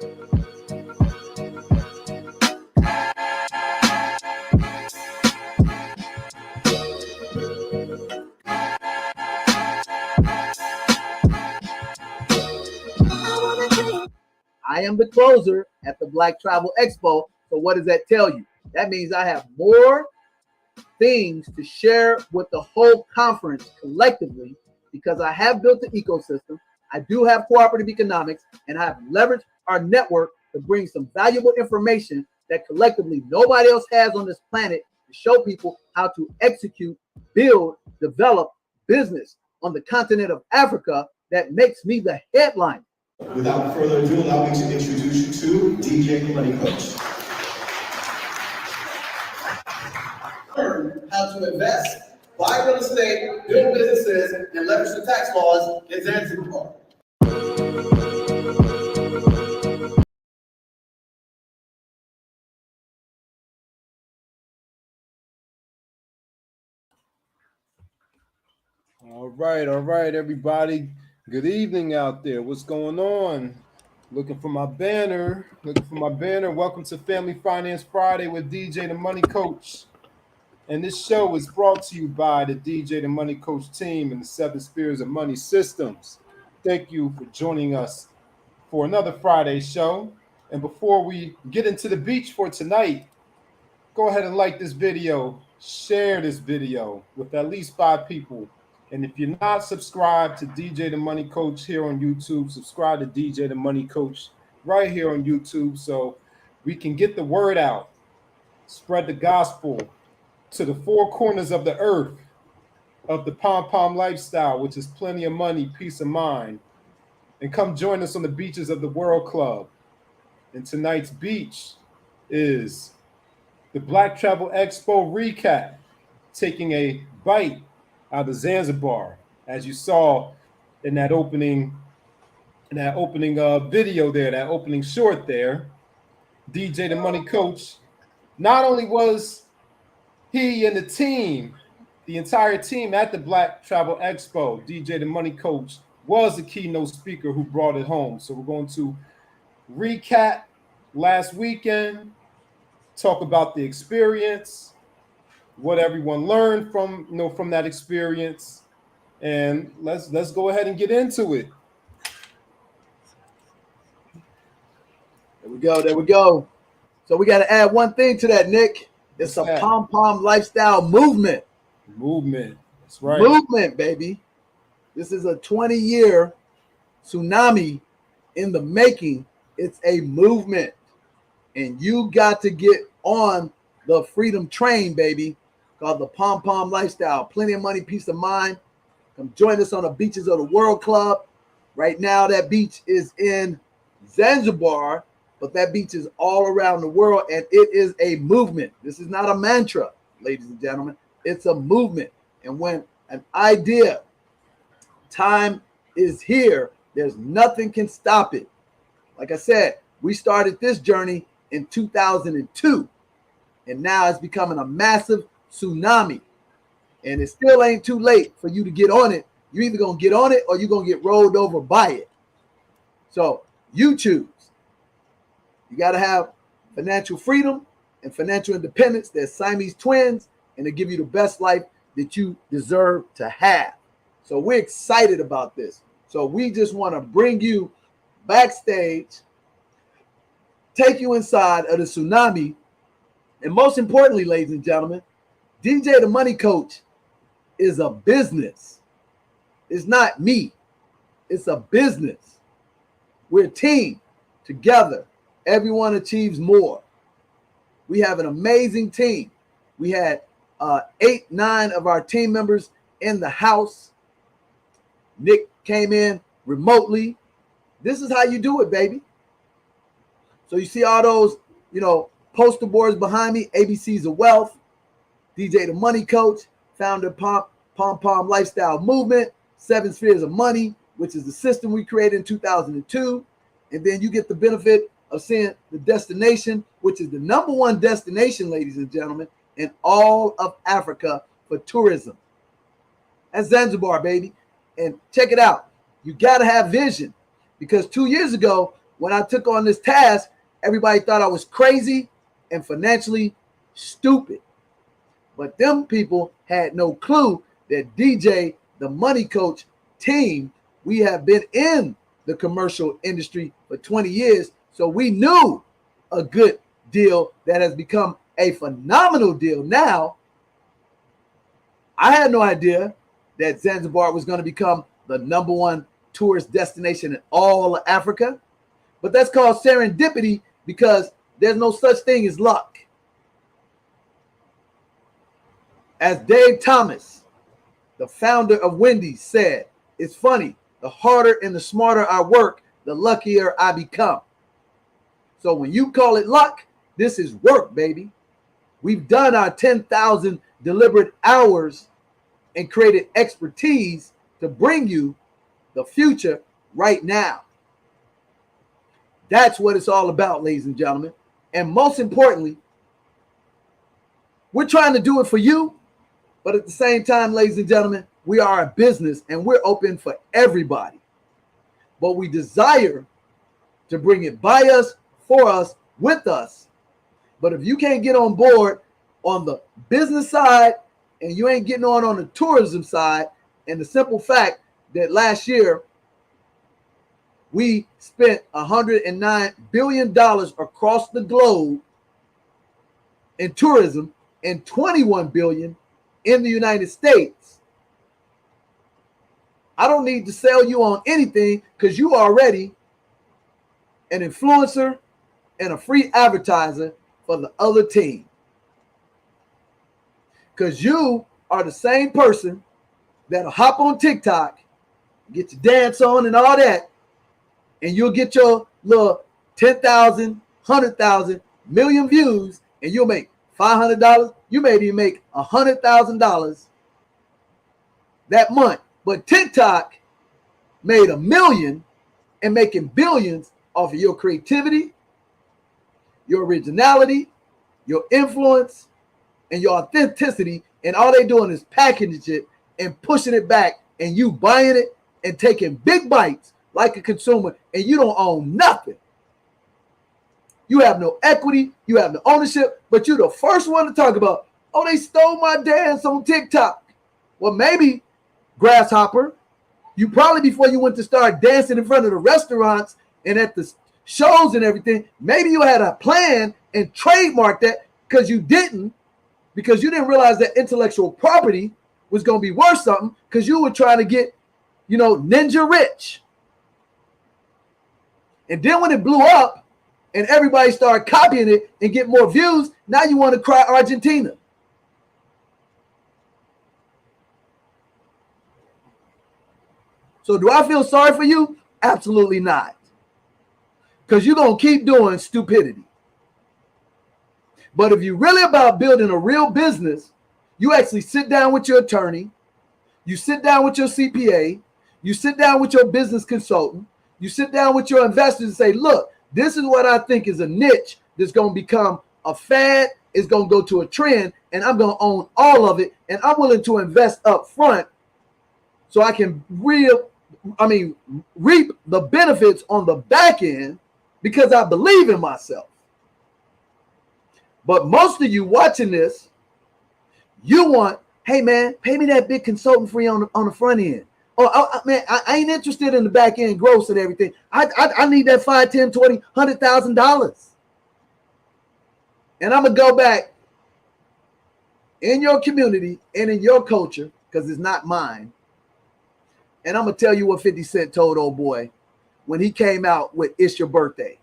I am the closer at the Black Travel Expo. So what does that tell you? That means I have more things to share with the whole conference collectively because I have built the ecosystem. I do have cooperative economics, and I have leveraged our network to bring some valuable information that collectively nobody else has on this planet to show people how to execute, build, develop business on the continent of Africa that makes me the headline. Without further ado, allow me to introduce you to DJ the Money Coach. Learn how to invest, buy real estate, build businesses, and leverage the tax laws in Zanzibar. All right, everybody. Good evening out there. What's going on? Looking for my banner. Welcome to Family Finance Friday with DJ the Money Coach. And this show is brought to you by the DJ the Money Coach team and the 7 Spheres of Money Systems. Thank you for joining us for another Friday show. And before we get into the beach for tonight, go ahead and like this video, share this video with at least 5 people. And if you're not subscribed to DJ the Money Coach here on YouTube, subscribe to DJ the Money Coach right here on YouTube so we can get the word out, spread the gospel to the 4 corners of the earth of the P.O.M lifestyle, which is plenty of money, peace of mind. And come join us on the beaches of the World Club. And tonight's beach is the Black Travel Expo recap, taking a bite out of Zanzibar, as you saw in that opening video there, that opening short there. DJ the Money Coach, not only was he and the team, the entire team at the Black Travel Expo, DJ the Money Coach was the keynote speaker who brought it home. So we're going to recap last weekend, talk about the experience, what everyone learned from that experience, and let's go ahead and get into it. There we go. So we got to add one thing to that, Nick. It's a P.O.M lifestyle movement. That's right. Movement, baby. This is a 20-year tsunami in the making. It's a movement. And you got to get on the freedom train, baby, called the P.O.M lifestyle. Plenty of money, peace of mind. Come join us on the beaches of the World Club. Right now, that beach is in Zanzibar, but that beach is all around the world, and it is a movement. This is not a mantra, ladies and gentlemen. It's a movement. And when an idea, time is here, there's nothing can stop it. Like I said, we started this journey in 2002, and now it's becoming a massive tsunami. And it still ain't too late for you to get on it. You're either going to get on it or you're going to get rolled over by it. So you choose. You got to have financial freedom and financial independence. They're Siamese twins, and they give you the best life that you deserve to have. So we're excited about this. So we just want to bring you backstage, take you inside of the tsunami, and most importantly, ladies and gentlemen, DJ the Money Coach is a business. It's not me. It's a business. We're a team together. Everyone achieves more. We have an amazing team. We had 8, 9 of our team members in the house. Nick came in remotely. This is how you do it, baby. So you see all those, poster boards behind me, ABCs of Wealth, DJ the Money Coach, founder P.O.M lifestyle movement, 7 Spheres of Money, which is the system we created in 2002. And then you get the benefit of seeing the destination, which is the #1 destination, ladies and gentlemen, in all of Africa for tourism. That's Zanzibar, baby. And check it out. You got to have vision, because 2 years ago, when I took on this task, everybody thought I was crazy and financially stupid. But them people had no clue that DJ, the money coach team, we have been in the commercial industry for 20 years. So we knew a good deal that has become a phenomenal deal now. I had no idea that Zanzibar was going to become the #1 tourist destination in all of Africa. But that's called serendipity because there's no such thing as luck. As Dave Thomas, the founder of Wendy's, said, it's funny, the harder and the smarter I work, the luckier I become. So when you call it luck, this is work, baby. We've done our 10,000 deliberate hours and created expertise to bring you the future right now. That's what it's all about, ladies and gentlemen. And most importantly, we're trying to do it for you. But at the same time, ladies and gentlemen, we are a business and we're open for everybody. But we desire to bring it by us, for us, with us. But if you can't get on board on the business side and you ain't getting on the tourism side, and the simple fact that last year we spent $109 billion across the globe in tourism and $21 billion in the United States. I don't need to sell you on anything because you are already an influencer and a free advertiser for the other team. Because you are the same person that'll hop on TikTok, get your dance on and all that, and you'll get your little 10,000, 100,000, million views, and you'll make $500. You may even make $100,000 that month. But TikTok made $1 million and making billions off of your creativity, your originality, your influence, and your authenticity. And all they doing is packaging it and pushing it back, and you buying it and taking big bites like a consumer, and you don't own nothing. You have no equity, you have no ownership, but you're the first one to talk about, oh, they stole my dance on TikTok. Well, maybe, Grasshopper, you probably, before you went to start dancing in front of the restaurants and at the shows and everything, maybe you had a plan and trademarked that because you didn't realize that intellectual property was going to be worth something because you were trying to get, ninja rich. And then when it blew up and everybody started copying it and get more views, now you want to cry Argentina. So do I feel sorry for you? Absolutely not. Because you're going to keep doing stupidity. But if you're really about building a real business, you actually sit down with your attorney, you sit down with your CPA, you sit down with your business consultant, you sit down with your investors and say, look, this is what I think is a niche that's going to become a fad, it's going to go to a trend, and I'm going to own all of it, and I'm willing to invest up front so I can reap the benefits on the back end because I believe in myself. But most of you watching this, you want, hey man, pay me that big consultant fee on the front end. Oh, man, I ain't interested in the back end gross and everything. I need that $5, $10, $20, $100,000. And I'm gonna go back in your community and in your culture because it's not mine. And I'm gonna tell you what 50 Cent told old boy when he came out with "It's Your Birthday."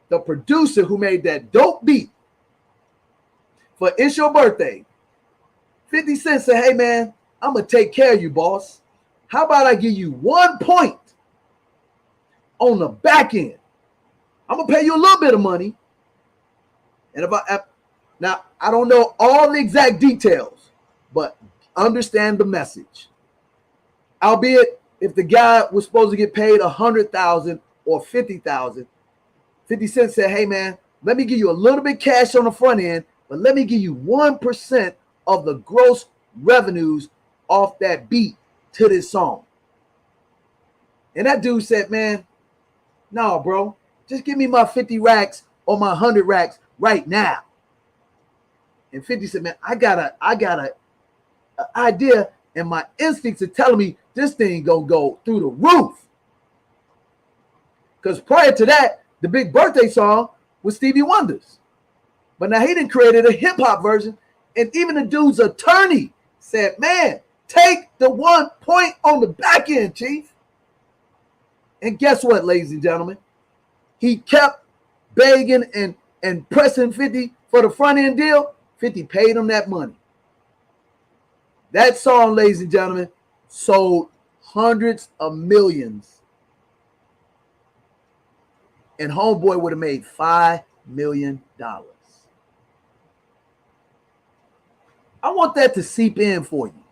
The producer who made that dope beat for "It's Your Birthday," 50 Cent said, hey man, I'm gonna take care of you, boss. How about I give you 1 point on the back end? I'm gonna pay you a little bit of money. And now I don't know all the exact details, but understand the message. Albeit, if the guy was supposed to get paid $100,000 or $50,000, 50 Cent said, hey man, let me give you a little bit cash on the front end, but let me give you 1% of the gross revenues off that beat to this song. And that dude said, man, No, bro. Just give me my 50 racks or my 100 racks right now. And 50 said, man, I got a idea, and my instincts are telling me this thing gonna go through the roof. Because prior to that, the big birthday song was Stevie Wonder's. But now he done created a hip hop version, and even the dude's attorney said, man, take the 1 point on the back end, chief. And guess what, ladies and gentlemen? He kept begging and pressing 50 for the front end deal. 50 paid him that money. That song, ladies and gentlemen, sold hundreds of millions. And Homeboy would have made $5 million. I want that to seep in for you,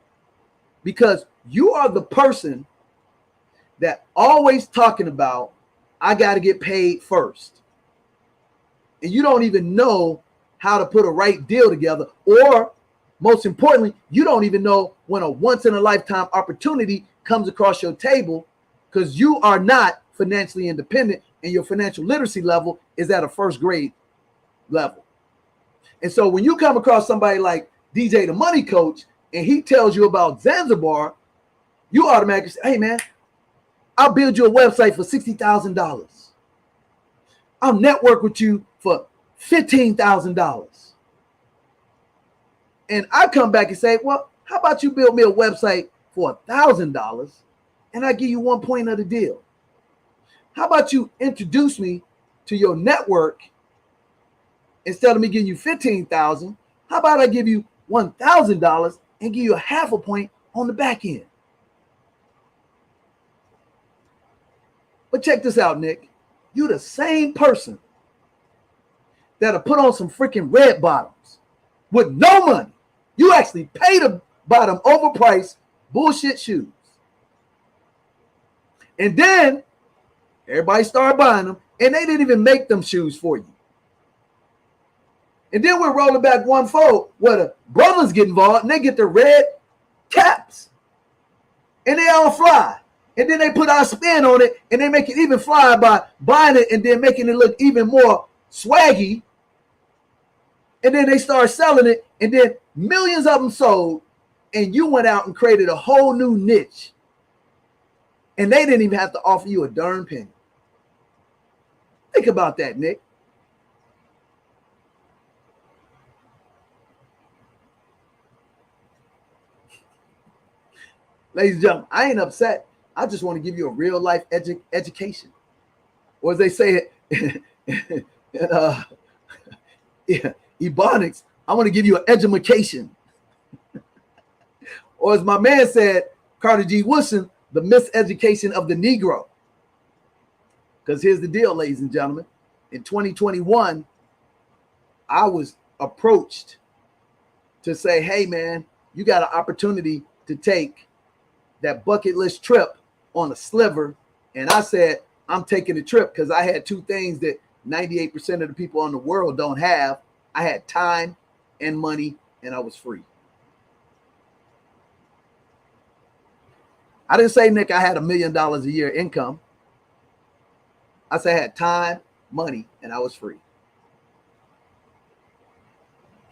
because you are the person that always talking about, I got to get paid first. And you don't even know how to put a right deal together, or most importantly, you don't even know when a once in a lifetime opportunity comes across your table, because you are not financially independent and your financial literacy level is at a first grade level. And so when you come across somebody like DJ the Money Coach and he tells you about Zanzibar, you automatically say, hey man, I'll build you a website for $60,000. I'll network with you for $15,000. And I come back and say, well, how about you build me a website for $1,000 and I give you 1 point of the deal? How about you introduce me to your network instead of me giving you $15,000? How about I give you $1,000 and give you a half a point on the back end? But check this out, Nick. You the same person that'll put on some freaking red bottoms with no money. You actually pay to buy them overpriced bullshit shoes. And then everybody started buying them, and they didn't even make them shoes for you. And then we're rolling back one fold where the brothers get involved and they get the red caps. And they all fly. And then they put our spin on it and they make it even fly by buying it and then making it look even more swaggy. And then they start selling it, and then millions of them sold, and you went out and created a whole new niche. And they didn't even have to offer you a darn penny. Think about that, Nick. Ladies and gentlemen, I ain't upset. I just want to give you a real life education. Or as they say it, Ebonics, I want to give you an edumacation. Or as my man said, Carter G. Woodson, the miseducation of the Negro. Because here's the deal, ladies and gentlemen. In 2021, I was approached to say, hey, man, you got an opportunity to take that bucket list trip on a sliver. And I said, I'm taking the trip because I had two things that 98% of the people in the world don't have. I had time and money, and I was free. I didn't say, Nick, I had $1 million a year income. I said I had time, money, and I was free.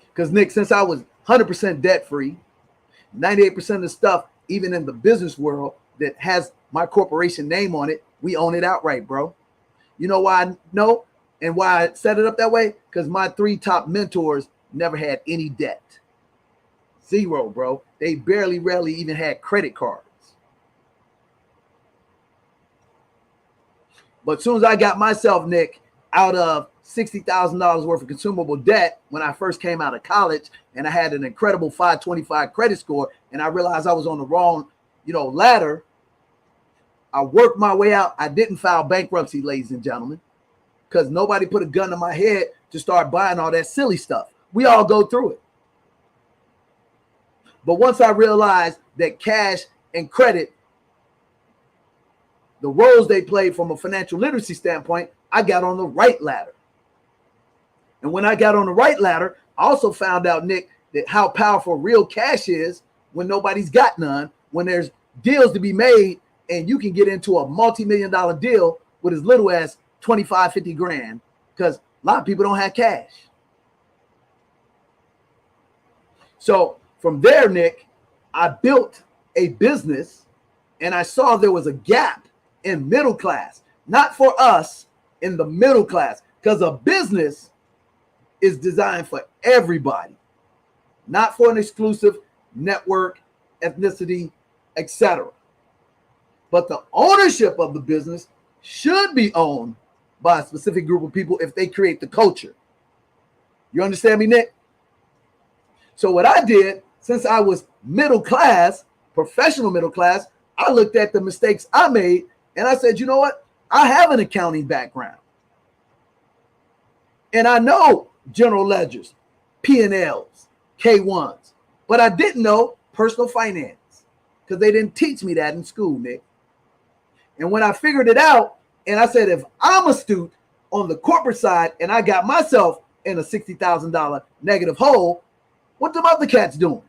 Because, Nick, since I was 100% debt free, 98% of the stuff, even in the business world, that has my corporation name on it, we own it outright, bro. You know why I know and why I set it up that way? Because my 3 top mentors never had any debt. Zero, bro. They rarely even had credit cards. But as soon as I got myself, Nick, out of $60,000 worth of consumable debt when I first came out of college, and I had an incredible 525 credit score, and I realized I was on the wrong, ladder, I worked my way out. I didn't file bankruptcy, ladies and gentlemen, because nobody put a gun to my head to start buying all that silly stuff. We all go through it. But once I realized that cash and credit, the roles they played from a financial literacy standpoint, I got on the right ladder. And when I got on the right ladder, I also found out, Nick, that how powerful real cash is when nobody's got none, when there's deals to be made and you can get into a multi-million-dollar deal with as little as 25, 50 grand, because a lot of people don't have cash. So from there, Nick, I built a business, and I saw there was a gap in middle class, not for us in the middle class, because a business is designed for everybody, not for an exclusive network, ethnicity, etc. But the ownership of the business should be owned by a specific group of people if they create the culture. You understand me, Nick? So what I did, since I was middle class, professional middle class, I looked at the mistakes I made and I said, you know what? I have an accounting background. And I know general ledgers, P&Ls, K1s, but I didn't know personal finance because they didn't teach me that in school, Nick. And when I figured it out, and I said, if I'm astute on the corporate side and I got myself in a $60,000 negative hole, what them other cats doing?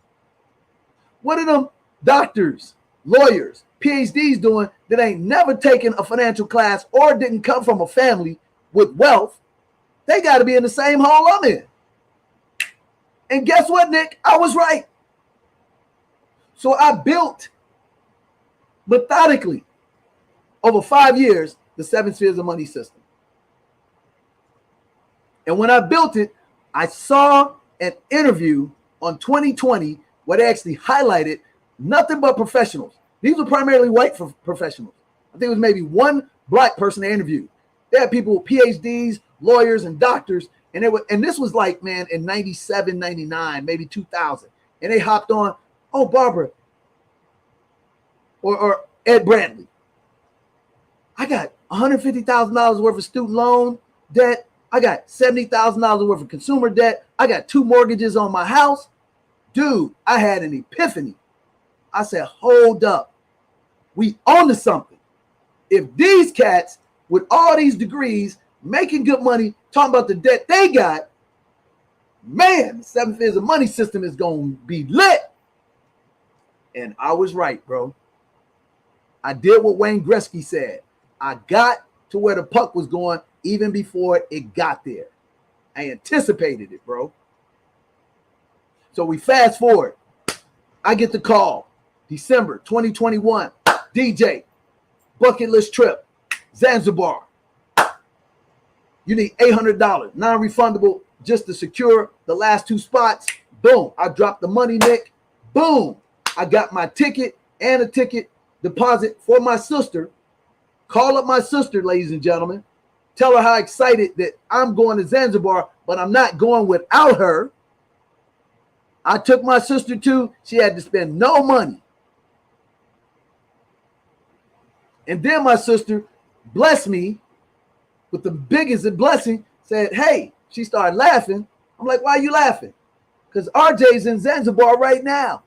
What are them doctors, lawyers, PhDs doing that ain't never taken a financial class or didn't come from a family with wealth? They got to be in the same hole I'm in. And guess what, Nick? I was right. So I built methodically over 5 years the 7 spheres of money system. And when I built it, I saw an interview on 2020 where they actually highlighted nothing but professionals. These were primarily white professionals. I think it was maybe one black person they interviewed. They had people with PhDs, lawyers, and doctors. And this was like, man, in 97, 99, maybe 2000. And they hopped on, oh, Barbara, or Ed Bradley. I got $150,000 worth of student loan debt. I got $70,000 worth of consumer debt. I got 2 mortgages on my house. Dude, I had an epiphany. I said, hold up. We on to something. If these cats with all these degrees making good money, talking about the debt they got, man, the 7 spheres of money system is going to be lit. And I was right, bro. I did what Wayne Gretzky said. I got to where the puck was going even before it got there. I anticipated it, bro. So we fast forward. I get the call, December 2021, DJ, bucket list trip, Zanzibar. You need $800, non-refundable, just to secure the last 2 spots. Boom, I dropped the money, Nick. Boom, I got my ticket and a ticket deposit for my sister. Call up my sister, ladies and gentlemen. Tell her how excited that I'm going to Zanzibar, but I'm not going without her. I took my sister too. She had to spend no money. And then my sister blessed me with the biggest blessing, said, hey, she started laughing. I'm like, why are you laughing? Because RJ's in Zanzibar right now.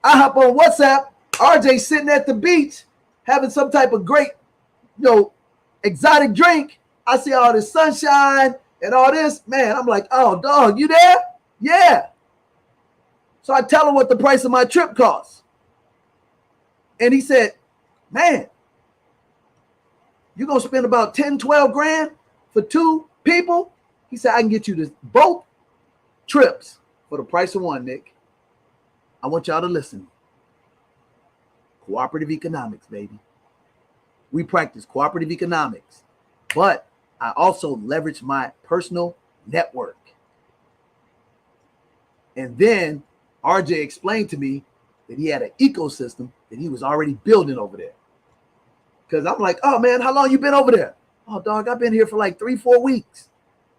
I hop on WhatsApp. RJ sitting at the beach having some type of great, exotic drink. I see all this sunshine and all this. Man, I'm like, oh, dog, you there? Yeah. So I tell him what the price of my trip costs. And he said, man, you're going to spend about 10, 12 grand for 2 people? He said, I can get you this both trips for the price of one, Nick. I want y'all to listen. Cooperative economics, baby. We practice cooperative economics, but I also leverage my personal network. And then RJ explained to me that he had an ecosystem that he was already building over there. Because I'm like, oh, man, how long you been over there? Oh, dog, I've been here for like 3-4 weeks.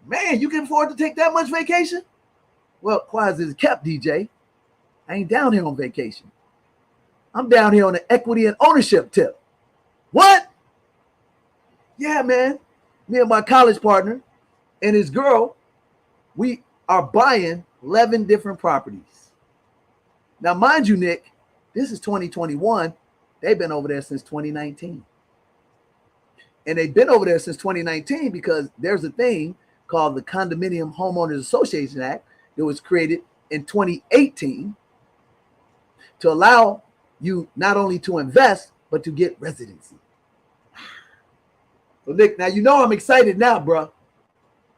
Man, you can afford to take that much vacation? Well, quiet as it's kept, DJ. I ain't down here on vacation. I'm down here on the equity and ownership tip. What? Yeah, man. Me and my college partner and his girl, we are buying 11 different properties. Now, mind you, Nick, this is 2021. They've been over there since 2019. And they've been over there since 2019 because there's a thing called the Condominium Homeowners Association Act that was created in 2018 to allow you not only to invest, but to get residency. So Nick, now you know I'm excited now, bro,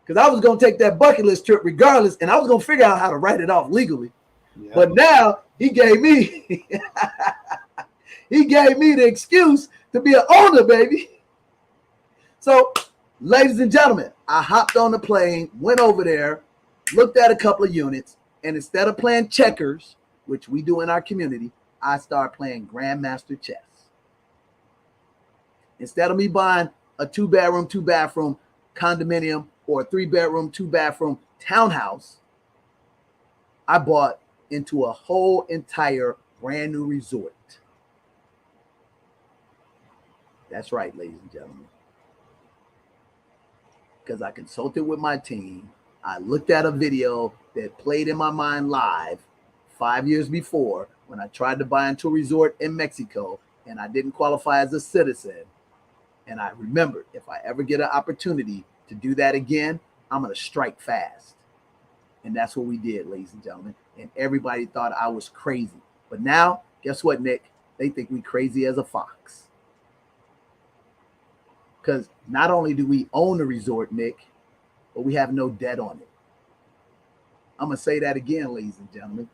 because I was gonna take that bucket list trip regardless, and I was gonna figure out how to write it off legally. Yeah. But now he gave me he gave me the excuse to be an owner, baby. So, ladies and gentlemen, I hopped on the plane, went over there, looked at a couple of units, and instead of playing checkers, which we do in our community, I started playing Grandmaster chess. Instead of me buying a 2-bedroom, 2-bathroom condominium or a 3-bedroom, 2-bathroom townhouse, I bought into a whole entire brand new resort. That's right, ladies and gentlemen. Because I consulted with my team. I looked at a video that played in my mind live 5 years before when I tried to buy into a resort in Mexico and I didn't qualify as a citizen. And I remembered, if I ever get an opportunity to do that again, I'm going to strike fast. And that's what we did, ladies and gentlemen. And everybody thought I was crazy. But now, guess what, Nick? They think we crazy as a fox. Because not only do we own the resort, Nick, but we have no debt on it. I'm going to say that again, ladies and gentlemen.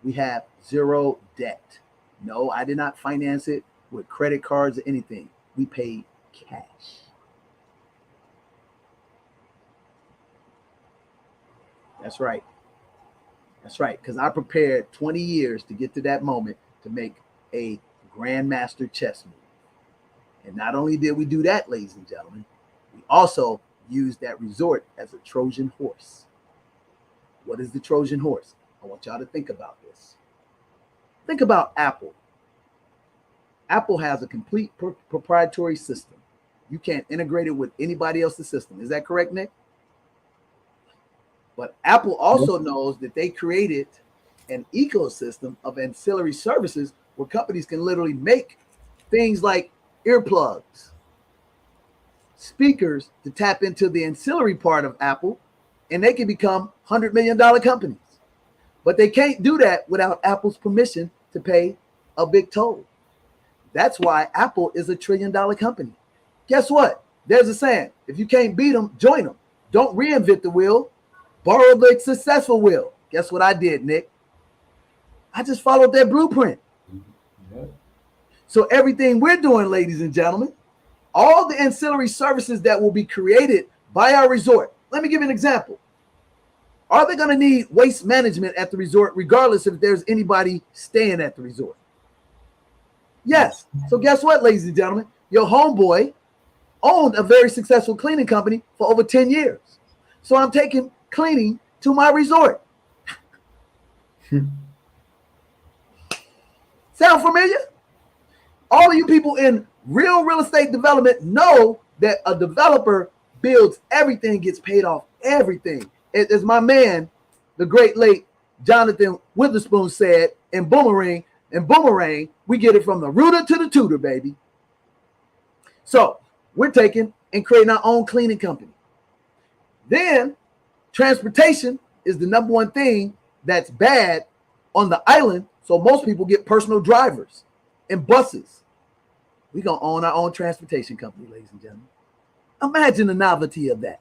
We have zero debt. No, I did not finance it with credit cards or anything. We paid cash. That's right. That's right. Because I prepared 20 years to get to that moment to make a grandmaster chess move. And not only did we do that, ladies and gentlemen, we also used that resort as a Trojan horse. What is the Trojan horse? I want y'all to think about this. Think about Apple. Apple has a complete proprietary system. You can't integrate it with anybody else's system. Is that correct, Nick? But Apple also knows that they created an ecosystem of ancillary services where companies can literally make things like earplugs, speakers to tap into the ancillary part of Apple, and they can become $100 million companies. But they can't do that without Apple's permission to pay a big toll. That's why Apple is a $1 trillion company. Guess what? There's a saying, if you can't beat them, join them. Don't reinvent the wheel, borrow the successful wheel. Guess what I did, Nick? I just followed their blueprint. Yeah. So everything we're doing, ladies and gentlemen, all the ancillary services that will be created by our resort. Let me give you an example. Are they going to need waste management at the resort, regardless if there's anybody staying at the resort? Yes. So guess what, ladies and gentlemen? Your homeboy owned a very successful cleaning company for over 10 years. So I'm taking cleaning to my resort. Sound familiar? All of you people in real estate development know that a developer builds everything, gets paid off everything. As my man, the great late Jonathan Witherspoon said in Boomerang, we get it from the rooter to the tutor, baby. So we're taking and creating our own cleaning company. Then transportation is the number one thing that's bad on the island. So most people get personal drivers and buses. We're going to own our own transportation company, ladies and gentlemen. Imagine the novelty of that.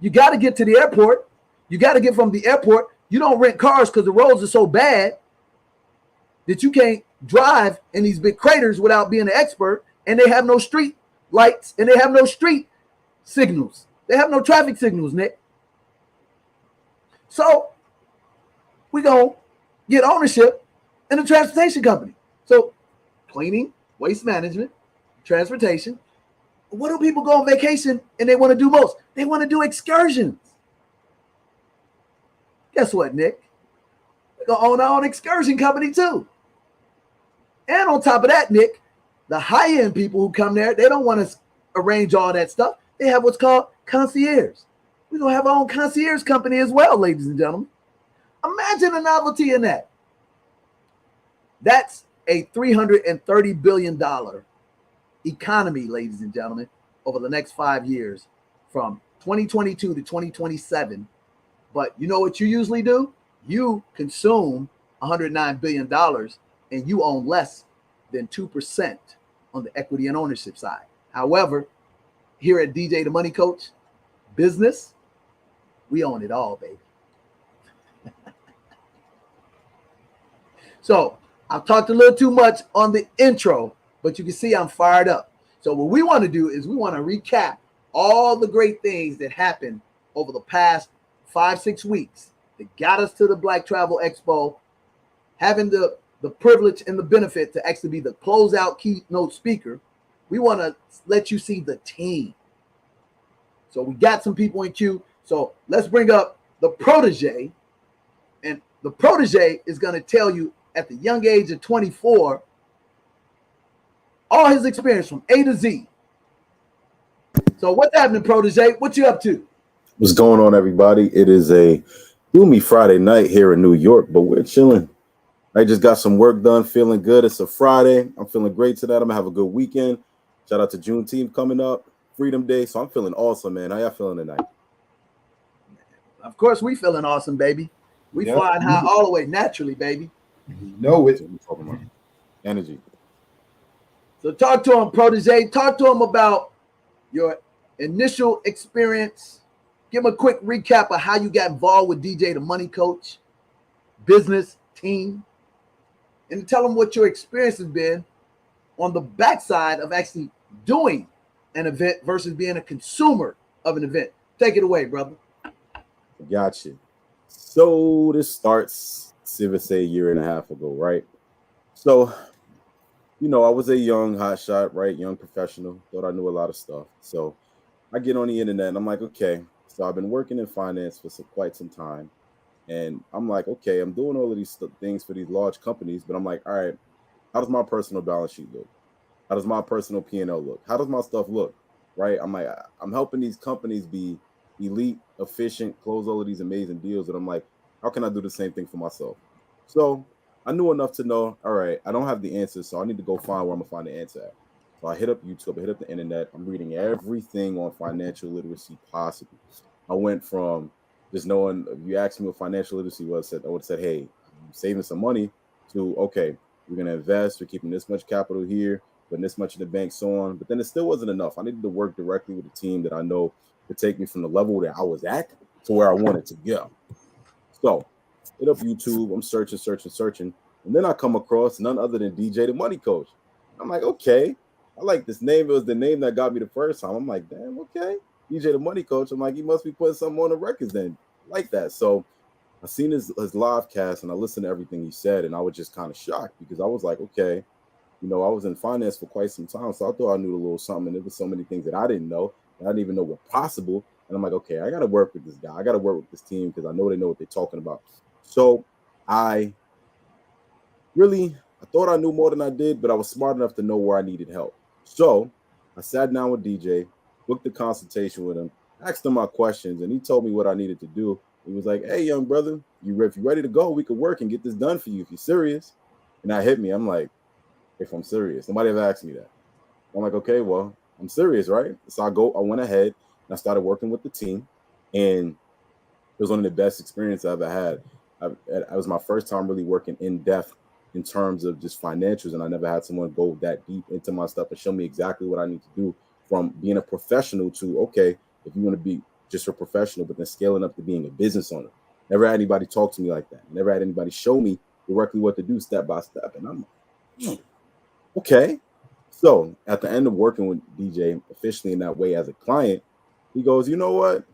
You got to get to the airport. You got to get from the airport. You don't rent cars because the roads are so bad that you can't drive in these big craters without being an expert. And they have no street lights and they have no street signals. They have no traffic signals, Nick. So we're going to get ownership in a transportation company. So cleaning, waste management, transportation. What do people go on vacation and they want to do most? They want to do excursions. Guess what, Nick? We're going to own our own excursion company too. And on top of that, Nick, the high-end people who come there, they don't want to arrange all that stuff. They have what's called concierge. We're going to have our own concierge company as well, ladies and gentlemen. Imagine the novelty in that. That's a $330 billion economy, ladies and gentlemen, over the next 5 years from 2022 to 2027. But you know what you usually do? You consume $109 billion and you own less than 2% on the equity and ownership side. However, here at DJ the Money Coach, business, we own it all, baby. So I've talked a little too much on the intro, but you can see I'm fired up. So what we want to do is we want to recap all the great things that happened over the past 5-6 weeks that got us to the Black Travel Expo, having the privilege and the benefit to actually be the closeout keynote speaker. We want to let you see the team. So we got some people in queue. So let's bring up the protege. And the protege is going to tell you at the young age of 24, all his experience from A to Z. So what's happening, protege? What you up to? What's going on, everybody? It is a gloomy Friday night here in New York, but we're chilling. I just got some work done, feeling good. It's a Friday. I'm feeling great tonight. I'm going to have a good weekend. Shout out to Juneteenth coming up, Freedom Day. So I'm feeling awesome, man. How y'all feeling tonight? Of course, we feeling awesome, baby. We flying high all the way naturally, baby. You know it. Energy. So talk to him, protege. Talk to him about your initial experience. Give him a quick recap of how you got involved with DJ the Money Coach, business, team, and tell him what your experience has been on the backside of actually doing an event versus being a consumer of an event. Take it away, brother. Gotcha. So this starts, say, a year and a half ago, right? So, you know, I was a young hotshot, right? Young professional. Thought I knew a lot of stuff. So I get on the internet and I'm like, okay. So I've been working in finance for quite some time. And I'm like, okay, I'm doing all of these things for these large companies. But I'm like, all right, how does my personal balance sheet look? How does my personal P&L look? How does my stuff look? Right? I'm like, I'm helping these companies be elite, efficient, close all of these amazing deals. And I'm like, how can I do the same thing for myself? So I knew enough to know, all right, I don't have the answers, so I need to go find where I'm gonna find the answer at. So I hit up YouTube, I hit up the internet. I'm reading everything on financial literacy possible. I went from just knowing, if you asked me what financial literacy was, I would have said, hey, I'm saving some money, to, okay, we're gonna invest, we're keeping this much capital here, putting this much in the bank, so on. But then it still wasn't enough. I needed to work directly with a team that I know could take me from the level that I was at to where I wanted to go. So hit up YouTube, I'm searching. And then I come across none other than DJ the Money Coach. I'm like, okay, I like this name. It was the name that got me the first time. I'm like, damn, okay. DJ the Money Coach. I'm like, he must be putting something on the records then. Like that. So I seen his live cast and I listened to everything he said. And I was just kind of shocked because I was like, okay, you know, I was in finance for quite some time. So I thought I knew a little something. And there was so many things that I didn't know. I didn't even know were possible. And I'm like, okay, I got to work with this guy. I got to work with this team because I know they know what they're talking about. So I thought I knew more than I did, but I was smart enough to know where I needed help. So I sat down with DJ, booked a consultation with him, asked him my questions, and he told me what I needed to do. He was like, hey, young brother, if you're ready to go, we could work and get this done for you if you're serious. And that hit me. I'm like, if I'm serious. Nobody ever asked me that. I'm like, okay, well, I'm serious, right? So I went ahead and I started working with the team, and it was one of the best experiences I ever had. It was my first time really working in depth in terms of just financials, and I never had someone go that deep into my stuff and show me exactly what I need to do, from being a professional to, okay, if you want to be just a professional, but then scaling up to being a business owner. Never had anybody talk to me like that. Never had anybody show me directly what to do step by step. And I'm like, okay. So at the end of working with DJ officially in that way as a client, he goes, you know what?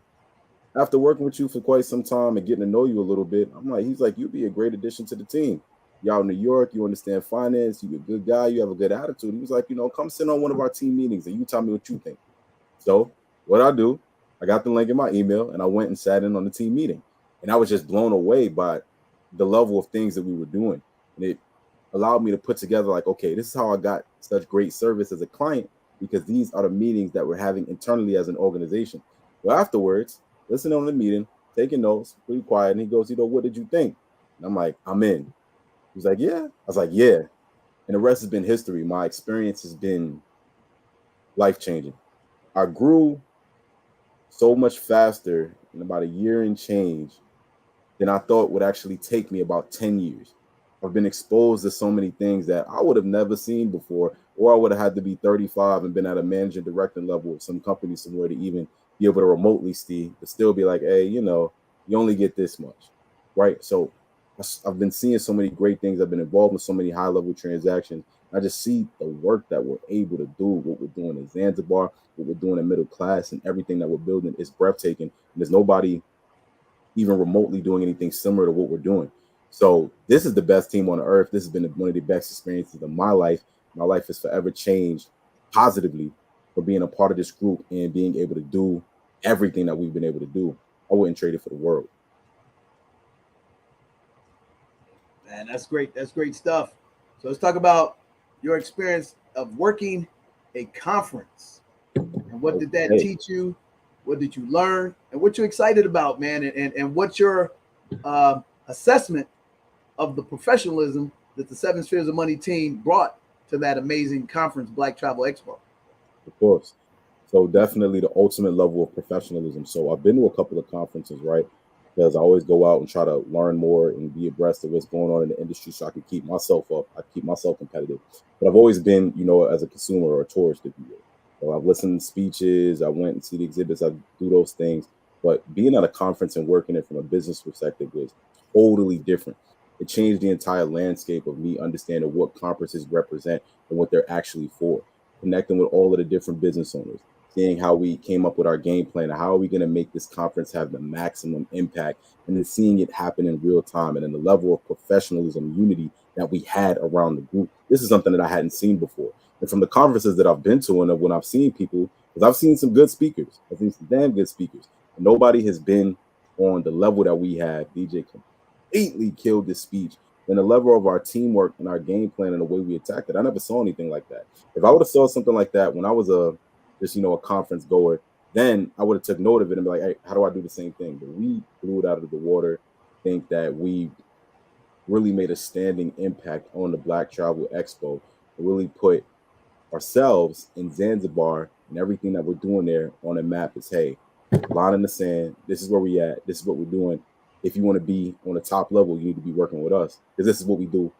After working with you for quite some time and getting to know you a little bit, he's like, you'd be a great addition to the team. Y'all in New York, you understand finance, you're a good guy, you have a good attitude. He was like, you know, come sit on one of our team meetings and you tell me what you think. So what I do, I got the link in my email and I went and sat in on the team meeting. And I was just blown away by the level of things that we were doing. And it allowed me to put together like, okay, this is how I got such great service as a client, because these are the meetings that we're having internally as an organization. Well, afterwards, listening on the meeting, taking notes, pretty quiet. And he goes, you know, what did you think? And I'm like, I'm in. He's like, yeah. I was like, yeah. And the rest has been history. My experience has been life-changing. I grew so much faster in about a year and change than I thought would actually take me about 10 years. I've been exposed to so many things that I would have never seen before, or I would have had to be 35 and been at a managing director level of some company somewhere to even be able to remotely see, but still be like, hey, you know, you only get this much, right? So I've been seeing so many great things. I've been involved in so many high level transactions. I just see the work that we're able to do, what we're doing in Zanzibar, what we're doing in middle class, and everything that we're building is breathtaking. And there's nobody even remotely doing anything similar to what we're doing. So this is the best team on earth. This has been one of the best experiences of my life. My life has forever changed positively for being a part of this group and being able to do everything that we've been able to do. I wouldn't trade it for the world. Man, that's great. That's great stuff. So let's talk about your experience of working a conference. And what did that Okay. teach you? What did you learn? And what you're excited about, man? And what's your assessment of the professionalism that the Seven Spheres of Money team brought to that amazing conference, Black Travel Expo? Of course. So definitely the ultimate level of professionalism. So I've been to a couple of conferences, right? Because I always go out and try to learn more and be abreast of what's going on in the industry so I can keep myself up. I keep myself competitive. But I've always been, you know, as a consumer or a tourist, if you will. So I've listened to speeches, I went and see the exhibits, I do those things. But being at a conference and working it from a business perspective was totally different. It changed the entire landscape of me understanding what conferences represent and what they're actually for, connecting with all of the different business owners, seeing how we came up with our game plan and how are we going to make this conference have the maximum impact, and then seeing it happen in real time and then the level of professionalism and unity that we had around the group. This is something that I hadn't seen before. And from the conferences that I've been to and when I've seen people, because I've seen some good speakers, I've seen some damn good speakers. And nobody has been on the level that we have. DJ completely killed this speech. And the level of our teamwork and our game plan and the way we attacked it, I never saw anything like that. If I would have saw something like that when I was a conference goer, then I would have took note of it and be like, hey, how do I do the same thing? But we blew it out of the water. Think that we really made a standing impact on the Black Travel Expo. Really put ourselves in Zanzibar and everything that we're doing there on a map is, hey, line in the sand. This is where we at. This is what we're doing. If you want to be on the top level, you need to be working with us because this is what we do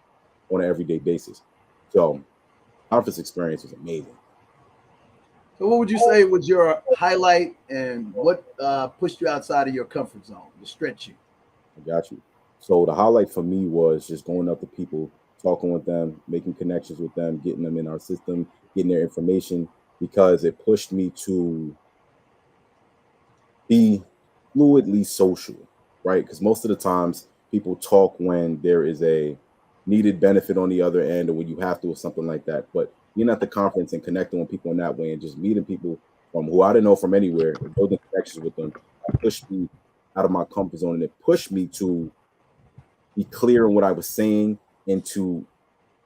on an everyday basis. So, conference experience was amazing. So, what would you say was your highlight, and what pushed you outside of your comfort zone to stretch you? I got you. So the highlight for me was just going up to people, talking with them, making connections with them, getting them in our system, getting their information, because it pushed me to be fluidly social, right? Because most of the times people talk when there is a needed benefit on the other end or when you have to or something like that. But being at the conference and connecting with people in that way and just meeting people from who I didn't know from anywhere and building connections with them, that pushed me out of my comfort zone and it pushed me to be clear in what I was saying and to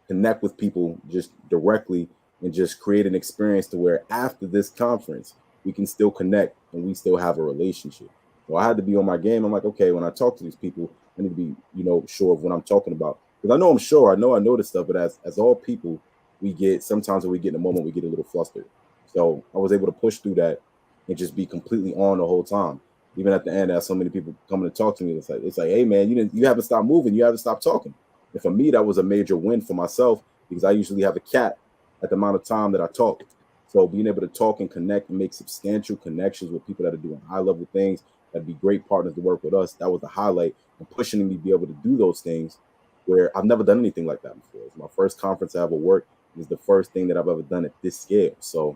connect with people just directly and just create an experience to where after this conference we can still connect and we still have a relationship. So I had to be on my game. I'm like, okay, when I talk to these people, I need to be, you know, sure of what I'm talking about. Because I know I'm sure, I know this stuff, but as all people, we get sometimes when we get in a moment, we get a little flustered. So I was able to push through that and just be completely on the whole time. Even at the end, I had so many people coming to talk to me. It's like, hey man, you haven't stopped moving, you haven't stopped talking. And for me, that was a major win for myself because I usually have a cap at the amount of time that I talk. So being able to talk and connect and make substantial connections with people that are doing high level things, that'd be great partners to work with us. That was the highlight and pushing me to be able to do those things where I've never done anything like that before. It's my first conference I ever worked. It's the first thing that I've ever done at this scale. So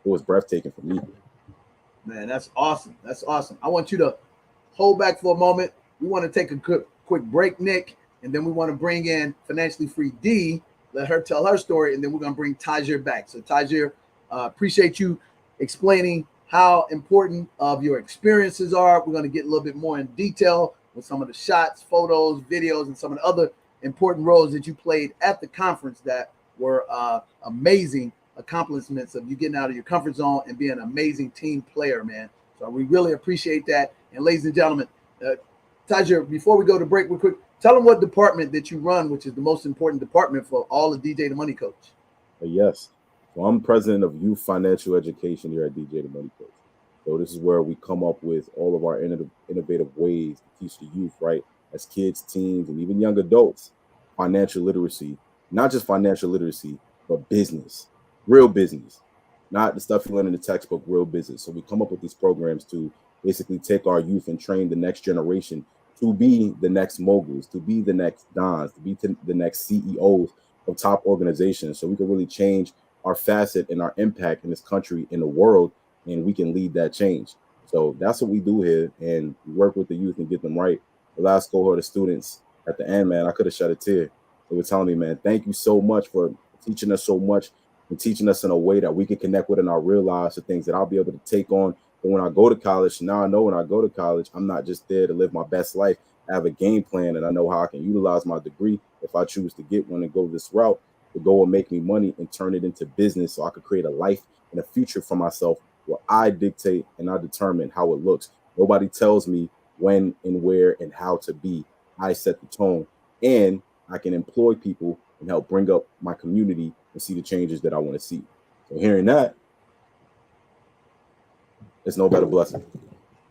it was breathtaking for me. Man, that's awesome. That's awesome. I want you to hold back for a moment. We want to take a quick break, Nick, and then we want to bring in Financially Free D, let her tell her story, and then we're going to bring Tajir back. So, Tajir, appreciate you explaining how important of your experiences are. We're going to get a little bit more in detail with some of the shots, photos, videos, and some of the other important roles that you played at the conference that were amazing accomplishments of you getting out of your comfort zone and being an amazing team player, man. So we really appreciate that. And ladies and gentlemen, Tajir, before we go to break real quick, tell them what department that you run, which is the most important department for all of DJ the Money Coach. Yes. So I'm president of youth financial education here at DJ the Money Coach. So this is where we come up with all of our innovative ways to teach the youth, right? As kids, teens, and even young adults, financial literacy, not just financial literacy, but business, real business, not the stuff you learn in the textbook, real business. So we come up with these programs to basically take our youth and train the next generation to be the next moguls, to be the next dons, to be the next CEOs of top organizations. So we can really change our facet and our impact in this country, in the world, and we can lead that change. So that's what we do here, and we work with the youth and get them right. The last cohort of students at the end, man, I could have shed a tear. They were telling me, man, thank you so much for teaching us so much and teaching us in a way that we can connect with in our real lives, the things that I'll be able to take on. But when I go to college, now I know when I go to college, I'm not just there to live my best life. I have a game plan, and I know how I can utilize my degree if I choose to get one and go this route, to go and make me money and turn it into business so I could create a life and a future for myself where I dictate and I determine how it looks. Nobody tells me when and where and how to be. I set the tone, and I can employ people and help bring up my community and see the changes that I want to see. So hearing that, it's no better blessing.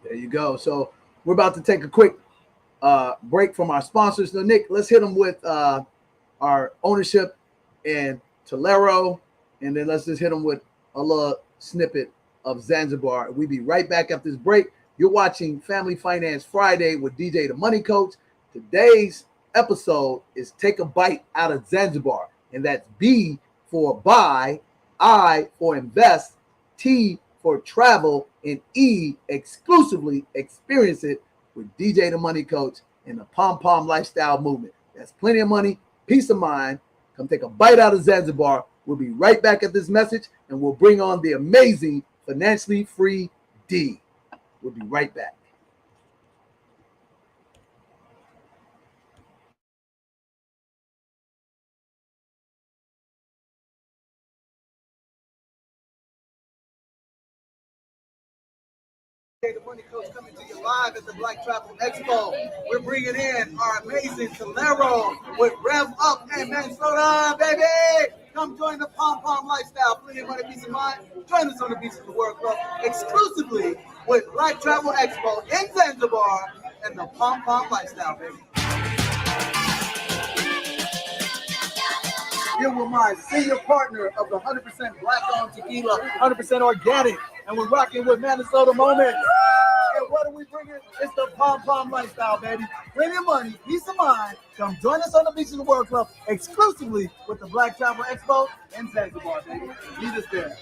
There you go. So we're about to take a quick break from our sponsors. So Nick, let's hit them with our ownership in Tolero, and then let's just hit them with a little snippet of Zanzibar. We'll be right back after this break. You're watching Family Finance Friday with DJ the Money Coach. Today's episode is Take a Bite Out of Zanzibar, and that's B for buy, I for invest, T for travel, and E exclusively experience it with DJ the Money Coach and the P.O.M lifestyle movement. That's plenty of money, peace of mind. Come take a bite out of Zanzibar. We'll be right back at this message, and we'll bring on the amazing Financially Free D. We'll be right back. The Money Coach coming to you live at the Black Travel Expo. We're bringing in our amazing Tolero with Rev Up and Minnesota, baby. Come join the P.O.M lifestyle. Plenty of money, peace of mind. Join us on the beaches of the World Club exclusively with Black Travel Expo in Zanzibar and the P.O.M lifestyle, baby. Here with my senior partner of the 100% black-owned tequila, 100% organic, and we're rocking with Minnesota Moments. And what are we bringing? It's the P.O.M lifestyle, baby. Plenty of money, peace of mind. Come join us on the beaches of the World Club exclusively with the Black Travel Expo in Zanzibar, baby. Meet us there.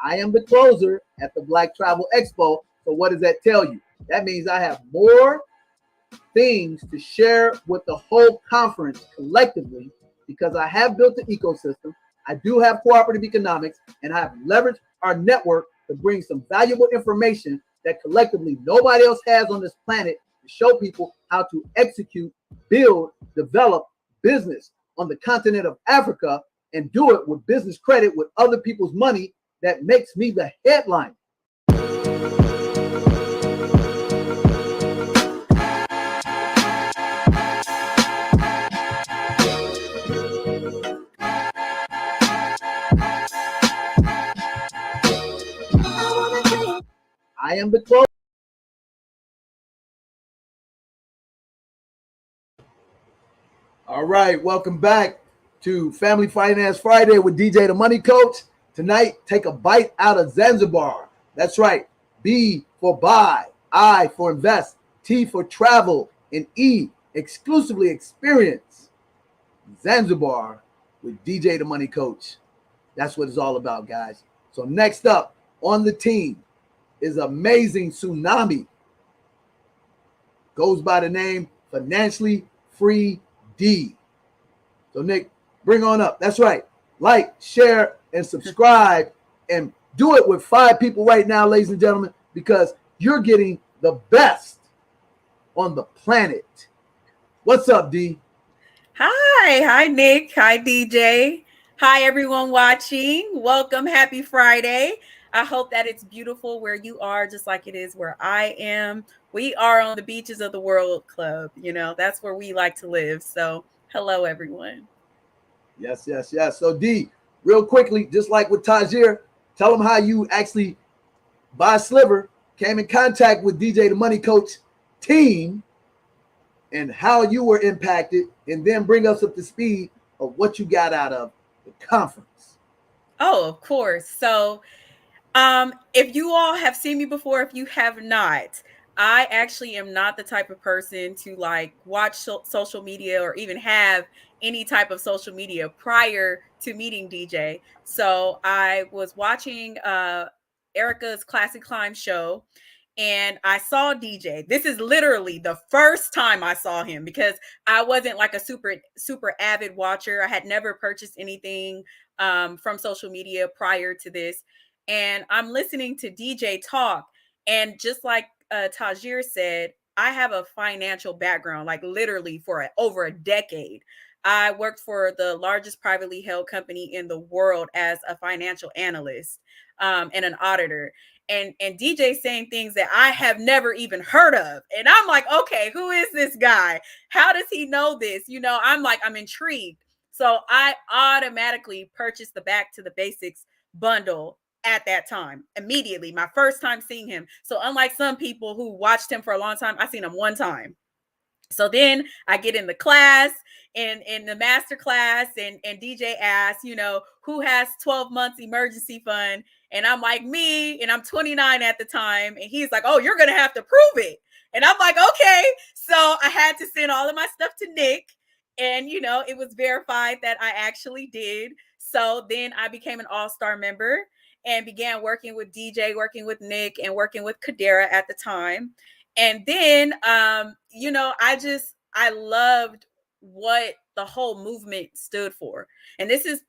I am the closer at the Black Travel Expo. So what does that tell you? That means I have more things to share with the whole conference collectively because I have built an ecosystem. I do have cooperative economics, and I have leveraged our network to bring some valuable information that collectively nobody else has on this planet to show people how to execute, build, develop business on the continent of Africa and do it with business credit with other people's money. That makes me the headline. I am the close. All right, welcome back to Family Finance Friday with DJ the Money Coach. Tonight, take a bite out of Zanzibar. That's right. B for buy, I for invest, T for travel, and E exclusively experience Zanzibar with DJ the Money Coach. That's what it's all about, guys. So next up on the team is amazing Tsunami. Goes by the name Financially Free D. So Nick, bring on up. That's right. Like, share, and subscribe, and do it with 5 people right now, ladies and gentlemen, because you're getting the best on the planet. What's up, D? Hi, Nick. Hi, DJ. Hi, everyone watching. Welcome. Happy Friday. I hope that it's beautiful where you are, just like it is where I am. We are on the beaches of the World Club. That's where we like to live. So, hello, everyone. Yes, yes, yes. So D, real quickly, just like with Tajir, tell them how you actually by Sliver came in contact with DJ the Money Coach team and how you were impacted, and then bring us up to speed of what you got out of the conference. Oh, of course. So, if you all have seen me before, if you have not, I actually am not the type of person to like watch social media or even have any type of social media prior to meeting DJ. So I was watching Erica's Classic Climb show and I saw DJ. This is literally the first time I saw him because I wasn't like a super avid watcher. I had never purchased anything from social media prior to this, and I'm listening to DJ talk. And just like Tajir said, I have a financial background, like literally for over a decade. I worked for the largest privately held company in the world as a financial analyst and an auditor. And DJ saying things that I have never even heard of. And I'm like, okay, who is this guy? How does he know this? I'm intrigued. So I automatically purchased the Back to the Basics bundle at that time, immediately, my first time seeing him. So unlike some people who watched him for a long time, I seen him one time. So then I get in the class, in the master class, and DJ asks, who has 12 months emergency fund? And I'm like, me, and I'm 29 at the time. And he's like, oh, you're going to have to prove it. And I'm like, okay. So I had to send all of my stuff to Nick. And, it was verified that I actually did. So then I became an all-star member and began working with DJ, working with Nick, and working with Kadera at the time. And then I loved what the whole movement stood for. And this is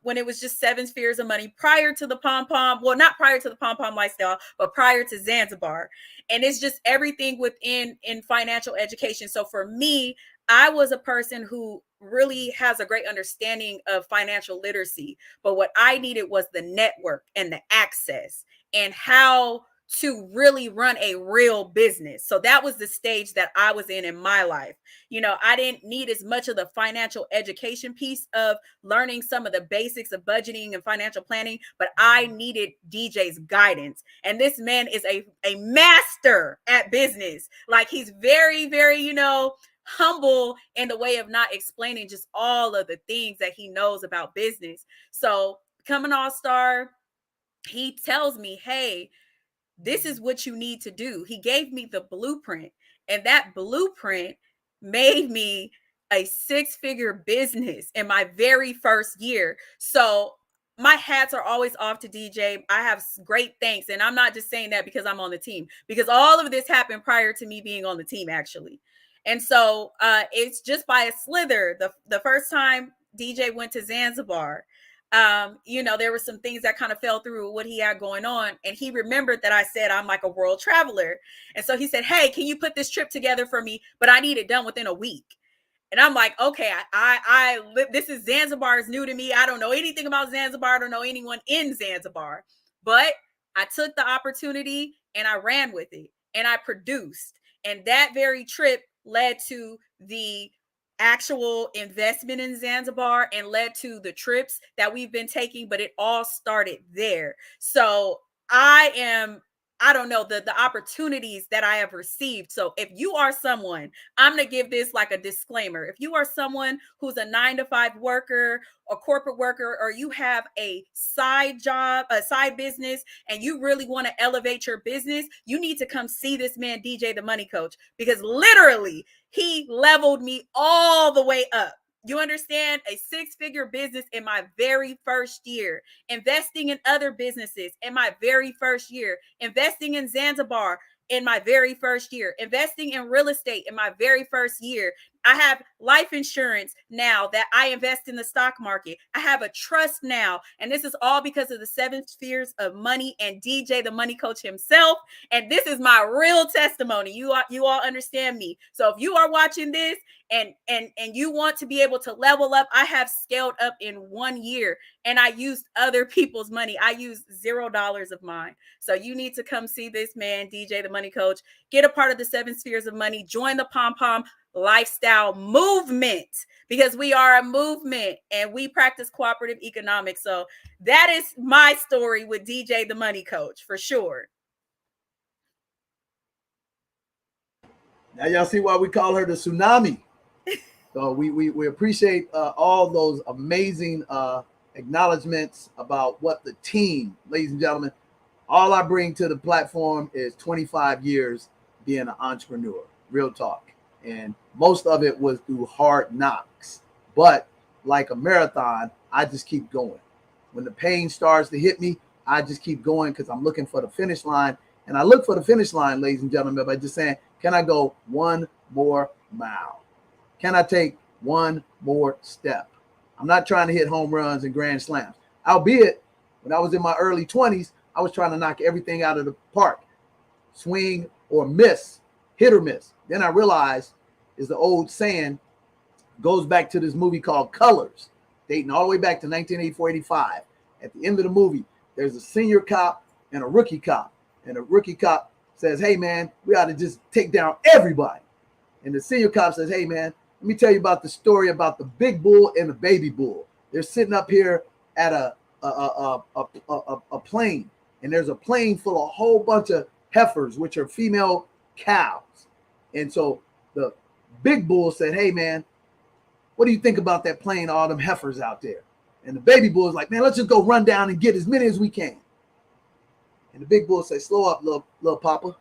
when it was just 7 spheres of money prior to the pom-pom, well, not prior to the pom-pom lifestyle, but prior to Zanzibar. And it's just everything within in financial education. So for me, I was a person who really has a great understanding of financial literacy, but what I needed was the network and the access and how to really run a real business. So that was the stage that I was in my life. I didn't need as much of the financial education piece of learning some of the basics of budgeting and financial planning, but I needed DJ's guidance. And this man is a master at business. Like he's very, very, humble in the way of not explaining just all of the things that he knows about business. So become an all-star, he tells me, hey, this is what you need to do. He gave me the blueprint, and that blueprint made me a 6-figure business in my very first year. So my hats are always off to DJ. I have great thanks. And I'm not just saying that because I'm on the team, because all of this happened prior to me being on the team, actually. And so it's just by a slither. The first time DJ went to Zanzibar, there were some things that kind of fell through what he had going on. And he remembered that I said, I'm like a world traveler. And so he said, hey, can you put this trip together for me? But I need it done within a week. And I'm like, okay, I live, this is Zanzibar is new to me. I don't know anything about Zanzibar. I don't know anyone in Zanzibar, but I took the opportunity and I ran with it and I produced. And that very trip led to the actual investment in Zanzibar and led to the trips that we've been taking, but it all started there. So I don't know, the opportunities that I have received. So if you are someone, I'm going to give this like a disclaimer. If you are someone who's a 9-to-5 worker, a corporate worker, or you have a side job, a side business, and you really want to elevate your business, you need to come see this man, DJ the Money Coach, because literally he leveled me all the way up. You understand? A 6-figure business in my very first year, investing in other businesses in my very first year, investing in Zanzibar in my very first year, investing in real estate in my very first year, I have life insurance now that I invest in the stock market. I have a trust now. And this is all because of the 7 spheres of money and DJ, the money coach himself. And this is my real testimony. You all understand me. So if you are watching this and you want to be able to level up, I have scaled up in 1 year and I used other people's money. I used $0 of mine. So you need to come see this man, DJ, the money coach, get a part of the 7 spheres of money, join the P.O.M lifestyle movement, because we are a movement and we practice cooperative economics. So that is my story with DJ, the money coach, for sure. Now y'all see why we call her the tsunami. So we appreciate all those amazing acknowledgments about what the team, ladies and gentlemen, all I bring to the platform is 25 years being an entrepreneur, real talk. And most of it was through hard knocks. But like a marathon, I just keep going. When the pain starts to hit me, I just keep going because I'm looking for the finish line. And I look for the finish line, ladies and gentlemen, by just saying, can I go one more mile? Can I take one more step? I'm not trying to hit home runs and grand slams. Albeit, when I was in my early 20s, I was trying to knock everything out of the park. Swing or miss, hit or miss. Then I realized, is the old saying, goes back to this movie called Colors, dating all the way back to 1984-85. At the end of the movie, there's a senior cop and a rookie cop. And the rookie cop says, hey, man, we ought to just take down everybody. And the senior cop says, hey, man, let me tell you about the story about the big bull and the baby bull. They're sitting up here at a plane, and there's a plane full of a whole bunch of heifers, which are female cows. And so the big bull said, hey, man, what do you think about that plane, all them heifers out there? And the baby bull is like, man, let's just go run down and get as many as we can. And the big bull said, slow up, little papa.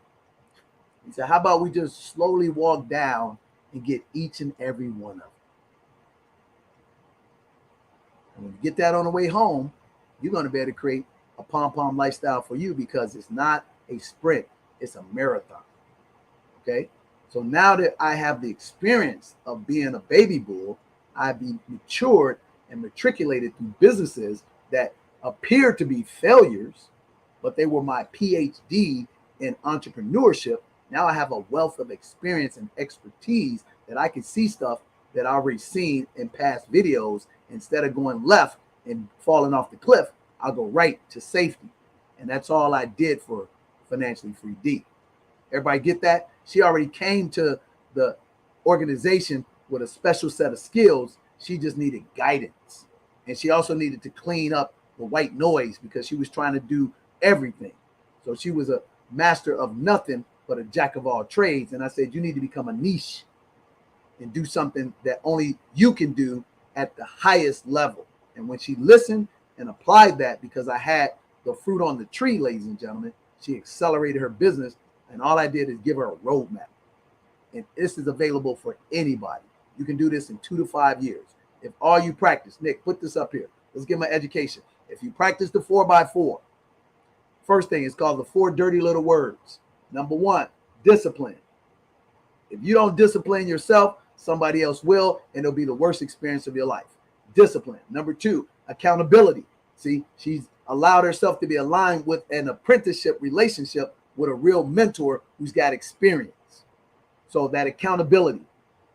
He said, how about we just slowly walk down and get each and every one of them? And when you get that on the way home, you're going to be able to create a P.O.M lifestyle for you, because it's not a sprint, it's a marathon. Okay? So now that I have the experience of being a baby bull, I've been matured and matriculated through businesses that appear to be failures, but they were my PhD in entrepreneurship. Now I have a wealth of experience and expertise that I can see stuff that I already seen in past videos. Instead of going left and falling off the cliff, I'll go right to safety. And that's all I did for Financially Free D. Everybody get that? She already came to the organization with a special set of skills. She just needed guidance. And she also needed to clean up the white noise, because she was trying to do everything. So she was a master of nothing, but a jack of all trades. And I said, you need to become a niche and do something that only you can do at the highest level. And when she listened and applied that, because I had the fruit on the tree, ladies and gentlemen, she accelerated her business. And all I did is give her a roadmap. And this is available for anybody. You can do this in 2 to 5 years. If all you practice, Nick, put this up here. Let's get my education. If you practice the 4x4, first thing is called the 4 dirty little words. Number 1, discipline. If you don't discipline yourself, somebody else will, and it'll be the worst experience of your life. Discipline. Number 2, accountability. See, she's allowed herself to be aligned with an apprenticeship relationship with a real mentor who's got experience. So that accountability,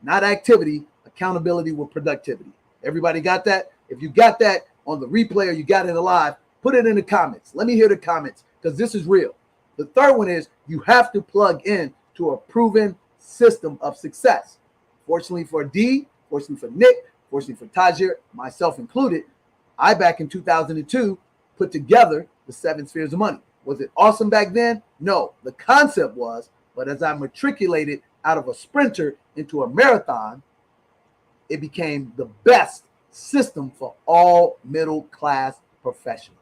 not activity, accountability with productivity. Everybody got that? If you got that on the replay or you got it alive, put it in the comments. Let me hear the comments, because this is real. The third one is you have to plug in to a proven system of success. Fortunately for D, fortunately for Nick, fortunately for Tajir, myself included, I back in 2002 put together the 7 spheres of money. Was it awesome back then? No, the concept was, but as I matriculated out of a sprinter into a marathon, it became the best system for all middle class professionals.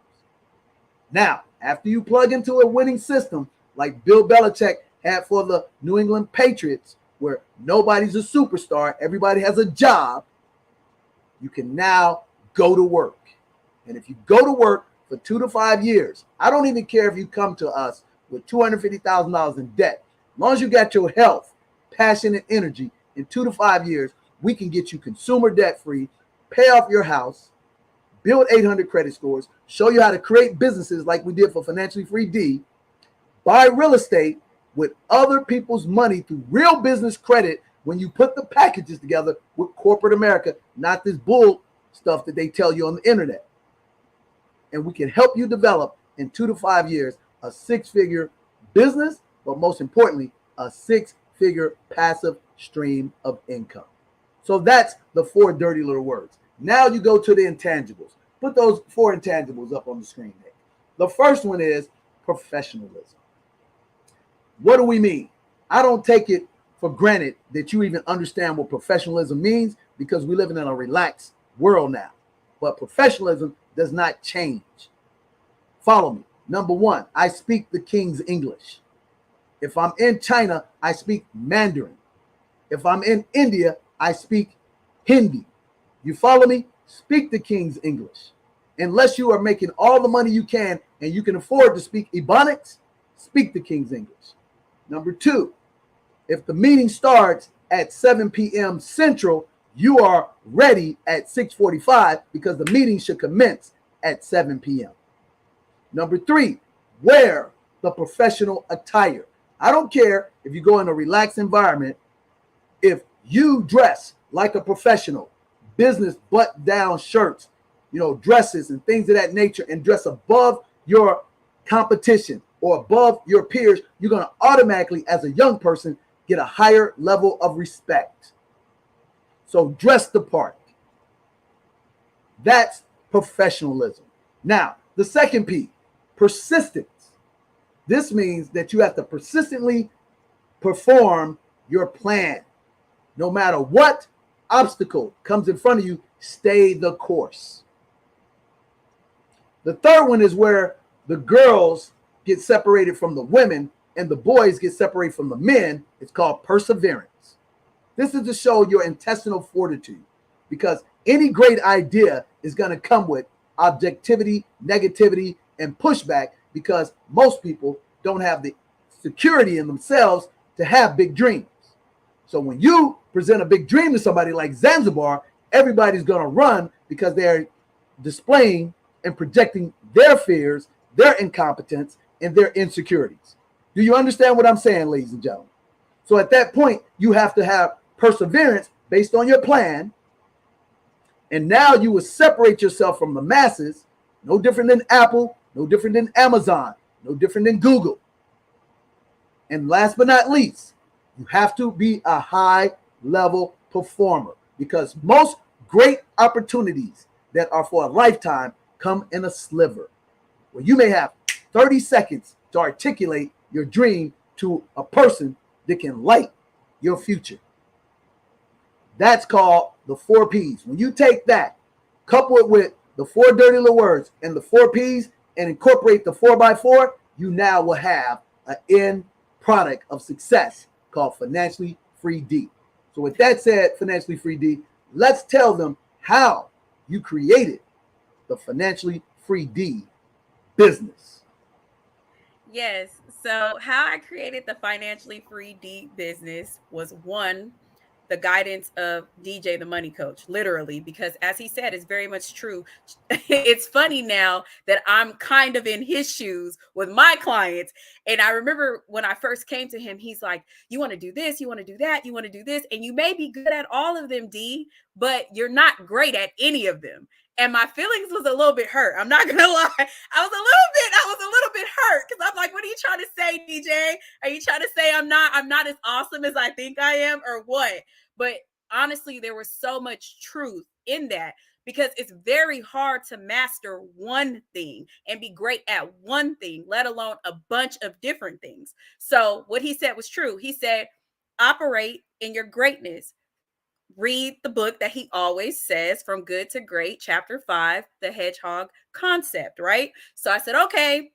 Now, after you plug into a winning system like Bill Belichick had for the New England Patriots, where nobody's a superstar, everybody has a job, you can now go to work. And if you go to work for 2 to 5 years, I don't even care if you come to us with $250,000 in debt. As long as you got your health, passion, and energy, in 2 to 5 years, we can get you consumer debt free, pay off your house, build 800 credit scores, show you how to create businesses like we did for Financially Free D, buy real estate with other people's money through real business credit when you put the packages together with corporate America, not this bull stuff that they tell you on the internet. And we can help you develop in 2 to 5 years a 6-figure business, but most importantly, a 6-figure passive stream of income. So that's the 4 dirty little words. Now you go to the intangibles. Put those 4 intangibles up on the screen there. The first one is professionalism. What do we mean? I don't take it for granted that you even understand what professionalism means because we live in a relaxed world now. But professionalism does not change. Follow me. Number 1, I speak the King's English. If I'm in China, I speak Mandarin. If I'm in India, I speak Hindi. You follow me? Speak the King's English. Unless you are making all the money you can and you can afford to speak Ebonics, speak the King's English. Number 2, if the meeting starts at 7 p.m. Central, you are ready at 6:45 because the meeting should commence at 7 p.m. Number 3, wear the professional attire. I don't care if you go in a relaxed environment. If you dress like a professional, business button-down shirts, dresses and things of that nature, and dress above your competition or above your peers, you're going to automatically, as a young person, get a higher level of respect. So dress the part. That's professionalism. Now, the second P, persistence. This means that you have to persistently perform your plan. No matter what obstacle comes in front of you, stay the course. The third one is where the girls get separated from the women and the boys get separated from the men. It's called perseverance. This is to show your intestinal fortitude, because any great idea is going to come with objectivity, negativity, and pushback, because most people don't have the security in themselves to have big dreams. So when you present a big dream to somebody like Zanzibar, everybody's going to run because they're displaying and projecting their fears, their incompetence, and their insecurities. Do you understand what I'm saying, ladies and gentlemen? So at that point, you have to have perseverance based on your plan. And now you will separate yourself from the masses, no different than Apple, no different than Amazon, no different than Google. And last but not least, you have to be a high-level performer, because most great opportunities that are for a lifetime come in a sliver, where you may have 30 seconds to articulate your dream to a person that can light your future. That's called the 4 Ps. When you take that, couple it with the 4 dirty little words and the 4 Ps, and incorporate the 4x4, you now will have an end product of success called Financially Free D. So with that said, Financially Free D, let's tell them how you created the Financially Free D business. Yes. So how I created the Financially Free D business was, 1, the guidance of DJ the Money Coach, literally, because as he said, it's very much true. It's funny now that I'm kind of in his shoes with my clients. And I remember when I first came to him, he's like, you want to do this, you want to do that, you want to do this. And you may be good at all of them, D, but you're not great at any of them. And my feelings was a little bit hurt. I'm not gonna lie. I was a little bit hurt, because I'm like, what are you trying to say, DJ? Are you trying to say I'm not as awesome as I think I am, or what? But honestly, there was so much truth in that, because it's very hard to master one thing and be great at one thing, let alone a bunch of different things. So what he said was true. He said, operate in your greatness. Read the book that he always says, From Good to Great, chapter 5, the hedgehog concept, right? So I said, okay,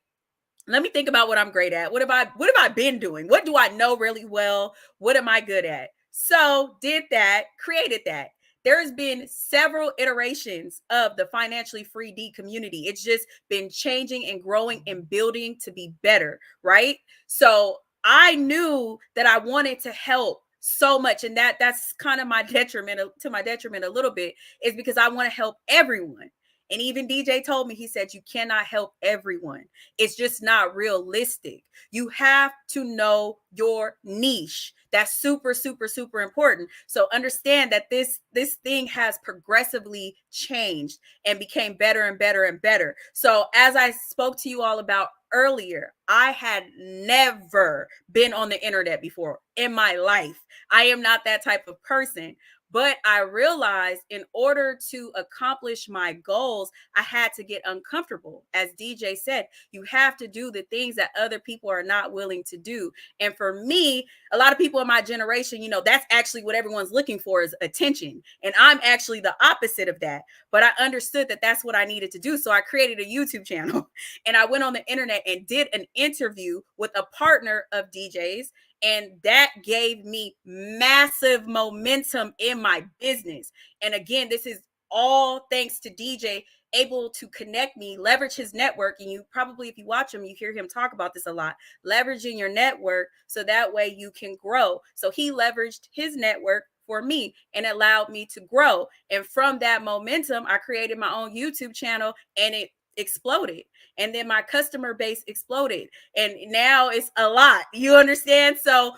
let me think about what I'm great at. What have I been doing? What do I know really well? What am I good at? So did that, created that. There's been several iterations of the Financially Free D community. It's just been changing and growing and building to be better, right? So I knew that I wanted to help so much, and that's kind of my detriment a little bit, is because I want to help everyone. And even DJ told me, he said, you cannot help everyone. It's just not realistic. You have to know your niche. That's super, super, super important. So understand that this thing has progressively changed and became better and better and better. So as I spoke to you all about earlier, I had never been on the internet before in my life. I am not that type of person. But I realized in order to accomplish my goals, I had to get uncomfortable. As DJ said, you have to do the things that other people are not willing to do. And for me, a lot of people in my generation, that's actually what everyone's looking for, is attention. And I'm actually the opposite of that. But I understood that that's what I needed to do. So I created a YouTube channel and I went on the internet and did an interview with a partner of DJs. And that gave me massive momentum in my business. And again, this is all thanks to DJ able to connect me, leverage his network. And you probably, if you watch him, you hear him talk about this a lot, leveraging your network so that way you can grow. So he leveraged his network for me and allowed me to grow. And from that momentum, I created my own YouTube channel and it exploded. And then my customer base exploded. And now it's a lot. You understand? So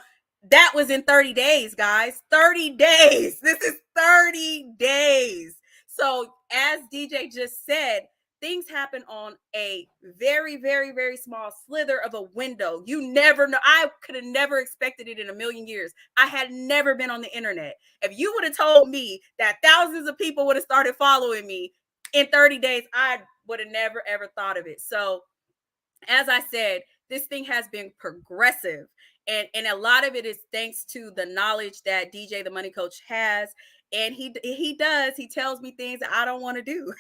that was in 30 days, guys. 30 days. This is 30 days. So as DJ just said, things happen on a very, very, very small slither of a window. You never know. I could have never expected it in a million years. I had never been on the internet. If you would have told me that thousands of people would have started following me in 30 days, I would have never, ever thought of it. So as I said, this thing has been progressive. And a lot of it is thanks to the knowledge that DJ the Money Coach has. And he tells me things that I don't want to do.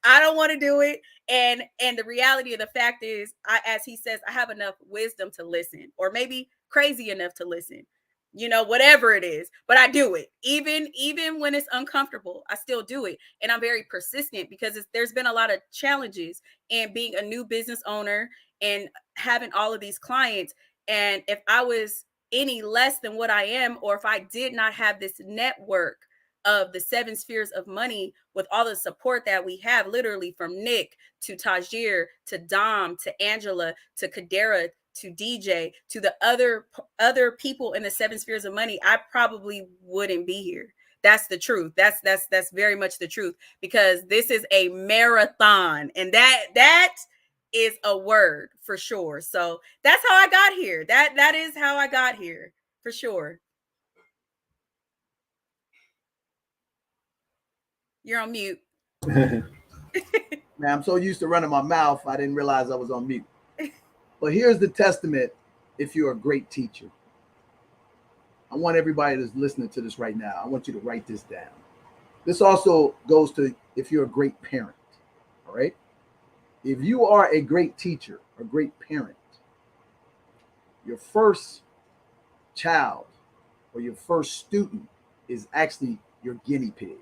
I don't want to do it. And the reality of the fact is, as he says, I have enough wisdom to listen, or maybe crazy enough to listen, whatever it is, but I do it. Even when it's uncomfortable, I still do it. And I'm very persistent because there's been a lot of challenges in being a new business owner and having all of these clients. And if I was any less than what I am, or if I did not have this network of the 7 spheres of money with all the support that we have, literally from Nick to Tajir to Dom to Angela to Kadera to DJ to the other people in the 7 spheres of money, I probably wouldn't be here. That's the truth. That's very much the truth, because this is a marathon, and that is a word for sure. So that's how I got here. That is how I got here for sure. You're on mute. Man, I'm so used to running my mouth, I didn't realize I was on mute. But here's the testament if you're a great teacher. I want everybody that's listening to this right now, I want you to write this down. This also goes to if you're a great parent, all right? If you are a great teacher, a great parent, your first child or your first student is actually your guinea pig.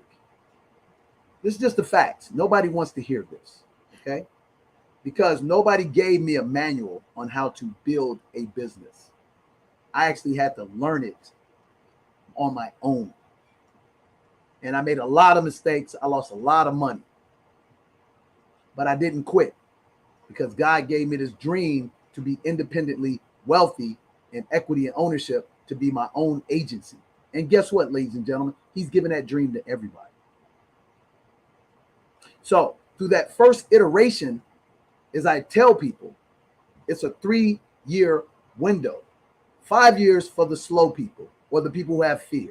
This is just the facts. Nobody wants to hear this, okay? Because nobody gave me a manual on how to build a business. I actually had to learn it on my own. And I made a lot of mistakes. I lost a lot of money. But I didn't quit, because God gave me this dream to be independently wealthy and equity and ownership, to be my own agency. And guess what, ladies and gentlemen? He's given that dream to everybody. So through that first iteration, as I tell people, it's a 3-year window. 5 years for the slow people or the people who have fear.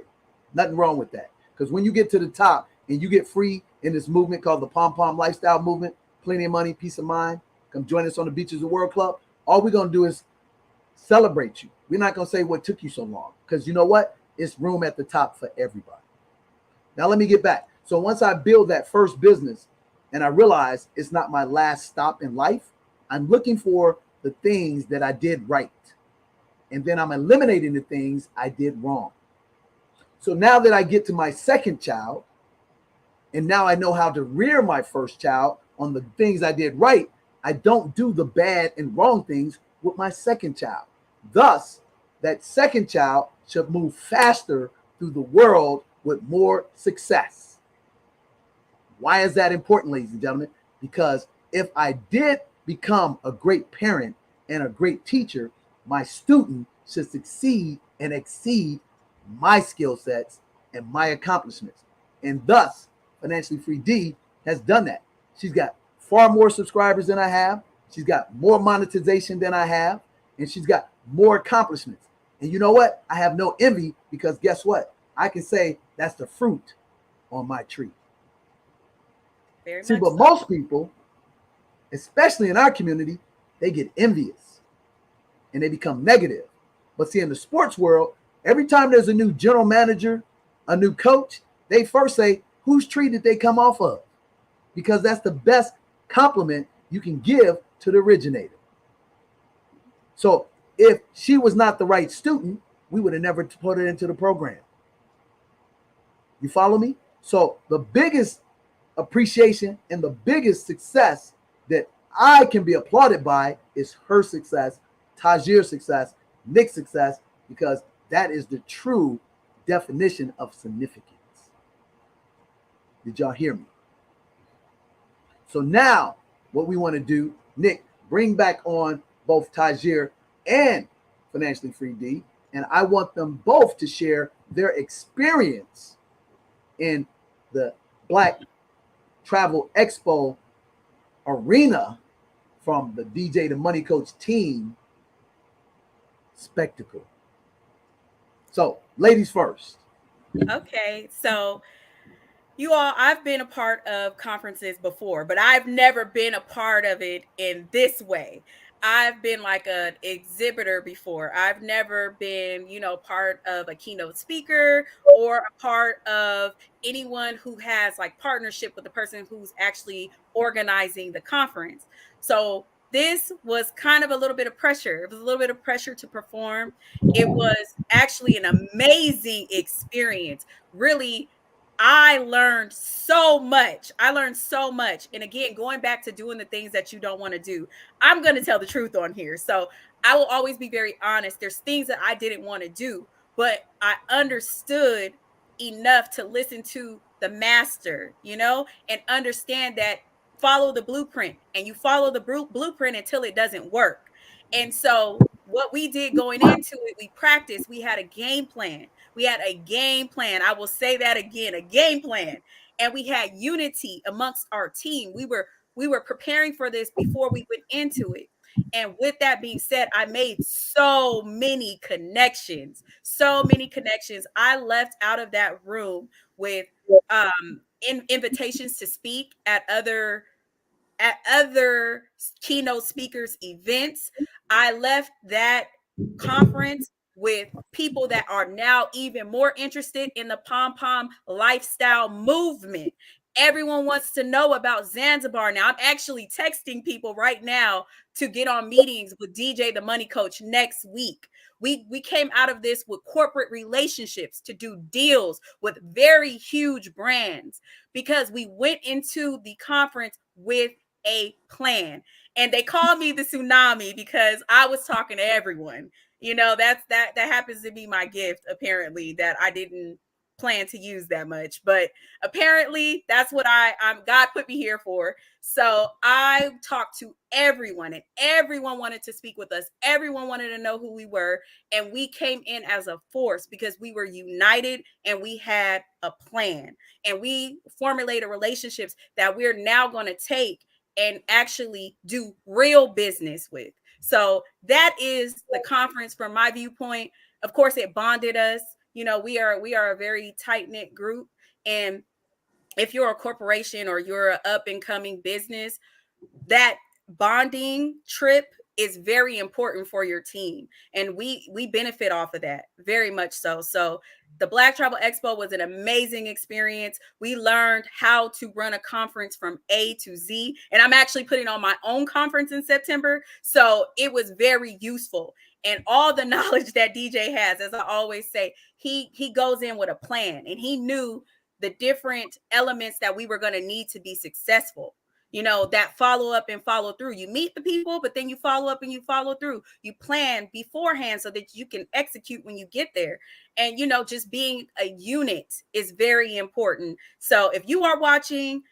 Nothing wrong with that. Because when you get to the top and you get free in this movement called the P.O.M P.O M lifestyle movement, plenty of money, peace of mind, come join us on the Beaches of the World Club. All we're going to do is celebrate you. We're not going to say what took you so long, because you know what? It's room at the top for everybody. Now, let me get back. So once I build that first business and I realize it's not my last stop in life, I'm looking for the things that I did right. And then I'm eliminating the things I did wrong. So now that I get to my second child, and now I know how to rear my first child on the things I did right, I don't do the bad and wrong things with my second child. Thus, that second child should move faster through the world with more success. Why is that important, ladies and gentlemen? Because if I did become a great parent and a great teacher, my student should succeed and exceed my skill sets and my accomplishments. And thus, Financially Free D has done that. She's got far more subscribers than I have. She's got more monetization than I have. And she's got more accomplishments. And you know what? I have no envy, because guess what? I can say that's the fruit on my tree. Very See, much but so. most people, especially in our community, they get envious and they become negative. But see, in the sports world, every time there's a new general manager, a new coach, they first say, whose tree did they come off of? Because that's the best compliment you can give to the originator. So if she was not the right student, we would have never put her into the program. You follow me? So the biggest appreciation and the biggest success that I can be applauded by is her success, Tajir's success, Nick's success, because that is the true definition of significance. Did y'all hear me? So now what we want to do, Nick, bring back on both Tajir and Financially Free D, and I want them both to share their experience in the Black Travel Expo arena from the DJ the Money Coach team spectacle. So, ladies first. Okay, so you all, I've been a part of conferences before, but I've never been a part of it in this way. I've been like an exhibitor before. I've never been, part of a keynote speaker or a part of anyone who has like partnership with the person who's actually organizing the conference. So this was kind of a little bit of pressure. It was a little bit of pressure to perform. It was actually an amazing experience. Really, I learned so much. I learned so much. And again, going back to doing the things that you don't want to do, I'm going to tell the truth on here. So I will always be very honest. There's things that I didn't want to do, but I understood enough to listen to the master, and understand that follow the blueprint, and you follow the blueprint until it doesn't work. And so what we did going into it, we practiced, we had a game plan. We had a game plan. I will say that again, a game plan. And we had unity amongst our team. We were preparing for this before we went into it. And with that being said, I made so many connections. So many connections. I left out of that room with invitations to speak at other keynote speakers events. I left that conference with people that are now even more interested in the pom-pom lifestyle movement. Everyone wants to know about Zanzibar now. I'm actually texting people right now to get on meetings with DJ the Money Coach next week. We came out of this with corporate relationships to do deals with very huge brands, because we went into the conference with a plan. And they called me the tsunami because I was talking to everyone. That happens to be my gift, apparently, that I didn't plan to use that much, but apparently that's what I'm God put me here for. So I talked to everyone, and everyone wanted to speak with us. Everyone wanted to know who we were, and we came in as a force because we were united and we had a plan, and we formulated relationships that we're now going to take and actually do real business with. So that is the conference from my viewpoint. Of course, it bonded us. We are a very tight-knit group. And if you're a corporation or you're an up-and-coming business, that bonding trip is very important for your team. And we benefit off of that very much so. So the Black Travel Expo was an amazing experience. We learned how to run a conference from A to Z. And I'm actually putting on my own conference in September. So it was very useful. And all the knowledge that DJ has, as I always say, he goes in with a plan, and he knew the different elements that we were going to need to be successful. You know, that follow up and follow through. You meet the people, but then you follow up and you follow through. You plan beforehand so that you can execute when you get there. And, you know, just being a unit is very important. So if you are watching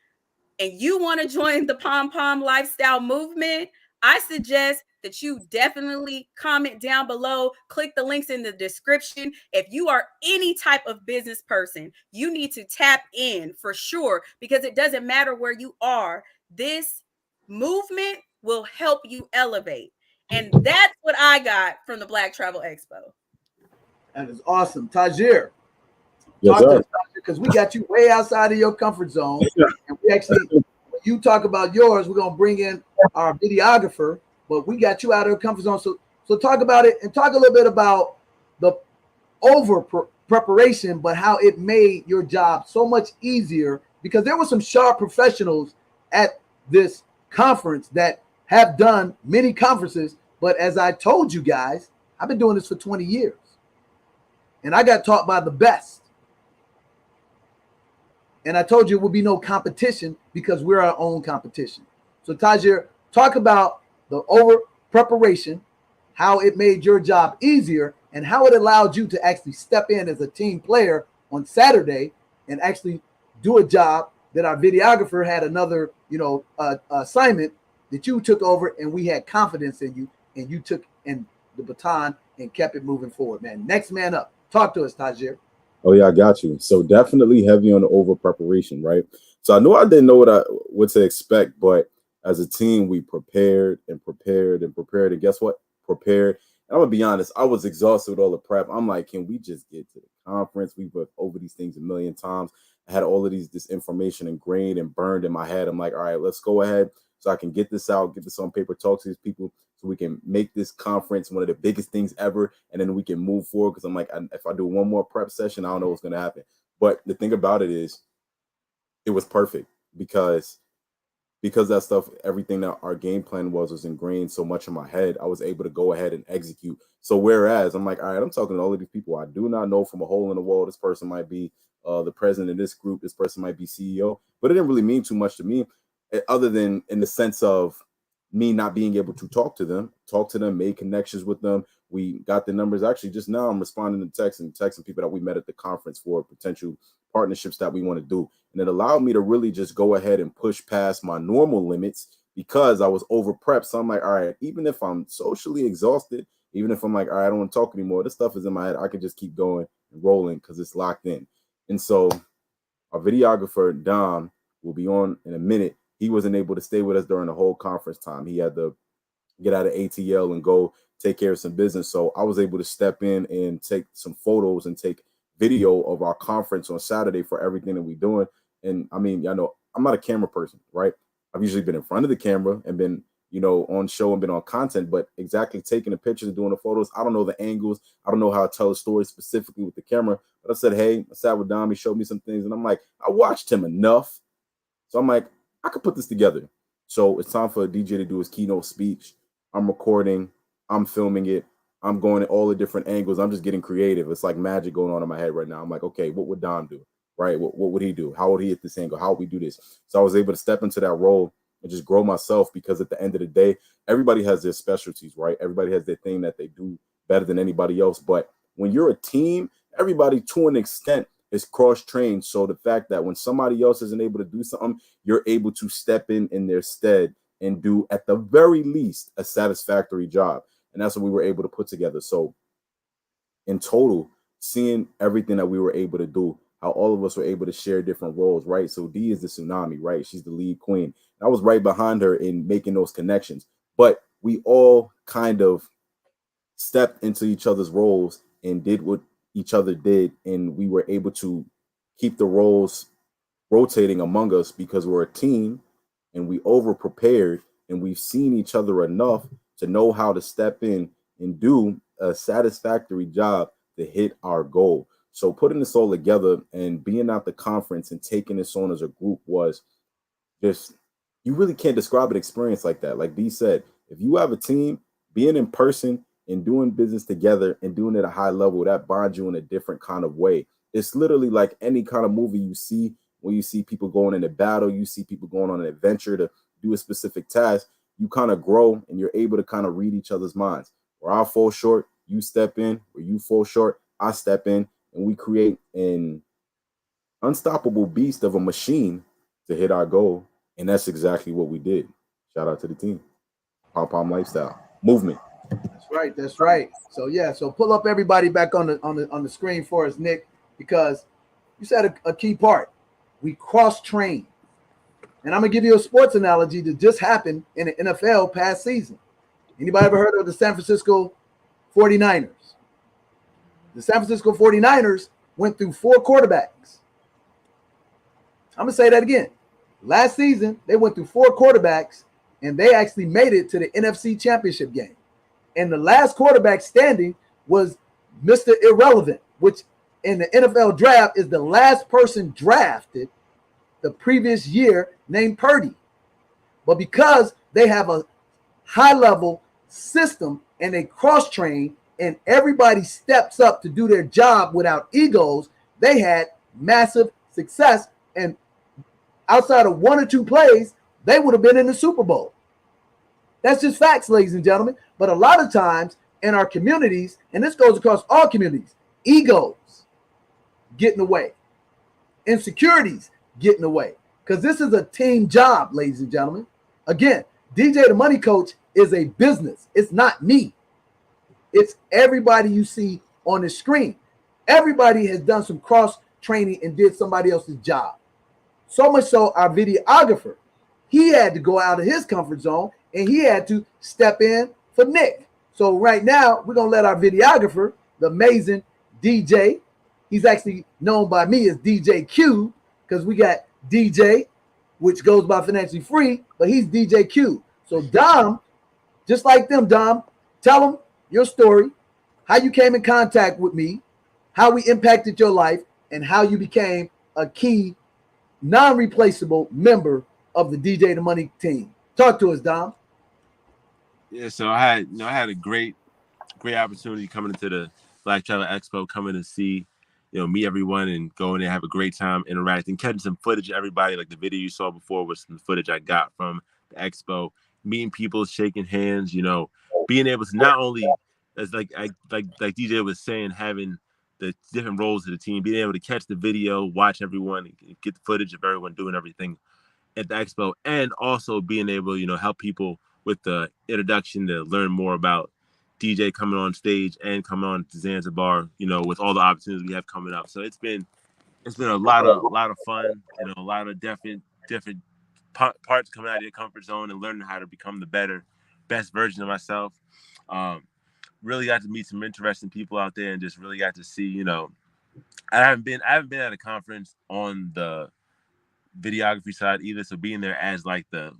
and you want to join the P.O.M lifestyle movement, I suggest that you definitely comment down below, click the links in the description. If you are any type of business person, you need to tap in for sure, because it doesn't matter where you are. This movement will help you elevate. And that's what I got from the Black Travel Expo. That is awesome. Tajir, Yes, talk to sir. us, because we got you way outside of your comfort zone. And we actually, when you talk about yours, we're going to bring in our videographer, but we got you out of your comfort zone. So talk about it, and talk a little bit about the over preparation, but how it made your job so much easier, because there were some sharp professionals at this conference that have done many conferences. But as I told you guys, I've been doing this for 20 years and I got taught by the best. And I told you it would be no competition because we're our own competition. So Tajir, talk about the over preparation, how it made your job easier, and how it allowed you to actually step in as a team player on Saturday and actually do a job that our videographer had another, assignment that you took over, and we had confidence in you, and you took in the baton and kept it moving forward, man. Next man up. Talk to us, Tajir. Oh yeah, I got you. So definitely heavy on the over preparation, right? So I know I didn't know what to expect, but as a team, we prepared and prepared and prepared. And guess what? Prepared. And I'm gonna be honest, I was exhausted with all the prep. I'm like, can we just get to the conference? We've went over these things a million times. I had all of this information ingrained and burned in my head. I'm like, all right, let's go ahead so I can get this out, get this on paper, talk to these people, so we can make this conference one of the biggest things ever, and then we can move forward. Because I'm like, if I do one more prep session, I don't know what's going to happen. But the thing about it is, it was perfect because that stuff, everything that our game plan was ingrained so much in my head. I was able to go ahead and execute. So whereas I'm like, all right, I'm talking to all of these people I do not know from a hole in the wall. This person might be the president of this group. This person might be CEO, but it didn't really mean too much to me, other than in the sense of me not being able to talk to them, made connections with them. We got the numbers. Actually, just now I'm responding to texts and texting people that we met at the conference for potential partnerships that we want to do. And it allowed me to really just go ahead and push past my normal limits because I was over prepped. So I'm like, all right, even if I'm socially exhausted, even if I'm like, all right, I don't want to talk anymore, this stuff is in my head, I could just keep going and rolling because it's locked in. And so our videographer, Dom, will be on in a minute. He wasn't able to stay with us during the whole conference time. He had to get out of ATL and go take care of some business. So I was able to step in and take some photos and take video of our conference on Saturday for everything that we're doing. And I mean, y'all know I'm not a camera person, right? I've usually been in front of the camera and been, on show and been on content, but exactly taking the pictures and doing the photos, I don't know the angles. I don't know how to tell a story specifically with the camera. But I said, hey, I sat with Dom, he showed me some things, and I'm like, I watched him enough. So I'm like, I could put this together. So it's time for a DJ to do his keynote speech. I'm recording, I'm filming it, I'm going at all the different angles. I'm just getting creative. It's like magic going on in my head right now. I'm like, okay, what would Dom do? Right? What would he do? How would he hit this angle? How would we do this? So I was able to step into that role and just grow myself, because at the end of the day, everybody has their specialties, right? Everybody has their thing that they do better than anybody else. But when you're a team, everybody to an extent is cross-trained. So the fact that when somebody else isn't able to do something, you're able to step in their stead and do, at the very least, a satisfactory job. And that's what we were able to put together. So in total, seeing everything that we were able to do, how all of us were able to share different roles, right? So D is the tsunami, right? She's the lead queen. I was right behind her in making those connections. But we all kind of stepped into each other's roles and did what each other did. And we were able to keep the roles rotating among us because we're a team and we over prepared and we've seen each other enough to know how to step in and do a satisfactory job to hit our goal. So putting this all together and being at the conference and taking this on as a group was just, you really can't describe an experience like that. Like B said, if you have a team, being in person and doing business together and doing it at a high level, that bonds you in a different kind of way. It's literally like any kind of movie you see, when you see people going into battle, you see people going on an adventure to do a specific task, you kind of grow and you're able to kind of read each other's minds. Where I fall short, you step in. Where you fall short, I step in, and we create an unstoppable beast of a machine to hit our goal. And that's exactly what we did. Shout out to the team. P.O.M lifestyle movement. That's right. That's right. So yeah. So pull up everybody back on the screen for us, Nick, because you said a key part. We cross train, and I'm gonna give you a sports analogy that just happened in the NFL past season. Anybody ever heard of the San Francisco 49ers? The San Francisco 49ers went through 4 quarterbacks. I'm gonna say that again. Last season, they went through 4 quarterbacks, and they actually made it to the NFC Championship game. And the last quarterback standing was Mr. Irrelevant, which in the NFL draft is the last person drafted the previous year named Purdy. But because they have a high-level system and they cross-train and everybody steps up to do their job without egos, they had massive success. And outside of 1 or 2 plays, they would have been in the Super Bowl. That's just facts, ladies and gentlemen. But a lot of times in our communities, and this goes across all communities, egos get in the way. Insecurities get in the way. Because this is a team job, ladies and gentlemen. Again, DJ the Money Coach is a business. It's not me. It's everybody you see on the screen. Everybody has done some cross training and did somebody else's job. So much so our videographer, he had to go out of his comfort zone and he had to step in for Nick. So right now, we're going to let our videographer, the amazing DJ, he's actually known by me as DJ Q, because we got DJ, which goes by Financially Free, but he's DJ Q. So Dom, just like them, Dom, tell them your story, how you came in contact with me, how we impacted your life, and how you became a key, non-replaceable member of the DJ the Money team. Talk to us, Dom. Yeah, so I had a great opportunity coming into the Black Travel Expo, coming to see, meet everyone and go in there, have a great time interacting, catching some footage of everybody. Like the video you saw before was some footage I got from the expo, meeting people, shaking hands, being able to not only, as like DJ was saying, having the different roles of the team, being able to catch the video, watch everyone, and get the footage of everyone doing everything at the expo, and also being able, help people with the introduction to learn more about DJ coming on stage and coming on to Zanzibar, with all the opportunities we have coming up. So it's been a lot of fun, a lot of different parts coming out of your comfort zone and learning how to become the best version of myself. Really got to meet some interesting people out there and just really got to see, I haven't been at a conference on the videography side either. So being there as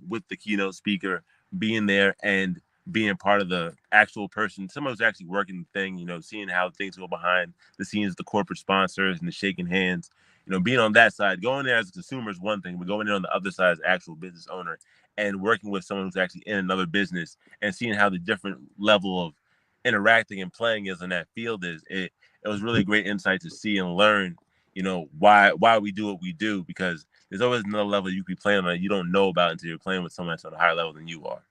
with the keynote speaker, being there and being part of the actual person, someone who's actually working the thing, seeing how things go behind the scenes, the corporate sponsors and the shaking hands, being on that side, going there as a consumer is one thing, but going there on the other side as actual business owner and working with someone who's actually in another business and seeing how the different level of interacting and playing is in that field it was really great insight to see and learn, why we do what we do, because there's always another level you could be playing on that you don't know about until you're playing with someone that's on a higher level than you are.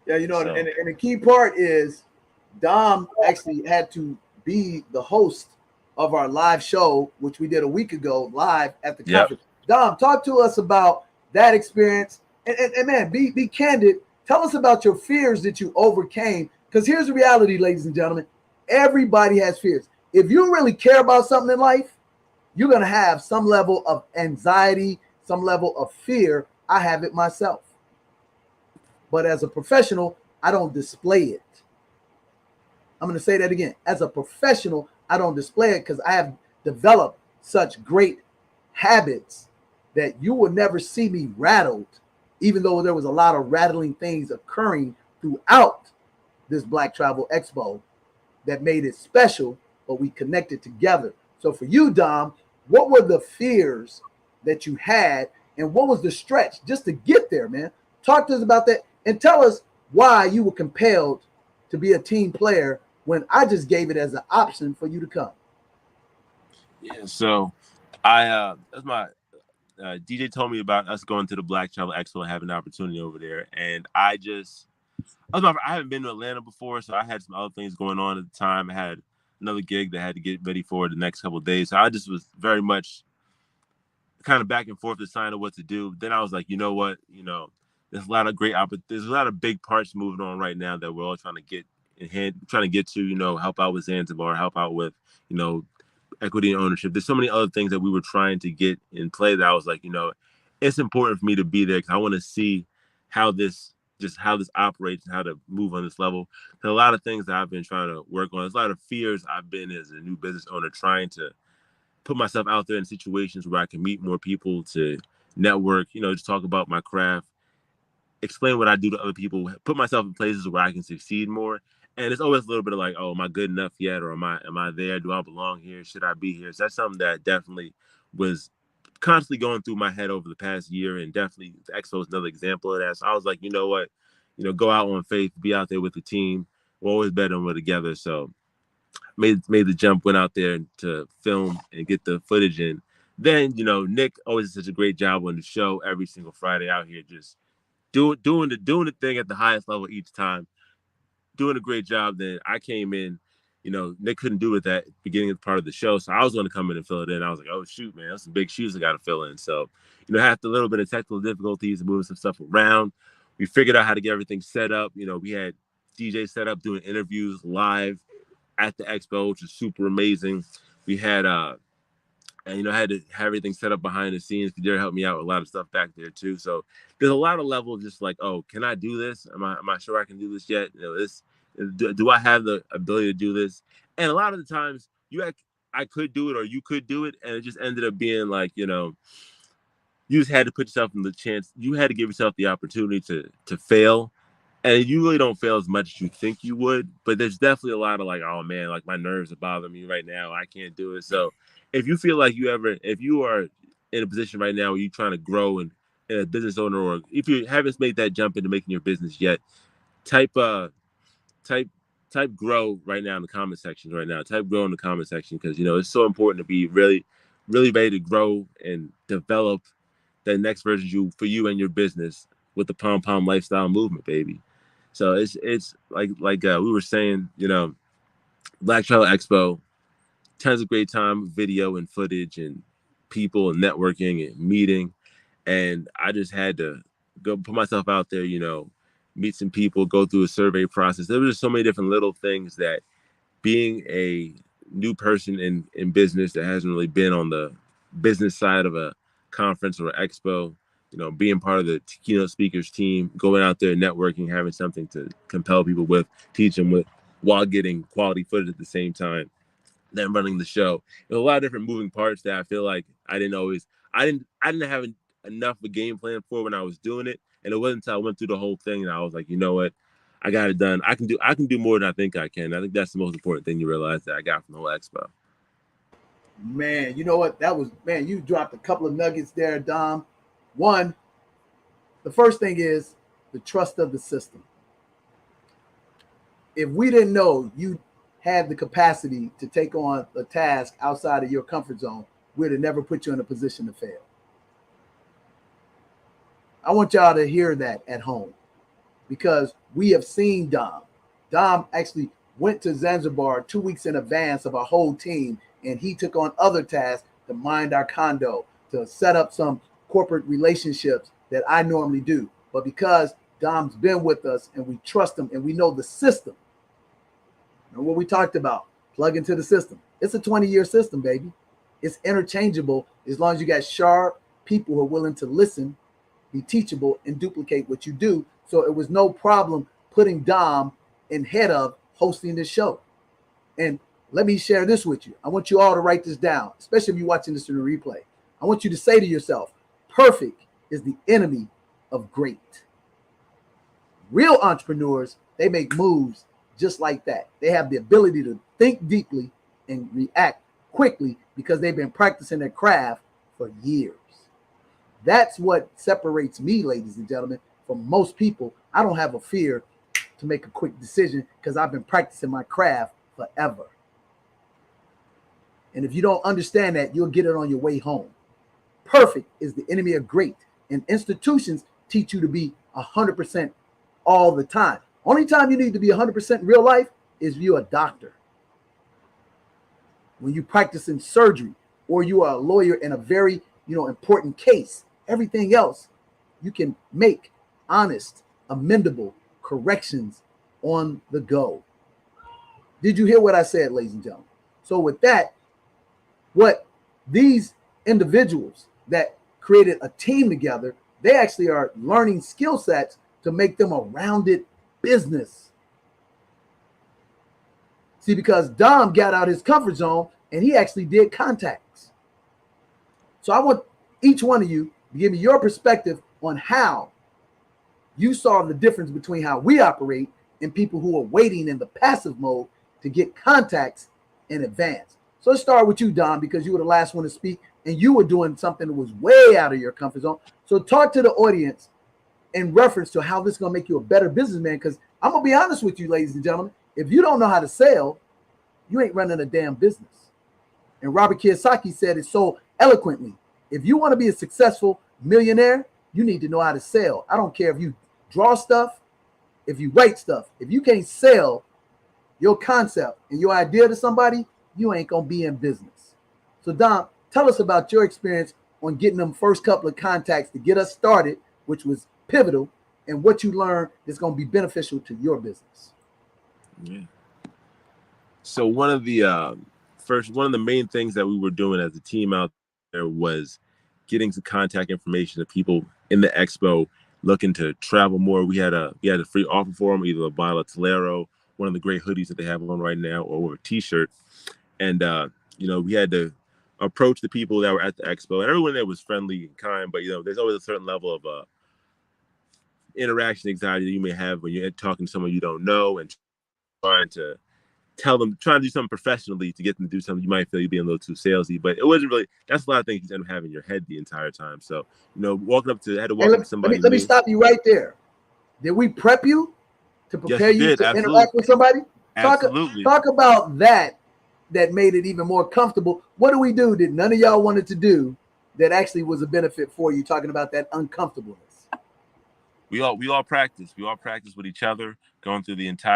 Yeah, and the key part is Dom actually had to be the host of our live show, which we did a week ago live at the conference. Dom, talk to us about that experience. And man, be candid. Tell us about your fears that you overcame. Because here's the reality, ladies and gentlemen. Everybody has fears. If you really care about something in life, you're going to have some level of anxiety, some level of fear. I have it myself. But as a professional, I don't display it. I'm going to say that again. As a professional, I don't display it because I have developed such great habits that you will never see me rattled, even though there was a lot of rattling things occurring throughout this Black Travel Expo that made it special, but we connected together. So for you, Dom, what were the fears that you had and what was the stretch just to get there, man? Talk to us about that and tell us why you were compelled to be a team player when I just gave it as an option for you to come. Yeah, so that's my DJ told me about us going to the Black Travel Expo and having an opportunity over there, and I haven't been to Atlanta before, so I had some other things going on at the time. I had another gig that I had to get ready for the next couple of days, so I just was very much kind of back and forth deciding what to do. Then I was like, you know what, there's a lot of there's a lot of big parts moving on right now that we're all trying to get to, help out with Zanzibar, help out with, equity and ownership. There's so many other things that we were trying to get in play that I was like, it's important for me to be there because I want to see how this operates and how to move on this level. There's a lot of things that I've been trying to work on. There's a lot of fears I've been as a new business owner trying to put myself out there in situations where I can meet more people, to network, just talk about my craft, explain what I do to other people, put myself in places where I can succeed more. And it's always a little bit of like, oh, am I good enough yet? Or am I there? Do I belong here? Should I be here? So that's something that definitely was constantly going through my head over the past year. And definitely the Expo is another example of that. So I was like, you know what? Go out on faith, be out there with the team. We're always better when we're together. So made the jump, went out there to film and get the footage in. Then, Nick always does such a great job on the show every single Friday out here, just doing the thing at the highest level each time, doing a great job. Then I came in, Nick couldn't do it that beginning of part of the show, so I was going to come in and fill it in. I was like, oh shoot, man, that's some big shoes I got to fill in. So, had a little bit of technical difficulties and moving some stuff around. We figured out how to get everything set up. We had DJ set up doing interviews live at the expo, which is super amazing. We had I had to have everything set up behind the scenes. Kadir helped me out with a lot of stuff back there too. So there's a lot of level of just like, oh, can I do this? Am I sure I can do this yet? Do I have the ability to do this? And a lot of the times I could do it or you could do it, and it just ended up being like, you just had to put yourself in the chance. You had to give yourself the opportunity to fail. And you really don't fail as much as you think you would, but there's definitely a lot of like, oh man, like my nerves are bothering me right now. I can't do it. So if you feel like if you are in a position right now where you're trying to grow and a business owner, or if you haven't made that jump into making your business yet, type grow right now in the comment section right now. Type grow in the comment section because it's so important to be really, really ready to grow and develop that next version for you and your business with the P.O.M lifestyle movement, baby. So it's like we were saying, Black Travel Expo, tons of great time, video and footage and people and networking and meeting. And I just had to go put myself out there, meet some people, go through a survey process. There were just so many different little things that being a new person in business that hasn't really been on the business side of a conference or an expo, being part of the keynote speakers team, going out there, networking, having something to compel people with, teach them with, while getting quality footage at the same time, then running the show. There's a lot of different moving parts that I feel like I didn't have enough of a game plan for when I was doing it. And it wasn't until I went through the whole thing and I was like, you know what? I got it done. I can do more than I think I can. I think that's the most important thing you realize that I got from the whole expo. Man, you know what? You dropped a couple of nuggets there, Dom. One, the first thing is the trust of the system. If we didn't know you had the capacity to take on a task outside of your comfort zone, we'd have never put you in a position to fail. I want y'all to hear that at home because we have seen Dom. Dom actually went to Zanzibar 2 weeks in advance of our whole team, and he took on other tasks to mind our condo, to set up some corporate relationships that I normally do. But because Dom's been with us and we trust him and we know the system, and what we talked about, plug into the system. It's a 20-year system, baby. It's interchangeable as long as you got sharp people who are willing to listen, be teachable, and duplicate what you do. So it was no problem putting Dom in head of hosting this show. And let me share this with you. I want you all to write this down, especially if you're watching this in a replay. I want you to say to yourself, perfect is the enemy of great. Real entrepreneurs, they make moves just like that. They have the ability to think deeply and react quickly because they've been practicing their craft for years. That's what separates me, ladies and gentlemen, from most people. I don't have a fear to make a quick decision because I've been practicing my craft forever. And if you don't understand that, you'll get it on your way home. perfect is the enemy of great. And institutions teach you to be 100% all the time. Only time you need to be 100% in real life is if you're a doctor. When you practice in surgery, or you are a lawyer in a very, important case. Everything else, you can make honest, amendable corrections on the go. Did you hear what I said, ladies and gentlemen? So with that, what these individuals that created a team together, they actually are learning skill sets to make them a rounded business. See, because Dom got out his comfort zone and he actually did contacts. So I want each one of you to give me your perspective on how you saw the difference between how we operate and people who are waiting in the passive mode to get contacts in advance. So let's start with you, Dom, because you were the last one to speak and you were doing something that was way out of your comfort zone. So talk to the audience in reference to how this is going to make you a better businessman, because I'm going to be honest with you, ladies and gentlemen, if you don't know how to sell, you ain't running a damn business. And Robert Kiyosaki said it so eloquently. If you want to be a successful millionaire, you need to know how to sell. I don't care if you draw stuff, if you write stuff. If you can't sell your concept and your idea to somebody, you ain't going to be in business. So Dom, tell us about your experience on getting them first couple of contacts to get us started, which was pivotal, and what you learned is going to be beneficial to your business. Yeah. So one of the main things that we were doing as a team out there was getting some contact information of people in the expo looking to travel more. We had a free offer for them, either a bottle of Tolero, one of the great hoodies that they have on right now, or a T-shirt. And we had to approach the people that were at the expo, and everyone there was friendly and kind. But there's always a certain level of interaction anxiety that you may have when you're talking to someone you don't know and trying to do something professionally to get them to do something. You might feel you're being a little too salesy, but it wasn't really. That's a lot of things you end up having in your head the entire time. So walking up to somebody. Let me stop you right there. Did we prep you to prepare you to interact with somebody? Absolutely. Talk about that made it even more comfortable. What do we do that none of y'all wanted to do that actually was a benefit for you? Talking about that uncomfortableness. We all practice. We all practice with each other, going through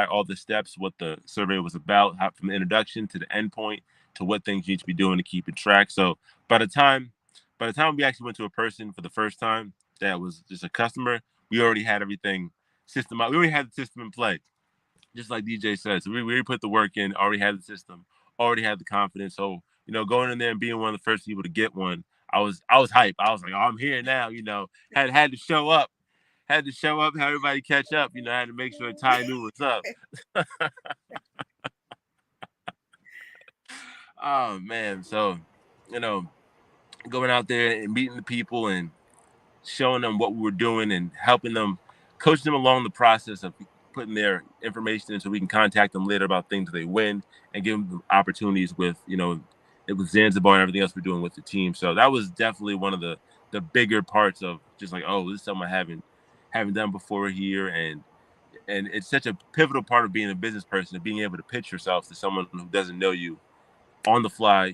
all the steps, what the survey was about, from the introduction to the end point, to what things you need to be doing to keep it track. So by the time we actually went to a person for the first time that was just a customer, we already had everything system out. We already had the system in play, just like DJ said. So we already put the work in, already had the system, already had the confidence. So going in there and being one of the first people to get one, I was hyped. I was like, oh, I'm here now. Had to show up. Had to show up, have everybody catch up. I had to make sure Ty knew what's up. Oh man, so going out there and meeting the people and showing them what we were doing and helping them, coaching them along the process of putting their information in so we can contact them later about things they win and give them opportunities with it was Zanzibar and everything else we're doing with the team. So that was definitely one of the bigger parts of just like, oh, this is something I haven't done before here, and it's such a pivotal part of being a business person, of being able to pitch yourself to someone who doesn't know you on the fly,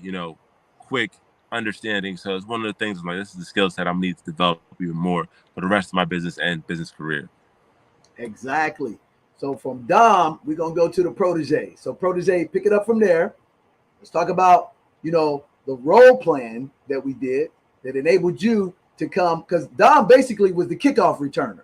quick understanding. So it's one of the things like, this is the skill set I'm need to develop even more for the rest of my business and business career. Exactly. So from Dom, we're gonna go to the protege. So protege, pick it up from there. Let's talk about the role plan that we did that enabled you to come, because Dom basically was the kickoff returner.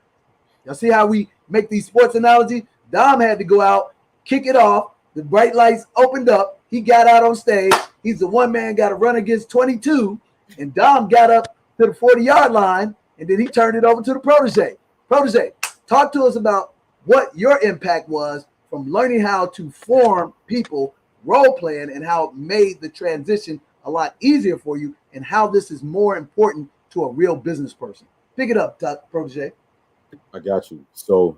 Y'all see how we make these sports analogies? Dom had to go out, kick it off. The bright lights opened up. He got out on stage. He's the one man got to run against 22. And Dom got up to the 40-yard line, and then he turned it over to the protege. Protege, talk to us about what your impact was from learning how to form people, role playing, and how it made the transition a lot easier for you, and how this is more important to a real business person. Pick it up, protege. I got you. So,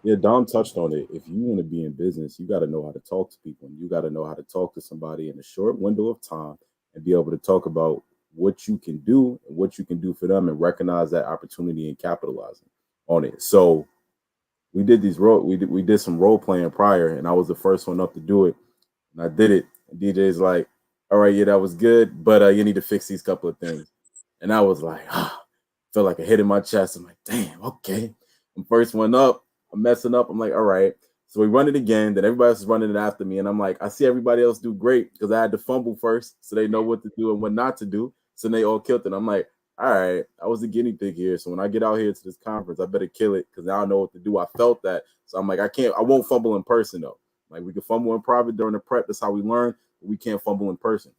yeah, Dom touched on it. If you want to be in business, you got to know how to talk to people. You got to know how to talk to somebody in a short window of time and be able to talk about what you can do and what you can do for them, and recognize that opportunity and capitalizing on it. So we did we did some role playing prior, and I was the first one up to do it. And I did it. And DJ's like, all right, yeah, that was good, but you need to fix these couple of things. And I was like, felt like a hit in my chest. I'm like, damn, okay. I'm first one up. I'm messing up. I'm like, all right. So we run it again. Then everybody else is running it after me. And I'm like, I see everybody else do great because I had to fumble first. So they know what to do and what not to do. So they all killed it. I'm like, all right, I was a guinea pig here. So when I get out here to this conference, I better kill it because now I know what to do. I felt that. So I'm like, I won't fumble in person though. Like we can fumble in private during the prep. That's how we learn. But we can't fumble in person.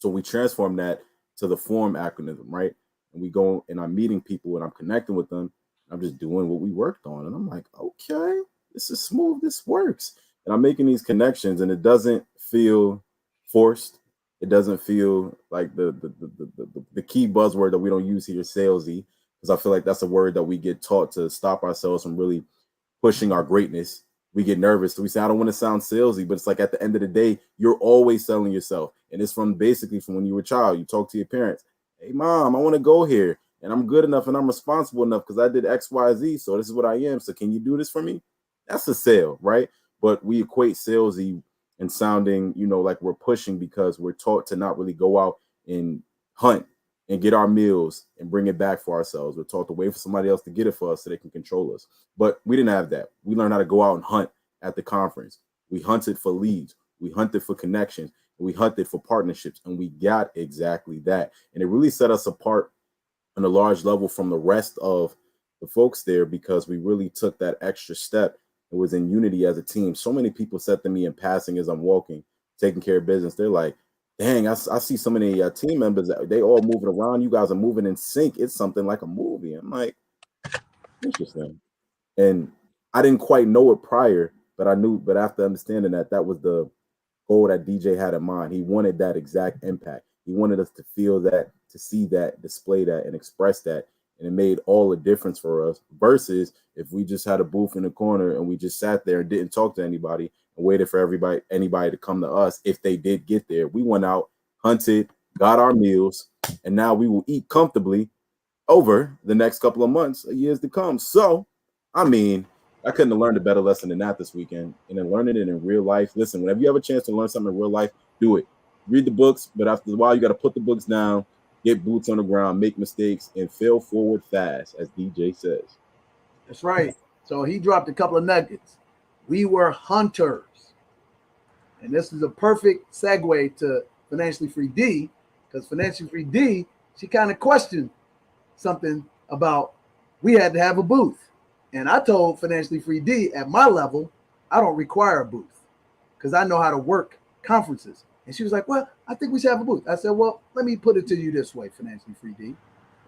So we transform that to the P.O.M acronym, right? And we go and I'm meeting people and I'm connecting with them. I'm just doing what we worked on. And I'm like, okay, this is smooth. This works. And I'm making these connections and it doesn't feel forced. It doesn't feel like the key buzzword that we don't use here, salesy, because I feel like that's a word that we get taught to stop ourselves from really pushing our greatness. We get nervous. So we say, I don't want to sound salesy, but it's like at the end of the day, you're always selling yourself. And it's from basically from when you were a child, you talk to your parents. Hey, mom, I want to go here and I'm good enough and I'm responsible enough because I did X, Y, Z. So this is what I am. So can you do this for me? That's a sale, right? But we equate salesy and sounding, like we're pushing because we're taught to not really go out and hunt and get our meals and bring it back for ourselves. We're taught to wait for somebody else to get it for us so they can control us. But we didn't have that. We learned how to go out and hunt at the conference. We hunted for leads. We hunted for connections. We hunted for partnerships. And we got exactly that. And it really set us apart on a large level from the rest of the folks there because we really took that extra step. It was in unity as a team. So many people said to me in passing as I'm walking, taking care of business, they're like, dang, I see so many team members, they all moving around. You guys are moving in sync. It's something like a movie. I'm like, interesting. And I didn't quite know it prior, but I knew, but after understanding that was the goal that DJ had in mind. He wanted that exact impact. He wanted us to feel that, to see that, display that, and express that. And it made all the difference for us versus if we just had a booth in the corner and we just sat there and didn't talk to anybody and waited for anybody to come to us. If they did get there, we went out, hunted, got our meals, and now we will eat comfortably over the next couple of months, years to come. So, I mean, I couldn't have learned a better lesson than that this weekend. And then learning it in real life. Listen, whenever you have a chance to learn something in real life, do it. Read the books, but after a while, you got to put the books down, get boots on the ground, make mistakes, and fail forward fast, as DJ says. That's right. So he dropped a couple of nuggets. We were hunters. And this is a perfect segue to Financially Free D, because Financially Free D, she kind of questioned something about we had to have a booth. And I told Financially Free D, at my level, I don't require a booth because I know how to work conferences. And she was like, well, I think we should have a booth. I said, well, let me put it to you this way, Financially Free D.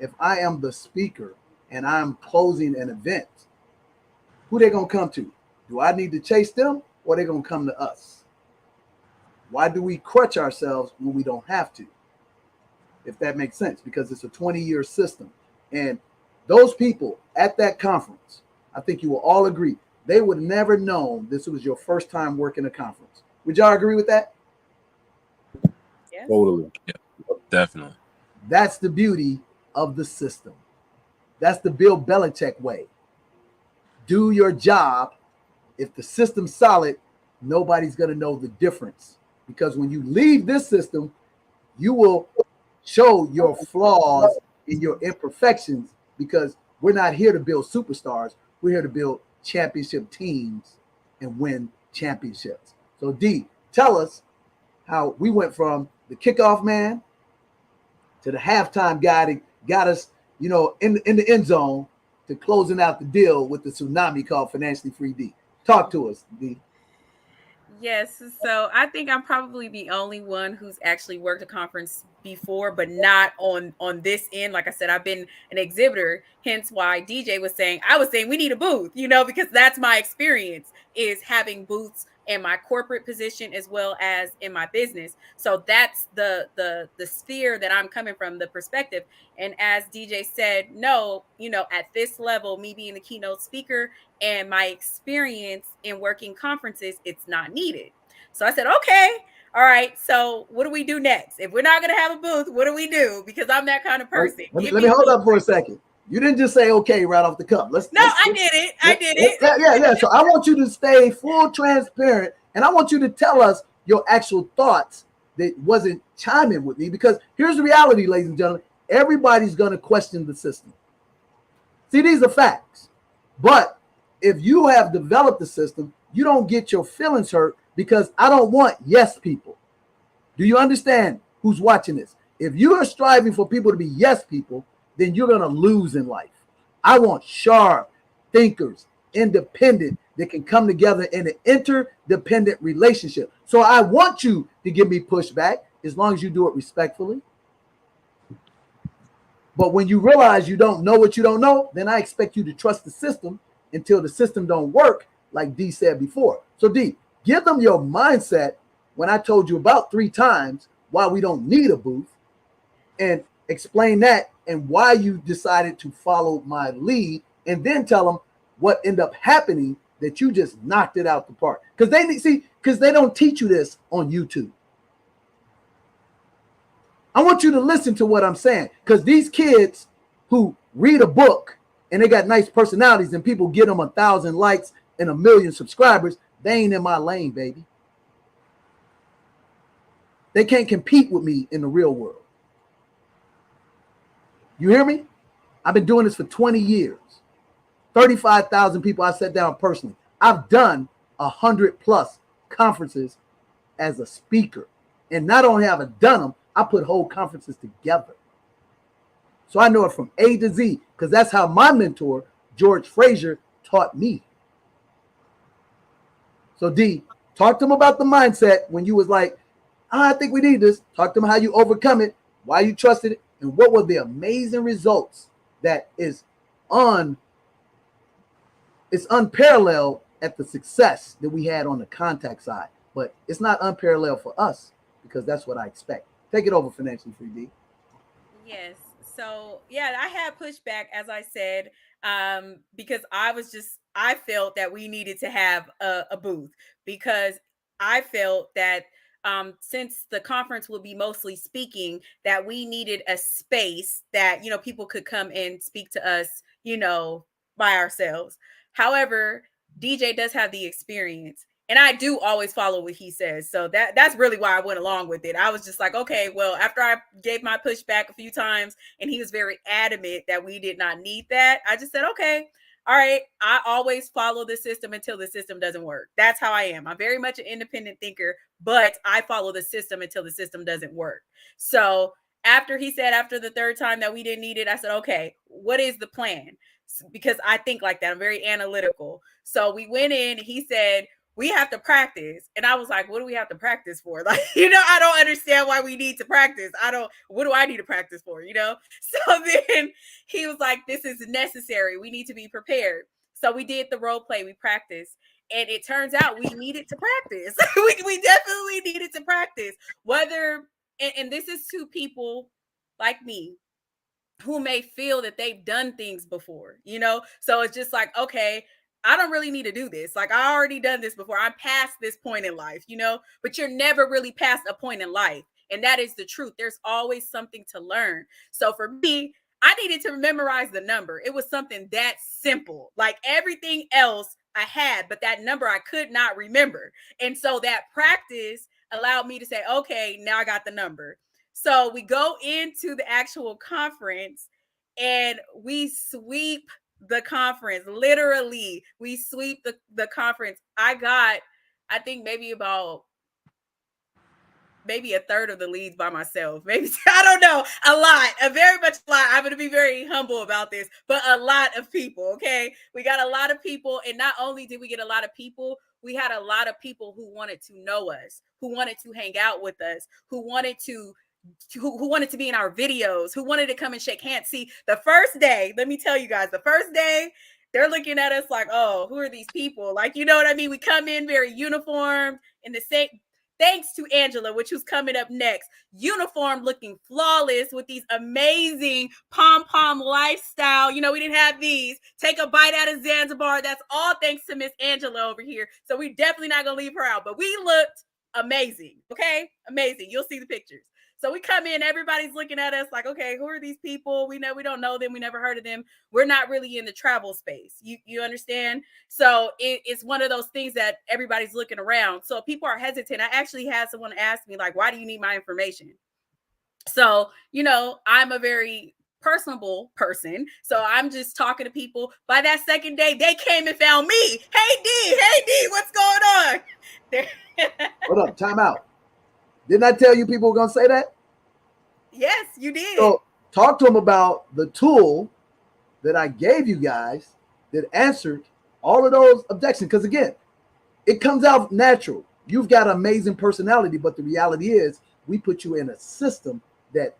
If I am the speaker and I'm closing an event, who they going to come to? Do I need to chase them or they going to come to us? Why do we crutch ourselves when we don't have to? If that makes sense, because it's a 20-year system. And those people at that conference, I think you will all agree, they would never known this was your first time working a conference. Would y'all agree with that? Yes. Totally. Yeah, definitely. That's the beauty of the system. That's the Bill Belichick way. Do your job. If the system's solid, nobody's going to know the difference. Because when you leave this system, you will show your flaws and your imperfections, because we're not here to build superstars. We're here to build championship teams and win championships. So D, tell us how we went from the kickoff man to the halftime guy that got us, in the end zone, to closing out the deal with the tsunami called Financially Free D. Talk to us, D. Yes, so I think I'm probably the only one who's actually worked a conference before, but not on this end. Like I said, I've been an exhibitor, hence why DJ was saying, I was saying we need a booth, because that's my experience, is having booths in my corporate position as well as in my business. So that's the sphere that I'm coming from, the perspective. And as DJ said, no, at this level, me being the keynote speaker and my experience in working conferences, it's not needed. So I said, okay, all right. So what do we do next? If we're not going to have a booth, what do we do? Because I'm that kind of person. Let me hold up for a second. You didn't just say okay right off the cuff. I did it. Yeah. So I want you to stay full transparent, and I want you to tell us your actual thoughts that wasn't chiming with me, because here's the reality, ladies and gentlemen. everybody's going to question the system. See, these are facts. But if you have developed the system, you don't get your feelings hurt because I don't want yes people. Do you understand who's watching this? If you are striving for people to be yes people, then you're going to lose in life. I want sharp thinkers, independent, that can come together in an interdependent relationship. So I want you to give me pushback as long as you do it respectfully. But when you realize you don't know what you don't know, then I expect you to trust the system until the system don't work, like D said before. So D, give them your mindset when I told you about 3 times why we don't need a booth, and explain that and why you decided to follow my lead, and then tell them what ended up happening, that you just knocked it out the park. Because they don't teach you this on YouTube. I want you to listen to what I'm saying, because these kids who read a book and they got nice personalities and people get them 1,000 likes and 1 million subscribers, they ain't in my lane, baby. They can't compete with me in the real world. You hear me? I've been doing this for 20 years. 35,000 people I sat down personally. I've done 100+ conferences as a speaker. And not only have I done them, I put whole conferences together. So I know it from A to Z, because that's how my mentor, George Frazier, taught me. So D, talk to them about the mindset when you was like, I think we need this. Talk to them how you overcome it, why you trusted it, and what were the amazing results that is unparalleled at the success that we had on the contact side. But it's not unparalleled for us, because that's what I expect. Take it over, Financially Free D. Yes. So yeah, I had pushback, as I said, because I felt that we needed to have a booth, because I felt that since the conference will be mostly speaking, that we needed a space that, people could come and speak to us, by ourselves. However, DJ does have the experience, and I do always follow what he says. So that's really why I went along with it. I was just like, okay, well, after I gave my pushback a few times and he was very adamant that we did not need that, I just said, okay, all right, I always follow the system until the system doesn't work. That's how I am. I'm very much an independent thinker, but I follow the system until the system doesn't work. So after he said, after the 3rd time that we didn't need it, I said, okay, what is the plan? Because I think like that. I'm very analytical. So we went in, he said, we have to practice. And I was like, what do we have to practice for? Like, I don't understand why we need to practice. What do I need to practice for? So then he was like, this is necessary. We need to be prepared. So we did the role play, we practiced. And it turns out we needed to practice. we definitely needed to practice. And this is to people like me who may feel that they've done things before, So it's just like, okay, I don't really need to do this. Like, I already done this before. I'm past this point in life, but you're never really past a point in life. And that is the truth. There's always something to learn. So for me, I needed to memorize the number. It was something that simple. Like everything else I had, but that number I could not remember. And so that practice allowed me to say, okay, now I got the number. So we go into the actual conference and we sweep the conference. Literally, we sweep the conference. I think maybe a third of the leads by myself. Maybe, I don't know, a very much a lot. I'm going to be very humble about this, but a lot of people, okay? We got a lot of people, and not only did we get a lot of people, we had a lot of people who wanted to know us, who wanted to hang out with us, who wanted to be in our videos, who wanted to come and shake hands. See, the first day, let me tell you guys, the first day, they're looking at us like, oh, who are these people? Like, you know what I mean? We come in very uniformed in the same. Thanks to Angela, which was coming up next. Uniform looking flawless with these amazing pom-pom lifestyle. We didn't have these. Take a bite out of Zanzibar. That's all thanks to Miss Angela over here. So we definitely not going to leave her out. But we looked amazing. Okay? Amazing. You'll see the pictures. So we come in, everybody's looking at us like, okay, who are these people? We don't know them. We never heard of them. We're not really in the travel space. You understand? So it's one of those things that everybody's looking around. So people are hesitant. I actually had someone ask me, like, why do you need my information? So, I'm a very personable person. So I'm just talking to people. By that second day, they came and found me. Hey D, what's going on? Hold up, time out. Didn't I tell you people were going to say that? Yes, you did. So talk to them about the tool that I gave you guys that answered all of those objections. Because again, it comes out natural. You've got amazing personality, but the reality is we put you in a system that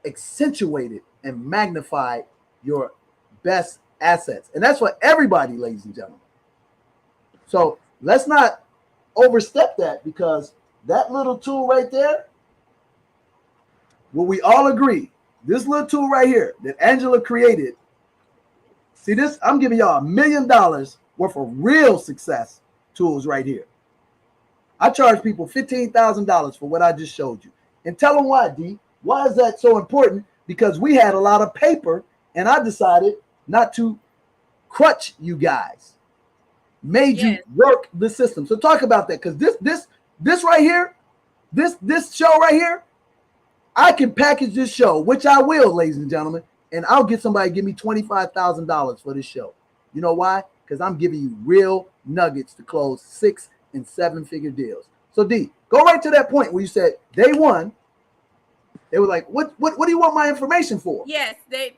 accentuated and magnified your best assets. And that's for everybody, ladies and gentlemen. So let's not overstep that, because that little tool right there, will we all agree, this little tool right here that Angela created, see this, I'm giving y'all $1 million worth of real success tools right here. I charge people $15,000 for what I just showed you. And tell them why, D. Why is that so important? Because we had a lot of paper and I decided not to crutch you guys. Made you work the system. So talk about that, because this right here, this show right here, I can package this show, which I will, ladies and gentlemen, and I'll get somebody to give me $25,000 for this show. You know why? Because I'm giving you real nuggets to close 6 and 7 figure deals. So D, go right to that point where you said day one, they were like, what do you want my information for? Yes, they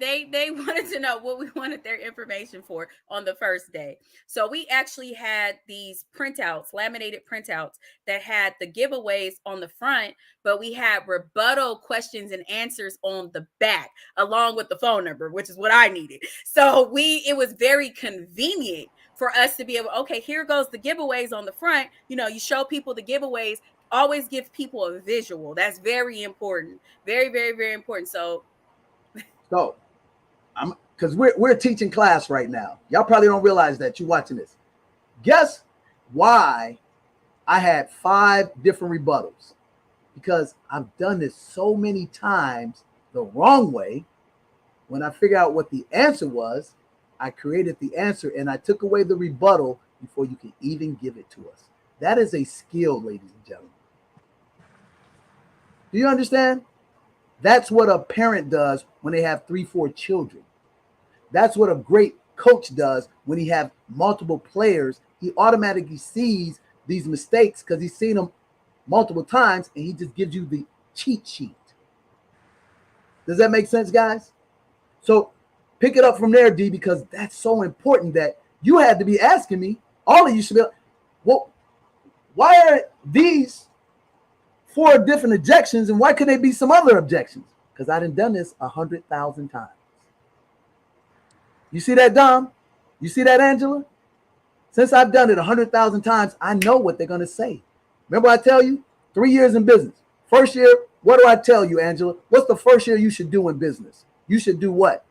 wanted to know what we wanted their information for on the first day. So we actually had these printouts, laminated printouts that had the giveaways on the front, but we had rebuttal questions and answers on the back, along with the phone number, which is what I needed. So it was very convenient for us to be able, okay, here goes the giveaways on the front. You show people the giveaways. Always give people a visual. That's very important. Very, very, very important. So I'm because we're teaching class right now. Y'all probably don't realize that you're watching this. Guess why I had 5 different rebuttals? Because I've done this so many times the wrong way. When I figured out what the answer was, I created the answer and I took away the rebuttal before you can even give it to us. That is a skill, ladies and gentlemen. Do you understand? That's what a parent does when they have 3, 4 children. That's what a great coach does when he have multiple players. He automatically sees these mistakes because he's seen them multiple times, and he just gives you the cheat sheet. Does that make sense, guys? So pick it up from there, D, because that's so important that you had to be asking me. All of you should be, well, why are these 4 different objections, and why could they be some other objections? Because I done this 100,000 times. You see that, Dom? You see that, Angela? Since I've done it 100,000 times, I know what they're going to say. Remember I tell you, 3 years in business. First year, what do I tell you, Angela? What's the first year you should do in business? You should do what?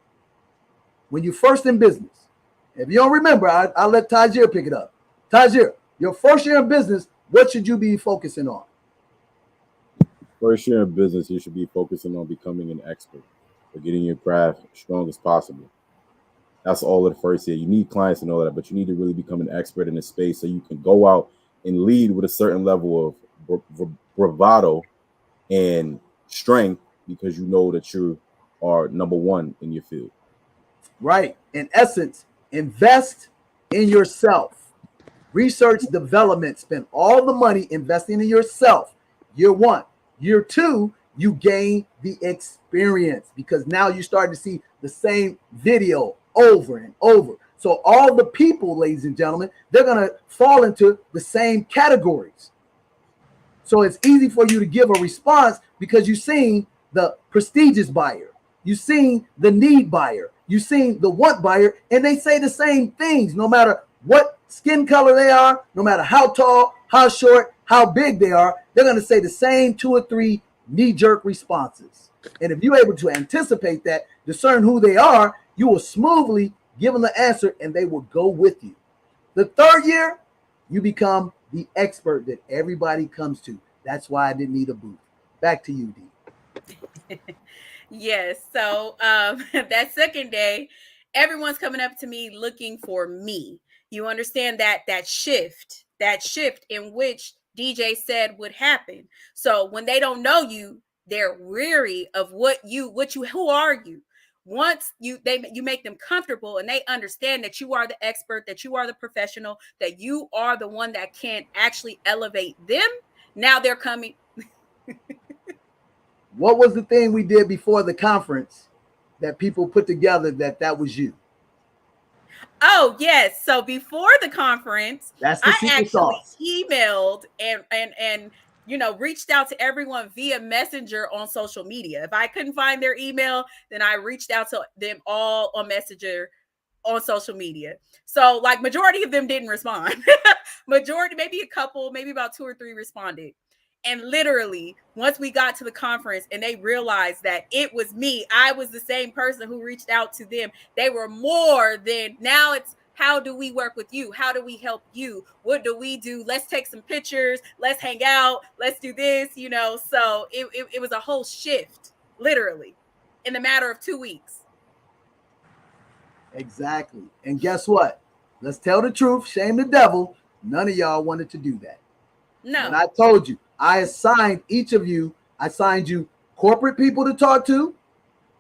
When you're first in business. If you don't remember, I'll let Tajir pick it up. Tajir, your first year in business, what should you be focusing on? First year in business, you should be focusing on becoming an expert or getting your craft as strong as possible. That's all of the first year. You need clients and all that, but you need to really become an expert in the space so you can go out and lead with a certain level of bravado and strength, because you know that you are number one in your field. Right. In essence, invest in yourself. Research, development, spend all the money investing in yourself. Year 1. Year 2, you gain the experience, because now you start to see the same video over and over. So all the people, ladies and gentlemen, they're going to fall into the same categories. So it's easy for you to give a response because you've seen the prestigious buyer, you've seen the need buyer, you've seen the want buyer, and they say the same things no matter what skin color they are, no matter how tall, how short, how big they are. They're going to say the same 2 or 3 knee-jerk responses. And if you're able to anticipate that, discern who they are, you will smoothly give them the answer and they will go with you. The 3rd year, you become the expert that everybody comes to. That's why I didn't need a booth. Back to you, D. Yes. So that second day, everyone's coming up to me looking for me. You understand that shift in which DJ said would happen. So when they don't know you, they're weary of who are you. Once you make them comfortable and they understand that you are the expert, that you are the professional, that you are the one that can actually elevate them, now they're coming. What was the thing we did before the conference that people put together that was you? Oh, yes. So before the conference, That's the I secret actually sauce. emailed and reached out to everyone via Messenger on social media. If I couldn't find their email, then I reached out to them all on Messenger on social media. So like majority of them didn't respond. Majority, maybe a couple, maybe about 2 or 3 responded. And literally, once we got to the conference and they realized that it was me, I was the same person who reached out to them. They were more than, now it's, how do we work with you? How do we help you? What do we do? Let's take some pictures. Let's hang out. Let's do this, So it was a whole shift, literally, in the matter of 2 weeks. Exactly. And guess what? Let's tell the truth, shame the devil. None of y'all wanted to do that. No. When I told you, I assigned each of you, I assigned you corporate people to talk to,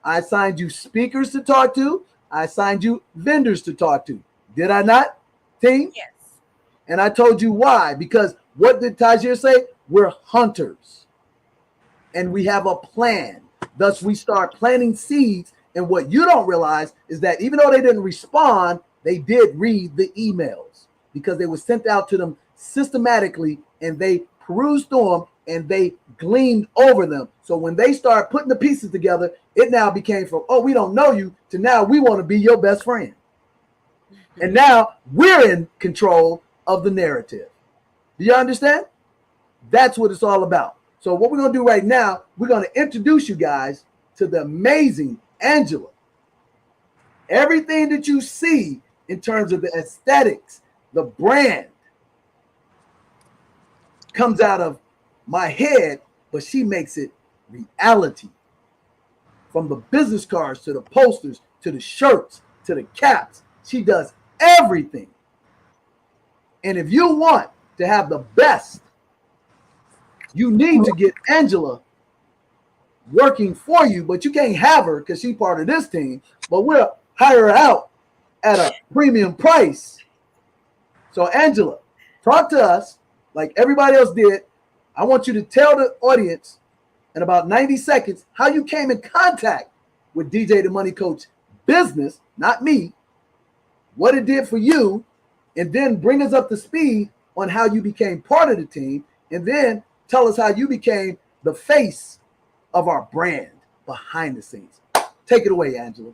I assigned you speakers to talk to, I assigned you vendors to talk to. Did I not, team? Yes. And I told you why. Because what did Tajir say? We're hunters. And we have a plan. Thus, we start planting seeds. And what you don't realize is that even though they didn't respond, they did read the emails because they were sent out to them systematically and they perused through them and they gleamed over them. So when they start putting the pieces together, it now became from, oh, we don't know you, to now we want to be your best friend. And now we're in control of the narrative. Do you understand? That's what it's all about. So what we're going to do right now, we're going to introduce you guys to the amazing Angela. Everything that you see in terms of the aesthetics, the brand, comes out of my head, but she makes it reality. From the business cards to the posters to the shirts to the caps, she does everything. And if you want to have the best, you need to get Angela working for you, but you can't have her because she's part of this team. But we'll hire her out at a premium price. So, Angela, talk to us like everybody else did. I want you to tell the audience in about 90 seconds how you came in contact with DJ the Money Coach business, not me, what it did for you, and then bring us up to speed on how you became part of the team, and then tell us how you became the face of our brand behind the scenes. Take it away, Angela.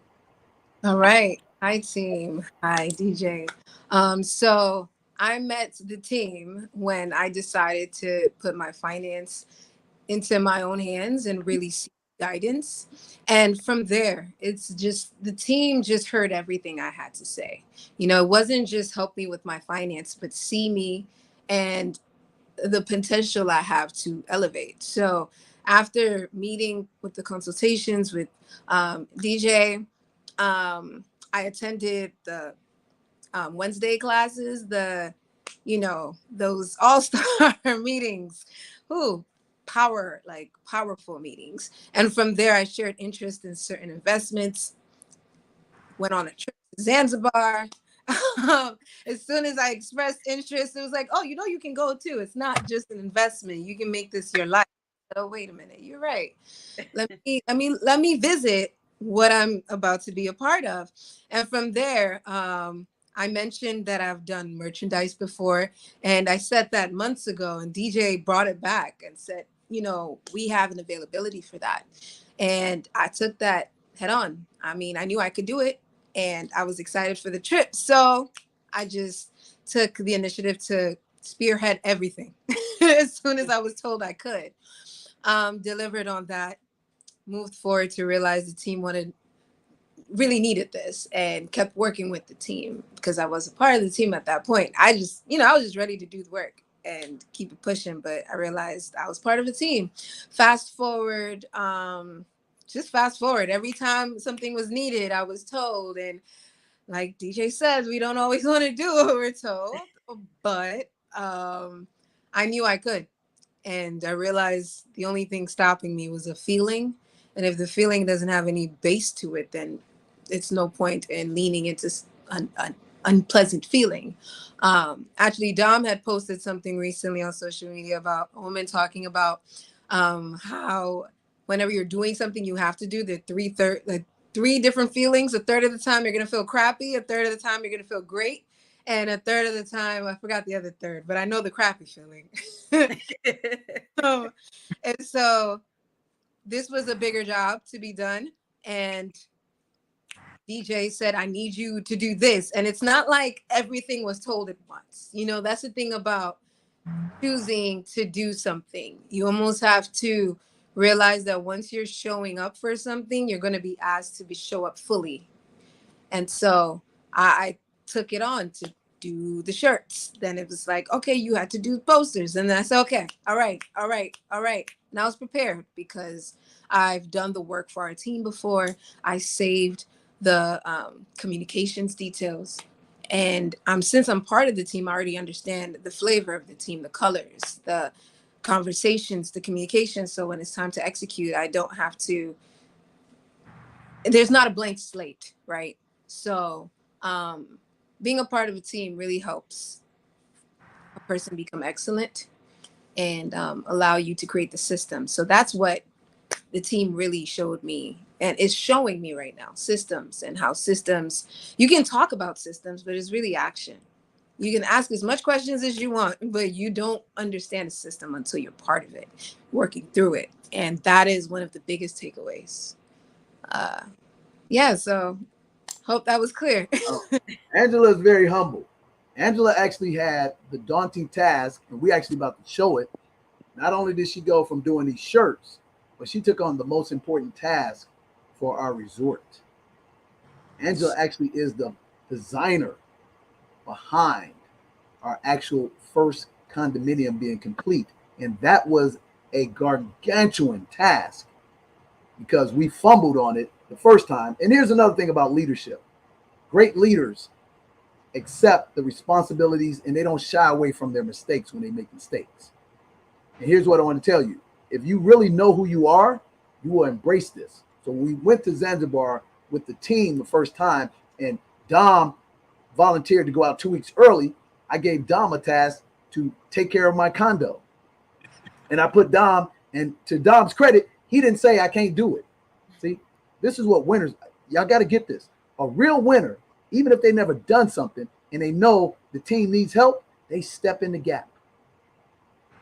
All right. Hi, team. Hi, DJ. So I met the team when I decided to put my finance into my own hands and really seek guidance. And from there, it's just the team just heard everything I had to say. It wasn't just help me with my finance, but see me and the potential I have to elevate. So after meeting with the consultations with DJ, I attended the Wednesday classes, those all-star meetings. Ooh, powerful meetings. And from there, I shared interest in certain investments, went on a trip to Zanzibar. As soon as I expressed interest, it was like, oh, you can go too. It's not just an investment. You can make this your life. Oh, wait a minute. You're right. Let me visit what I'm about to be a part of. And from there, I mentioned that I've done merchandise before, and I said that months ago, and DJ brought it back and said, we have an availability for that. And I took that head on. I knew I could do it, and I was excited for the trip. So I just took the initiative to spearhead everything as soon as I was told I could. Delivered on that, moved forward to realize the team really needed this, and kept working with the team because I was a part of the team at that point. I was just ready to do the work and keep it pushing, but I realized I was part of the team. Fast forward, just fast forward. Every time something was needed, I was told, and like DJ says, we don't always want to do what we're told, but I knew I could. And I realized the only thing stopping me was a feeling. And if the feeling doesn't have any base to it, then it's no point in leaning into an unpleasant feeling. Actually, Dom had posted something recently on social media about a woman talking about how whenever you're doing something you have to do, the three different feelings. A third of the time you're going to feel crappy. A third of the time you're going to feel great. And a third of the time, I forgot the other third, but I know the crappy feeling. And so this was a bigger job to be done. And DJ said, I need you to do this. And it's not like everything was told at once. You know, that's the thing about choosing to do something. You almost have to realize that once you're showing up for something, you're going to be asked to show up fully. And so I took it on to do the shirts. Then it was like, okay, you had to do posters. And then I said, okay, all right. And I was prepared because I've done the work for our team before. I saved the communications details. And since I'm part of the team, I already understand the flavor of the team, the colors, the conversations, the communication. So when it's time to execute, I don't have to, there's not a blank slate, right? So being a part of a team really helps a person become excellent and allow you to create the system. So that's what the team really showed me and is showing me right now, systems and how systems, you can talk about systems, but it's really action. You can ask as much questions as you want, but you don't understand a system until you're part of it, working through it. And that is one of the biggest takeaways. Yeah, so hope that was clear. Angela is very humble. Angela actually had the daunting task, and we actually about to show it. Not only did she go from doing these shirts, but she took on the most important task for our resort. Angela actually is the designer behind our actual first condominium being complete. And that was a gargantuan task because we fumbled on it the first time. And here's another thing about leadership. Great leaders accept the responsibilities and they don't shy away from their mistakes when they make mistakes. And here's what I want to tell you. If you really know who you are, you will embrace this. So we went to Zanzibar with the team the first time, and Dom volunteered to go out 2 weeks early. I gave Dom a task to take care of my condo. And I put Dom, and to Dom's credit, he didn't say I can't do it. See, this is what winners, y'all got to get this. A real winner, even if they never done something and they know the team needs help, they step in the gap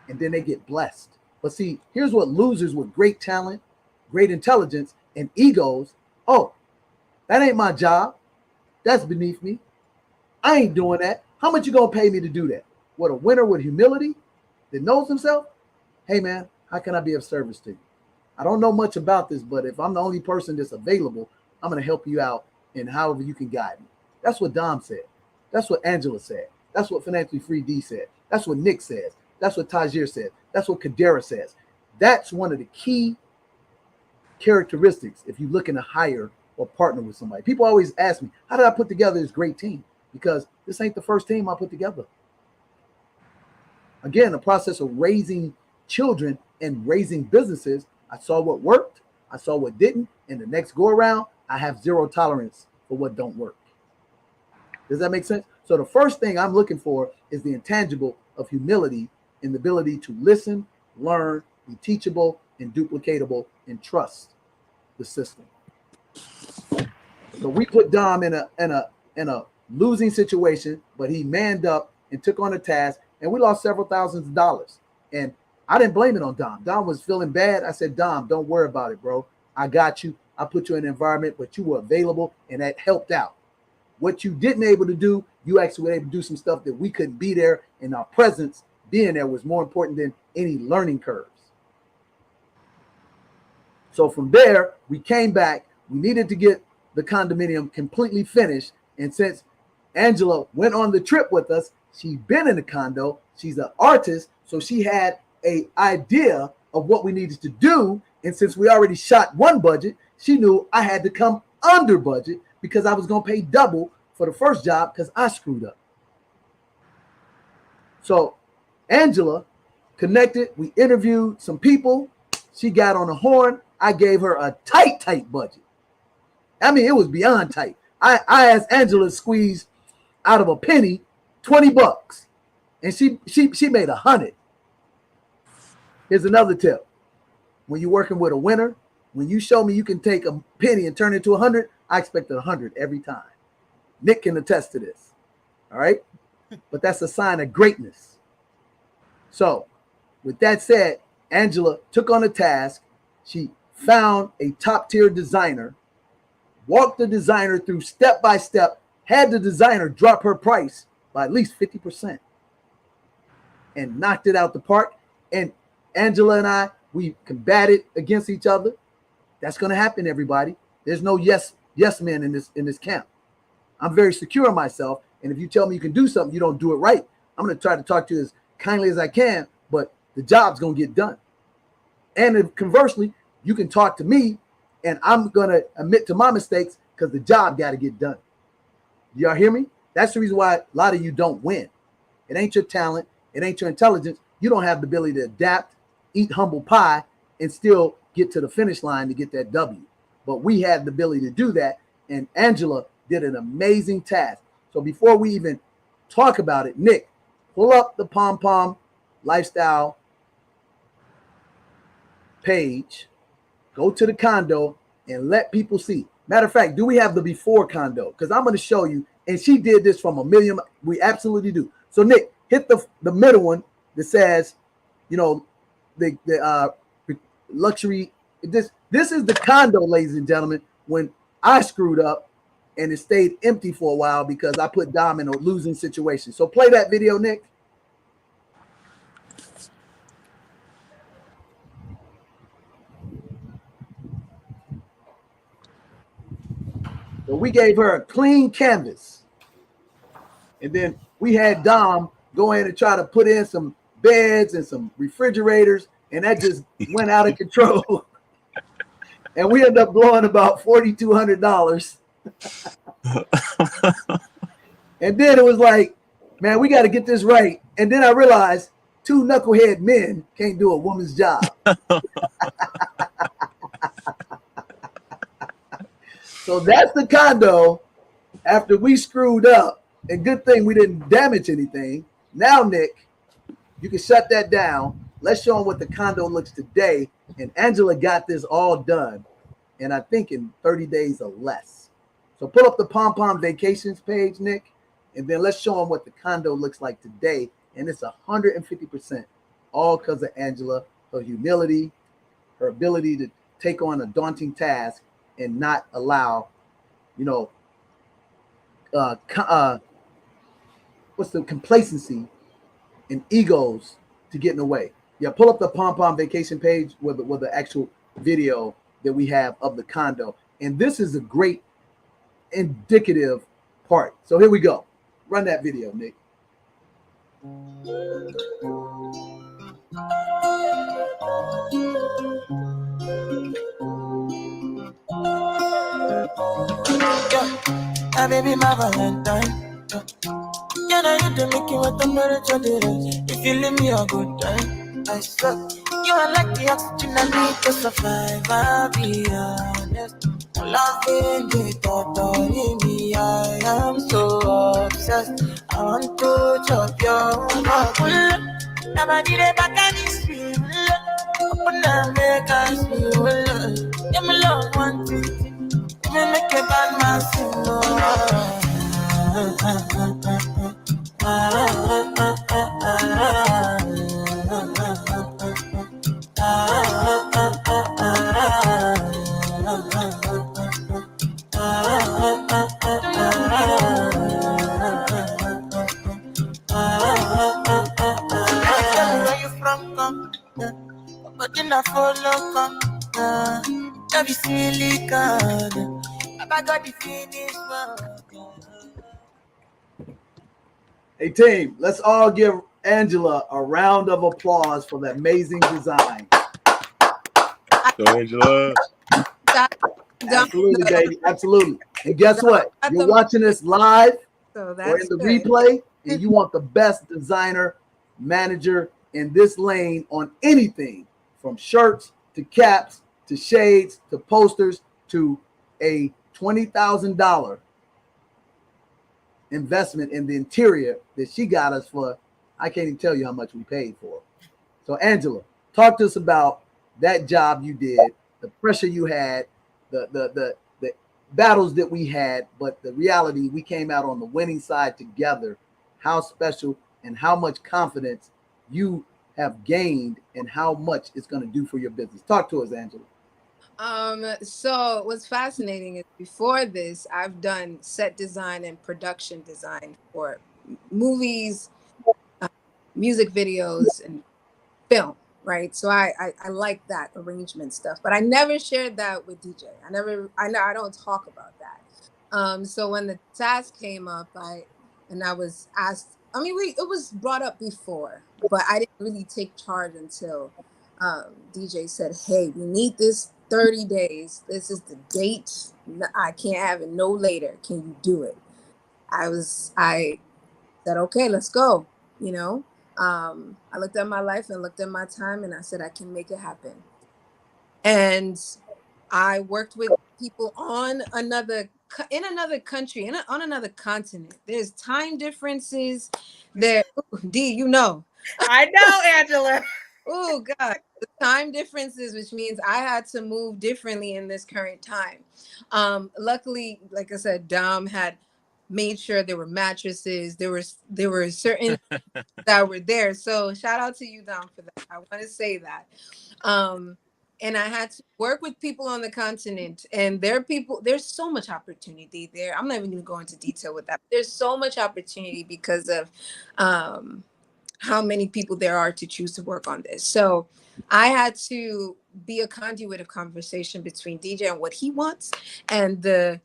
and then they get blessed. But see, here's what losers with great talent, great intelligence, and egos, oh, that ain't my job. That's beneath me. I ain't doing that. How much you gonna pay me to do that? What, a winner with humility that knows himself? Hey man, how can I be of service to you? I don't know much about this, but if I'm the only person that's available, I'm gonna help you out in however you can guide me. That's what Dom said. That's what Angela said. That's what Financially Free D said. That's what Nick says. That's what Tajir said. That's what Kadera says. That's one of the key characteristics if you're looking to hire or partner with somebody. People always ask me, how did I put together this great team? Because this ain't the first team I put together. Again, the process of raising children and raising businesses, I saw what worked, I saw what didn't, and the next go around, I have zero tolerance for what don't work. Does that make sense? So the first thing I'm looking for is the intangible of humility and the ability to listen, learn, be teachable and duplicatable, and trust the system. So we put Dom in a losing situation, but he manned up and took on a task, and we lost several thousands of dollars. And I didn't blame it on Dom. Dom was feeling bad. I said, Dom, don't worry about it, bro. I got you. I put you in an environment, but you were available, and that helped out. What you didn't able to do, you actually were able to do some stuff that we couldn't be there, and our presence being there was more important than any learning curves. So from there, we came back. We needed to get the condominium completely finished. And since Angela went on the trip with us, she'd been in the condo. She's an artist, so she had an idea of what we needed to do. And since we already shot one budget, she knew I had to come under budget because I was going to pay double for the first job because I screwed up. So Angela connected. We interviewed some people. She got on the horn. I gave her a tight budget. I mean, it was beyond tight. I asked Angela to squeeze out of a penny $20, and she made 100. Here's another tip: when you're working with a winner, when you show me you can take a penny and turn it to 100, I expect 100 every time. Nick can attest to this. All right, but that's a sign of greatness. So, with that said, Angela took on a task. She found a top-tier designer, walked the designer through step by step, had the designer drop her price by at least 50%, and knocked it out the park. And Angela and I, we combated against each other. That's going to happen, everybody. There's no yes men in this camp. I'm very secure in myself, and if you tell me you can do something, you don't do it right, I'm going to try to talk to you as kindly as I can, but the job's going to get done. And if, conversely, you can talk to me, and I'm going to admit to my mistakes because the job got to get done. Y'all hear me? That's the reason why a lot of you don't win. It ain't your talent. It ain't your intelligence. You don't have the ability to adapt, eat humble pie, and still get to the finish line to get that W. But we have the ability to do that, and Angela did an amazing task. So before we even talk about it, Nick, pull up the P.O.M lifestyle page, go to the condo, and let people see. Matter of fact, do we have the before condo? Because I'm going to show you, and she did this from a million. We absolutely do. So Nick, hit the middle one that says, you know, the luxury. This is the condo, ladies and gentlemen. When I screwed up and it stayed empty for a while because I put Dom in a losing situation. So play that video, Nick. So we gave her a clean canvas. And then we had Dom go in and try to put in some beds and some refrigerators, and that just went out of control. And we ended up blowing about $4,200. And then it was like, man, we got to get this right. And then I realized 2 knucklehead men can't do a woman's job. So that's the condo after we screwed up. And good thing we didn't damage anything. Now, Nick, you can shut that down. Let's show them what the condo looks today. And Angela got this all done, and I think in 30 days or less. So pull up the P.O.M vacations page, Nick, and then let's show them what the condo looks like today. And it's 150%, all because of Angela, her humility, her ability to take on a daunting task and not allow, you know, what's the complacency and egos to get in the way. Yeah, pull up the P.O.M vacation page with the actual video that we have of the condo. And this is a great indicative part. So here we go. Run that video, Nick. Yeah, baby, my Valentine. Yeah, now you do make you want temperature today. If you leave me a good time, I swear you are like the oxygen I need to survive. I'll be honest. Loving the thought of me, I am so obsessed. I want to chop your heart. Never did it back at this feel. Open up, make us feel. Yeah, my love, one thing. Me make a bad man sing. Where you from, come? But then I follow, come. That be silly, God. I got the finish, Hey, team, let's all give Angela a round of applause for the amazing design. So, Angela. Absolutely, baby. Absolutely. And guess what? You're watching this live So or in the good. replay, and you want the best designer, manager, in this lane on anything from shirts to caps to shades to posters to a $20,000 investment in the interior that she got us for. I can't even tell you how much we paid for. So Angela, talk to us about that job you did, the pressure you had, the battles that we had, but the reality we came out on the winning side together. How special and how much confidence you have gained and how much it's going to do for your business. Talk to us, Angela. So what's fascinating is before this, I've done set design and production design for movies, uh, music videos, and film, right? So I like that arrangement stuff, but I never shared that with DJ. I don't talk about that. So when the task came up, I was asked. I mean, it was brought up before, but I didn't really take charge until DJ said, "Hey, we need this 30 days. This is the date. I can't have it no later. Can you do it?" I said, "Okay, let's go." You know, I looked at my life and looked at my time, and I said, "I can make it happen." And I worked with people on in another country, on another continent. There's time differences there. Ooh, D, you know. I know, Angela. Oh God, the time differences, which means I had to move differently in this current time. Luckily, like I said, Dom had made sure there were mattresses. There were certain that were there. So shout out to you, Dom, for that. I want to say that. Um, and I had to work with people on the continent, and there's so much opportunity there. I'm not even going to go into detail with that. There's so much opportunity because of um, how many people there are to choose to work on this. So I had to be a conduit of conversation between DJ and what he wants, and the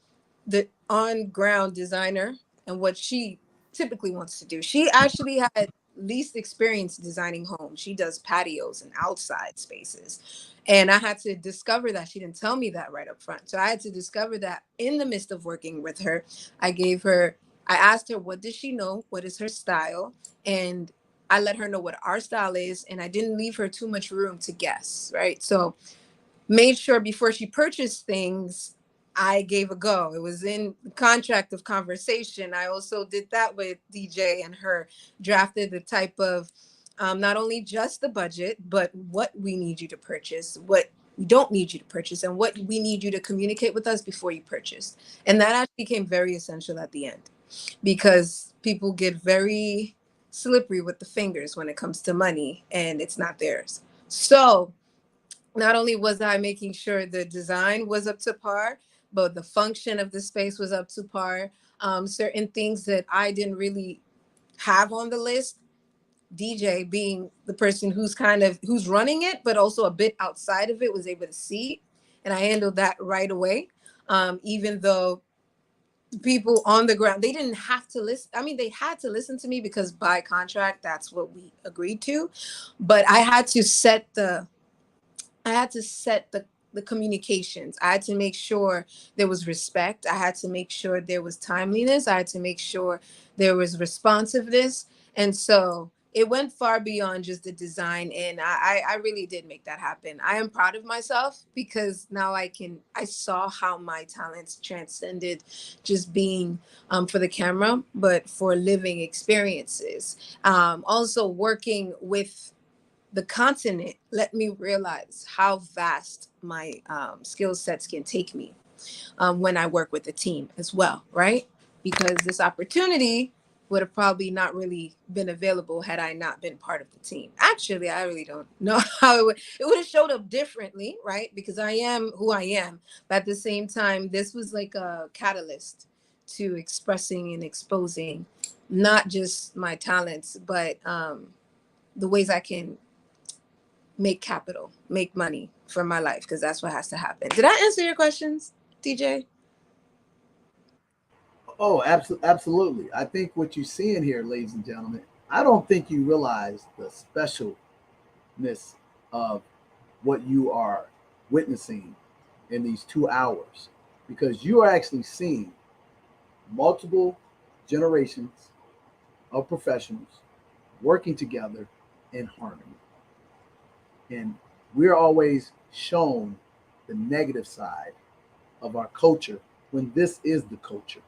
on ground designer and what she typically wants to do. She actually had least experience designing homes. She does patios and outside spaces. And I had to discover that. She didn't tell me that right up front. So I had to discover that in the midst of working with her. I asked her, what does she know? What is her style? And I let her know what our style is. And I didn't leave her too much room to guess, right? So made sure before she purchased things, I gave a go. It was in the contract of conversation. I also did that with DJ and her, drafted the type of not only just the budget, but what we need you to purchase, what we don't need you to purchase, and what we need you to communicate with us before you purchase. And that actually became very essential at the end because people get very slippery with the fingers when it comes to money and it's not theirs. So not only was I making sure the design was up to par, but the function of the space was up to par. Certain things that I didn't really have on the list, DJ being the person who's running it, but also a bit outside of it, was able to see, and I handled that right away. Even though people on the ground, they didn't have to listen. I mean, they had to listen to me because by contract, that's what we agreed to. But I had to set the communications. I had to make sure there was respect. I had to make sure there was timeliness. I had to make sure there was responsiveness. And so it went far beyond just the design. And I really did make that happen. I am proud of myself because now I saw how my talents transcended just being for the camera, but for living experiences. Also working with the continent let me realize how vast my skill sets can take me when I work with a team as well, right? Because this opportunity would have probably not really been available had I not been part of the team. Actually, I really don't know how it would have showed up differently, right? Because I am who I am. But at the same time, this was like a catalyst to expressing and exposing not just my talents, but the ways I can make capital, make money for my life, because that's what has to happen. Did I answer your questions, DJ? Oh, absolutely. I think what you see in here, ladies and gentlemen, I don't think you realize the specialness of what you are witnessing in these 2 hours because you are actually seeing multiple generations of professionals working together in harmony. And we're always shown the negative side of our culture when this is the culture.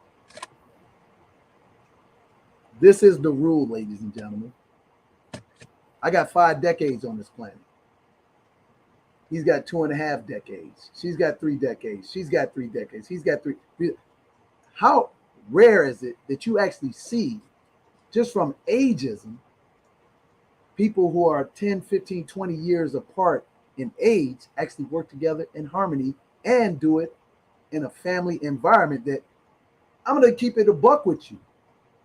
This is the rule, ladies and gentlemen. I got 5 decades on this planet. He's got 2.5 decades. She's got 3 decades. She's got 3 decades. He's got three. How rare is it that you actually see, just from ageism, people who are 10, 15, 20 years apart in age actually work together in harmony and do it in a family environment? That I'm going to keep it a buck with you.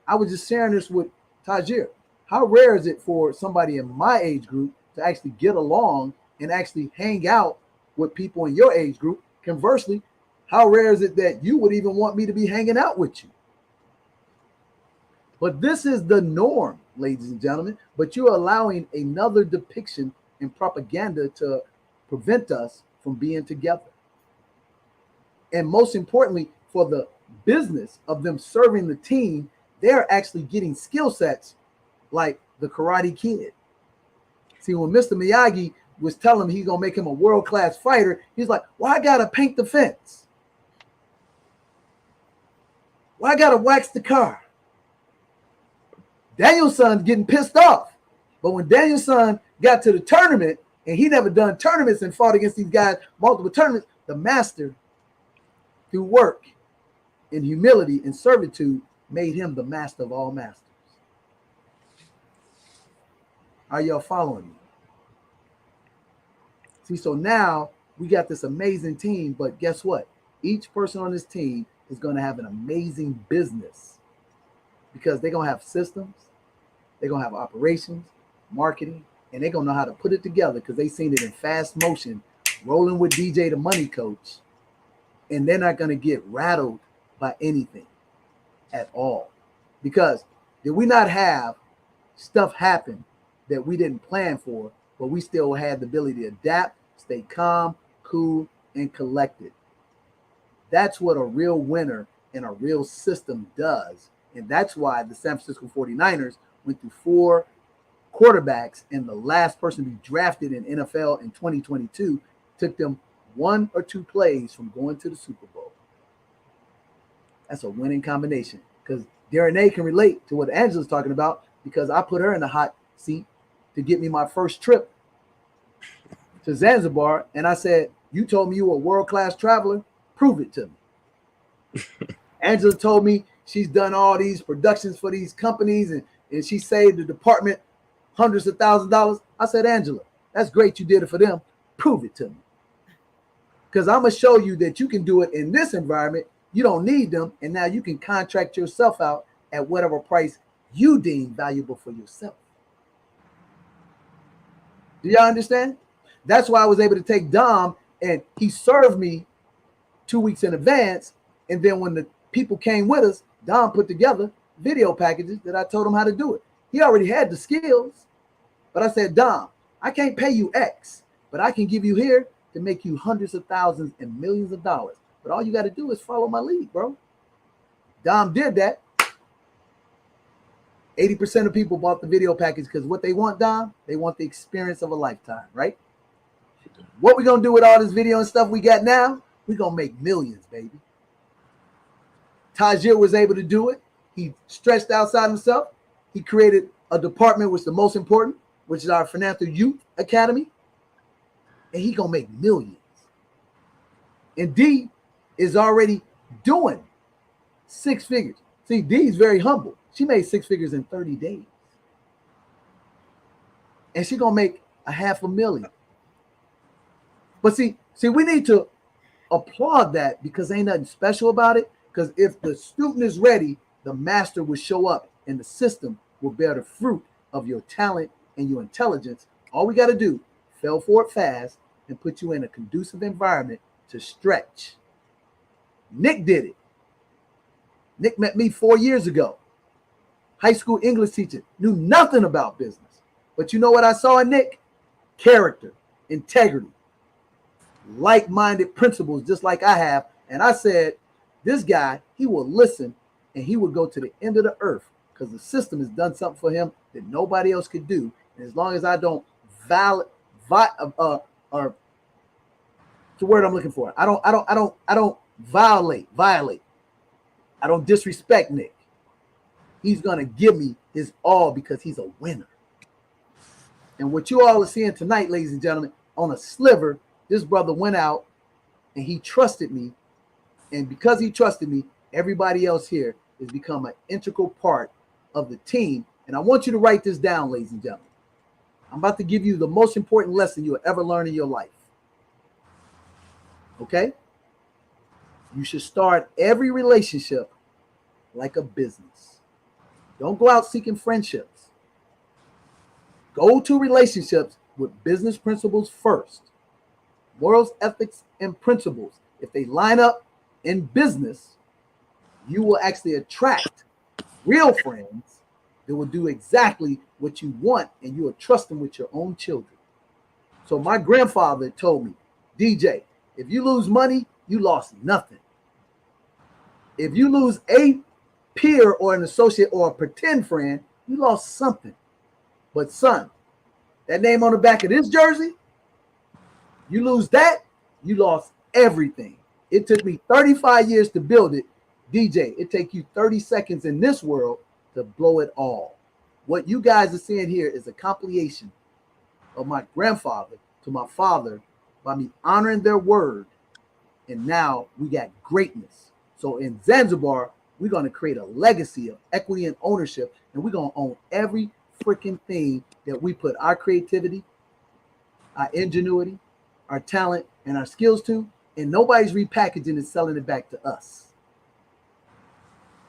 I was just sharing this with Tajir. How rare is it for somebody in my age group to actually get along and actually hang out with people in your age group? Conversely, how rare is it that you would even want me to be hanging out with you? But this is the norm, ladies and gentlemen. But you're allowing another depiction and propaganda to prevent us from being together. And most importantly, for the business of them serving the team, they're actually getting skill sets like the Karate Kid. See, when Mr. Miyagi was telling him he's going to make him a world-class fighter, he's like, well, I got to paint the fence. Well, I got to wax the car. Daniel-san's getting pissed off. But when Daniel-san got to the tournament, and he never done tournaments and fought against these guys, multiple tournaments, the master, through work and humility and servitude, made him the master of all masters. Are y'all following me? See, so now we got this amazing team, but guess what? Each person on this team is going to have an amazing business because they're going to have systems, they're going to have operations, marketing, and they're going to know how to put it together because they've seen it in fast motion, rolling with DJ the Money Coach, and they're not going to get rattled by anything at all. Because did we not have stuff happen that we didn't plan for, but we still had the ability to adapt, stay calm, cool, and collected? That's what a real winner and a real system does. And that's why the San Francisco 49ers went through 4 quarterbacks, and the last person to be drafted in NFL in 2022 took them 1 or 2 plays from going to the Super Bowl. That's a winning combination, because Darren A can relate to what Angela's talking about, because I put her in the hot seat to get me my first trip to Zanzibar. And I said, you told me you were a world-class traveler. Prove it to me. Angela told me she's done all these productions for these companies, and she saved the department hundreds of thousands of dollars. I said, Angela, that's great you did it for them. Prove it to me. Because I'm going to show you that you can do it in this environment. You don't need them, and now you can contract yourself out at whatever price you deem valuable for yourself. Do y'all understand? That's why I was able to take Dom, and he served me 2 weeks in advance. And then when the people came with us, Dom put together video packages that I told him how to do it. He already had the skills, but I said, Dom, I can't pay you X, but I can give you here to make you hundreds of thousands and millions of dollars. But all you got to do is follow my lead, bro. Dom did that. 80% of people bought the video package because what they want, Dom, they want the experience of a lifetime, right? What we going to do with all this video and stuff we got now? We going to make millions, baby. Tajir was able to do it. He stretched outside himself. He created a department which is the most important, which is our Fernando Youth Academy. And he going to make millions. And D is already doing 6 figures. See, D is very humble. She made 6 figures in 30 days. And she's going to make $500,000. But see, we need to applaud that, because ain't nothing special about it. Because if the student is ready, the master will show up, and the system will bear the fruit of your talent and your intelligence. All we got to do, fell for it fast, and put you in a conducive environment to stretch. Nick did it. Nick met me 4 years ago. High school English teacher, knew nothing about business. But you know what I saw in Nick? Character, integrity, like-minded principles, just like I have. And I said, this guy, he will listen, and he will go to the end of the earth, because the system has done something for him that nobody else could do. As long as I don't or the word I'm looking for. I don't violate. I don't disrespect Nick. He's gonna give me his all because he's a winner. And what you all are seeing tonight, ladies and gentlemen, on a sliver, this brother went out and he trusted me. And because he trusted me, everybody else here has become an integral part of the team. And I want you to write this down, ladies and gentlemen. I'm about to give you the most important lesson you'll ever learn in your life. Okay? You should start every relationship like a business. Don't go out seeking friendships. Go to relationships with business principles first. Morals, ethics, and principles. If they line up in business, you will actually attract real friends that will do exactly what you want, and you will trust them with your own children. So my grandfather told me, DJ, if you lose money, you lost nothing. If you lose a peer or an associate or a pretend friend, you lost something. But son, that name on the back of this jersey, you lose that, you lost everything. It took me 35 years to build it. DJ, it take you 30 seconds in this world to blow it all. What you guys are seeing here is a compilation of my grandfather to my father by me honoring their word. And now we got greatness. So in Zanzibar, we're going to create a legacy of equity and ownership, and we're going to own every freaking thing that we put our creativity, our ingenuity, our talent, and our skills to, and nobody's repackaging and selling it back to us.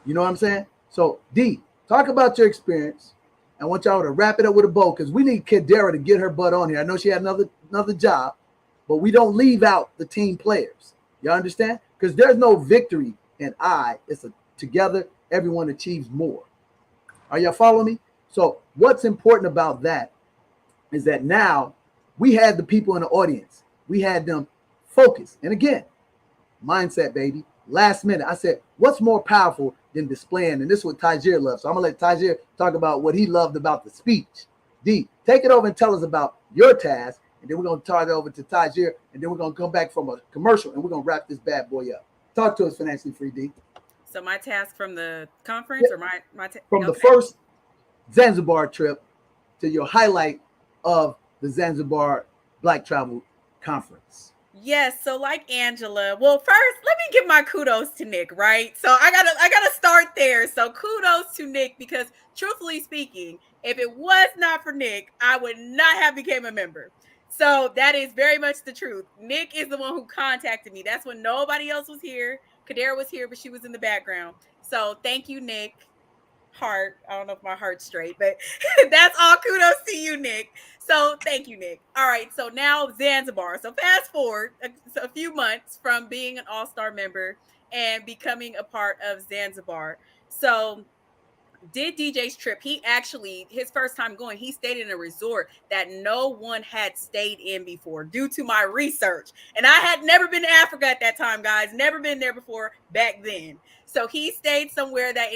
You know what I'm saying? So D, talk about your experience. I want y'all to wrap it up with a bow because we need Kadera to get her butt on here. I know she had another job, but we don't leave out the team players. Y'all understand? Because there's no victory in I. It's a together, everyone achieves more. Are y'all following me? So what's important about that is that now we had the people in the audience. We had them focus. And again, mindset, baby. Last minute, I said, what's more powerful than displaying? And this is what Tajir loves. So I'm going to let Tajir talk about what he loved about the speech. D, take it over and tell us about your task. And then we're going to turn it over to Tajir. And then we're going to come back from a commercial and we're going to wrap this bad boy up. Talk to us, Financially Free, D. So my task from the conference or from the first Zanzibar trip to your highlight of the Zanzibar Black Travel Conference. Yes, so like Angela, well, first let me give my kudos to Nick, right? So I gotta start there. So kudos to Nick because truthfully speaking, if it was not for Nick, I would not have become a member. So that is very much the truth. Nick is the one who contacted me. That's when nobody else was here. Kadera was here, but she was in the background. So thank you, Nick. Heart. I don't know if my heart's straight, but that's all kudos to you, Nick. So thank you, Nick. All right. So now Zanzibar. So fast forward a few months from being an all-star member and becoming a part of Zanzibar. So did DJ's trip. He actually, his first time going, he stayed in a resort that no one had stayed in before due to my research. And I had never been to Africa at that time, guys. Never been there before back then. So he stayed somewhere that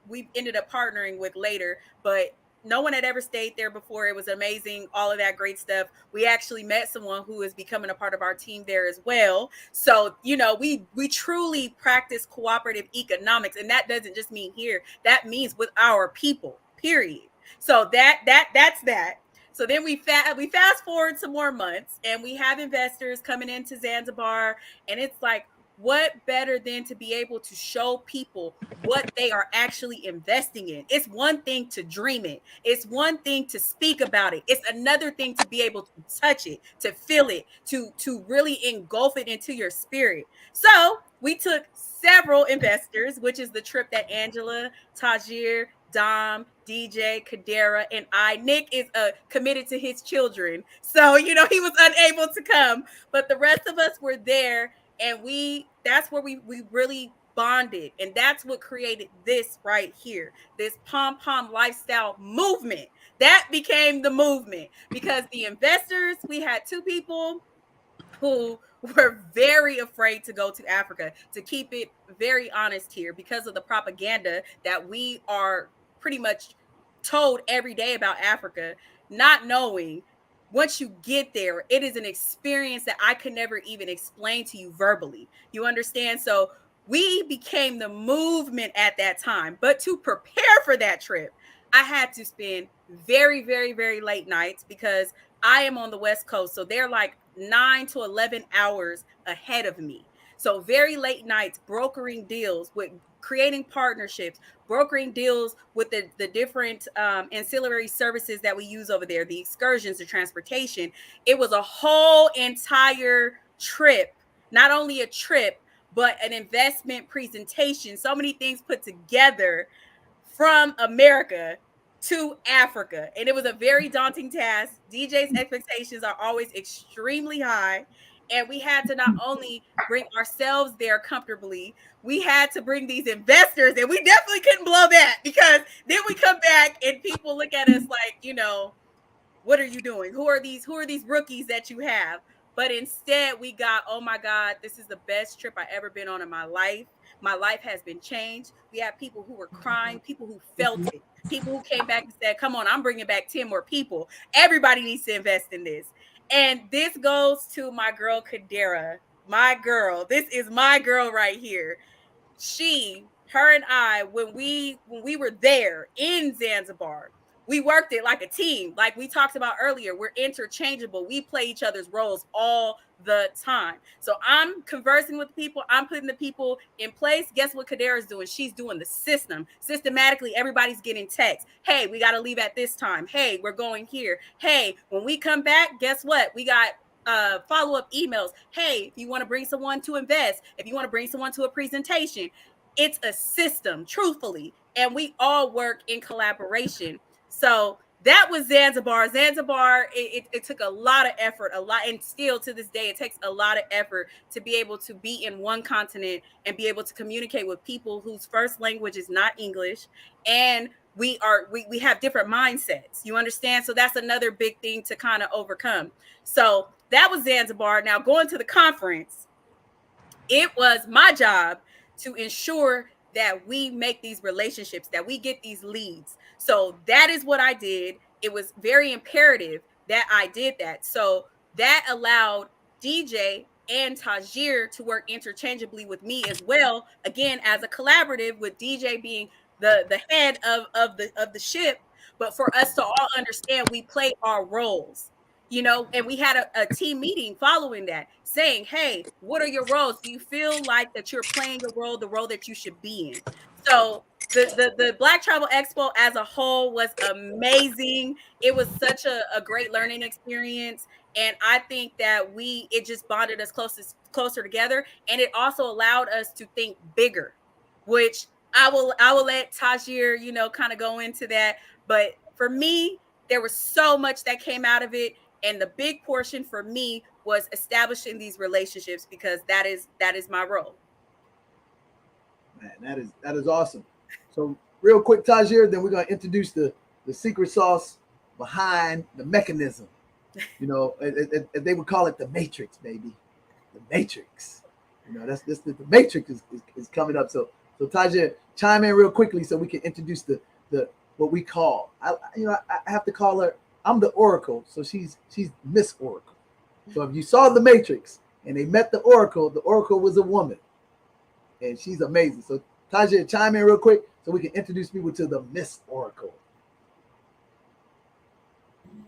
we ended up partnering with later, but no one had ever stayed there before. It was amazing, all of that great stuff. We actually met someone who is becoming a part of our team there as well. So, we truly practice cooperative economics, and that doesn't just mean here. That means with our people, period. So that's that. So then we fast forward some more months, and we have investors coming into Zanzibar, and it's like, what better than to be able to show people what they are actually investing in? It's one thing to dream it. It's one thing to speak about it. It's another thing to be able to touch it, to feel it, to really engulf it into your spirit. So we took several investors, which is the trip that Angela, Tajir, Dom, DJ, Kadera, and Nick is committed to his children. So, he was unable to come, but the rest of us were there. And that's where we really bonded. And that's what created this right here, this P.O.M lifestyle movement. That became the movement because the investors, we had two people who were very afraid to go to Africa, to keep it very honest here, because of the propaganda that we are pretty much told every day about Africa. not knowing once you get there, it is an experience that I could never even explain to you verbally. You understand? So we became the movement at that time. But to prepare for that trip, I had to spend very, very, very late nights because I am on the West Coast. So they're like 9 to 11 hours ahead of me. So very late nights, brokering deals with creating partnerships, brokering deals with the different ancillary services that we use over there, the excursions, the transportation. It was a whole entire trip, not only a trip, but an investment presentation. So many things put together from America to Africa. And it was a very daunting task. DJ's expectations are always extremely high. And we had to not only bring ourselves there comfortably, we had to bring these investors, and we definitely couldn't blow that because then we come back and people look at us like, what are you doing? Who are these rookies that you have? But instead we got, oh my God, this is the best trip I ever been on in my life. My life has been changed. We have people who were crying, people who felt it, people who came back and said, come on, I'm bringing back 10 more people. Everybody needs to invest in this. And this goes to my girl Kadera, my girl. This is my girl right here. Her and I, when we were there in Zanzibar, we worked it like a team. Like we talked about earlier, we're interchangeable. We play each other's roles all the time. So I'm conversing with people, I'm putting the people in place. Guess what Kadera's doing? She's doing the system. Systematically, everybody's getting texts. Hey, we got to leave at this time. Hey, we're going here. Hey, when we come back, guess what? We got follow-up emails. Hey, if you want to bring someone to invest, if you want to bring someone to a presentation, it's a system, truthfully, and we all work in collaboration. So that was Zanzibar. Zanzibar, it took a lot of effort, and still to this day, it takes a lot of effort to be able to be in one continent and be able to communicate with people whose first language is not English, and we have different mindsets. You understand? So that's another big thing to kind of overcome. So that was Zanzibar. Now going to the conference, it was my job to ensure that we make these relationships, that we get these leads. So that is what I did. It was very imperative that I did that. So that allowed DJ and Tajir to work interchangeably with me as well. Again, as a collaborative, with DJ being the head of the ship, but for us to all understand we play our roles. And we had a team meeting following that saying, hey, what are your roles? Do you feel like that you're playing the role that you should be in? So the Black Travel Expo as a whole was amazing. It was such a great learning experience. And I think that it just bonded us closer together. And it also allowed us to think bigger, which I will let Tajir, kind of go into that. But for me, there was so much that came out of it. And the big portion for me was establishing these relationships because that is my role. Man, that is awesome. So real quick, Tajir, then we're gonna introduce the secret sauce behind the mechanism. They would call it the matrix, baby. The matrix. That's the matrix is coming up. So Tajir, chime in real quickly so we can introduce the what we call. I have to call her. I'm the Oracle, so she's Miss Oracle. So if you saw the Matrix and they met the Oracle was a woman, and she's amazing. So Tajir, chime in real quick so we can introduce people to the Miss Oracle.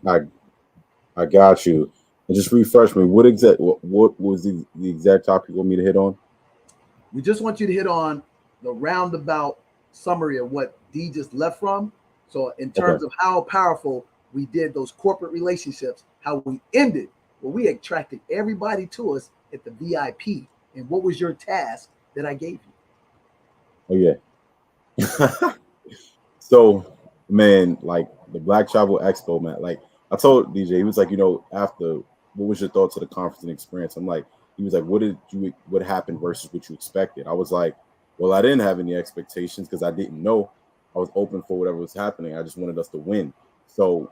I got you. And just refresh me. What was the exact topic you want me to hit on? We just want you to hit on the roundabout summary of what D just left from. So in terms of how powerful we did those corporate relationships, how we ended, well, we attracted everybody to us at the VIP. And what was your task that I gave you? Oh, yeah. So, man, like the Black Travel Expo, man, like I told DJ, he was like, after, what was your thoughts of the conference and experience? He was like, what happened versus what you expected? I was like, well, I didn't have any expectations because I didn't know. I was open for whatever was happening. I just wanted us to win. So,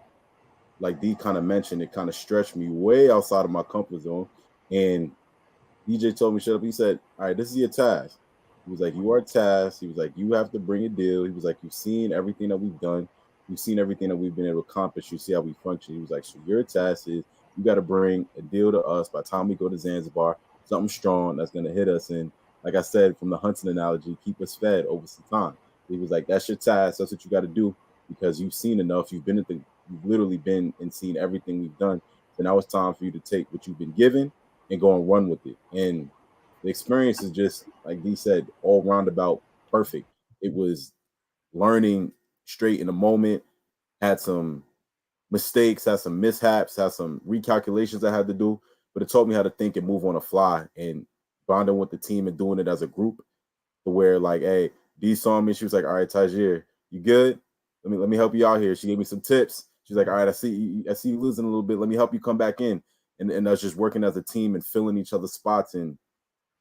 like D kind of mentioned, it kind of stretched me way outside of my comfort zone. And DJ told me, shut up. He said, all right, this is your task. He was like, you are tasked. He was like, you have to bring a deal. He was like, you've seen everything that we've done. You've seen everything that we've been able to accomplish. You see how we function. He was like, so your task is you got to bring a deal to us by the time we go to Zanzibar, something strong that's going to hit us. And like I said, from the hunting analogy, keep us fed over some time. He was like, that's your task. That's what you got to do because you've seen enough. You've literally been and seen everything we've done. So now it's time for you to take what you've been given and go and run with it. And the experience is just, like Dee said, all roundabout perfect. It was learning straight in the moment, had some mistakes, had some mishaps, had some recalculations I had to do, but it taught me how to think and move on the fly and bonding with the team and doing it as a group to where like, hey, Dee saw me, she was like, all right, Tajir, you good? Let me help you out here. She gave me some tips. She's like, all right, I see you losing a little bit. Let me help you come back in. And us just working as a team and filling each other's spots and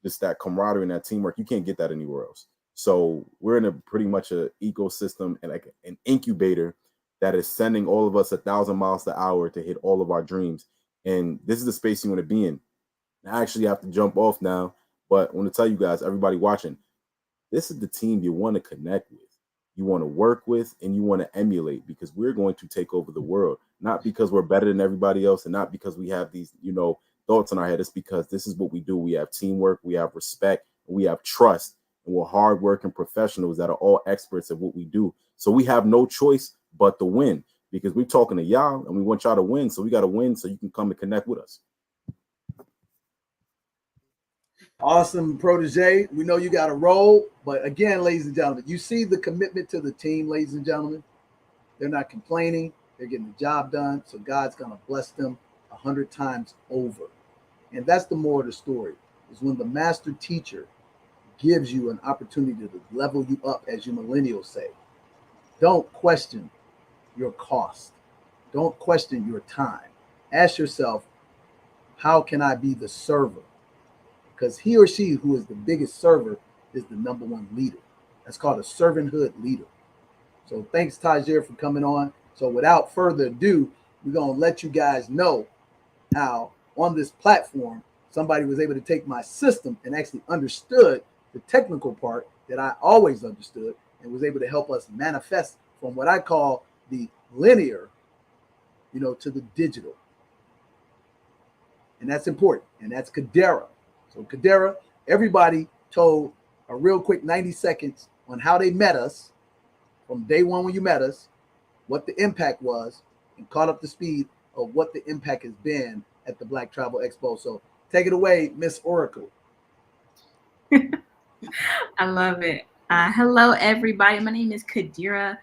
just that camaraderie and that teamwork. You can't get that anywhere else. So we're in a pretty much a ecosystem and like an incubator that is sending all of us 1,000 miles an hour to hit all of our dreams. And this is the space you want to be in. I actually have to jump off now, but I want to tell you guys, everybody watching, this is the team you want to connect with, you want to work with, and you want to emulate because we're going to take over the world, not because we're better than everybody else and not because we have these, thoughts in our head. It's because this is what we do. We have teamwork, we have respect, we have trust, and we're hardworking professionals that are all experts at what we do. So we have no choice but to win because we're talking to y'all and we want y'all to win. So we got to win so you can come and connect with us. Awesome, protege. We know you got a role, but again, ladies and gentlemen, you see the commitment to the team, ladies and gentlemen. They're not complaining. They're getting the job done. So God's going to bless them 100 times over. And that's the moral of the story, is when the master teacher gives you an opportunity to level you up, as you millennials say. Don't question your cost. Don't question your time. Ask yourself, how can I be the server? Because he or she who is the biggest server is the number one leader. That's called a servanthood leader. So thanks, Tajir, for coming on. So without further ado, we're going to let you guys know how on this platform, somebody was able to take my system and actually understood the technical part that I always understood and was able to help us manifest from what I call the linear, to the digital. And that's important. And that's Kadera. So Kadera, everybody told a real quick 90 seconds on how they met us from day one when you met us, what the impact was, and caught up to speed of what the impact has been at the Black Travel Expo. So take it away, Miss Oracle. I love it. Hello, everybody. My name is Kadira.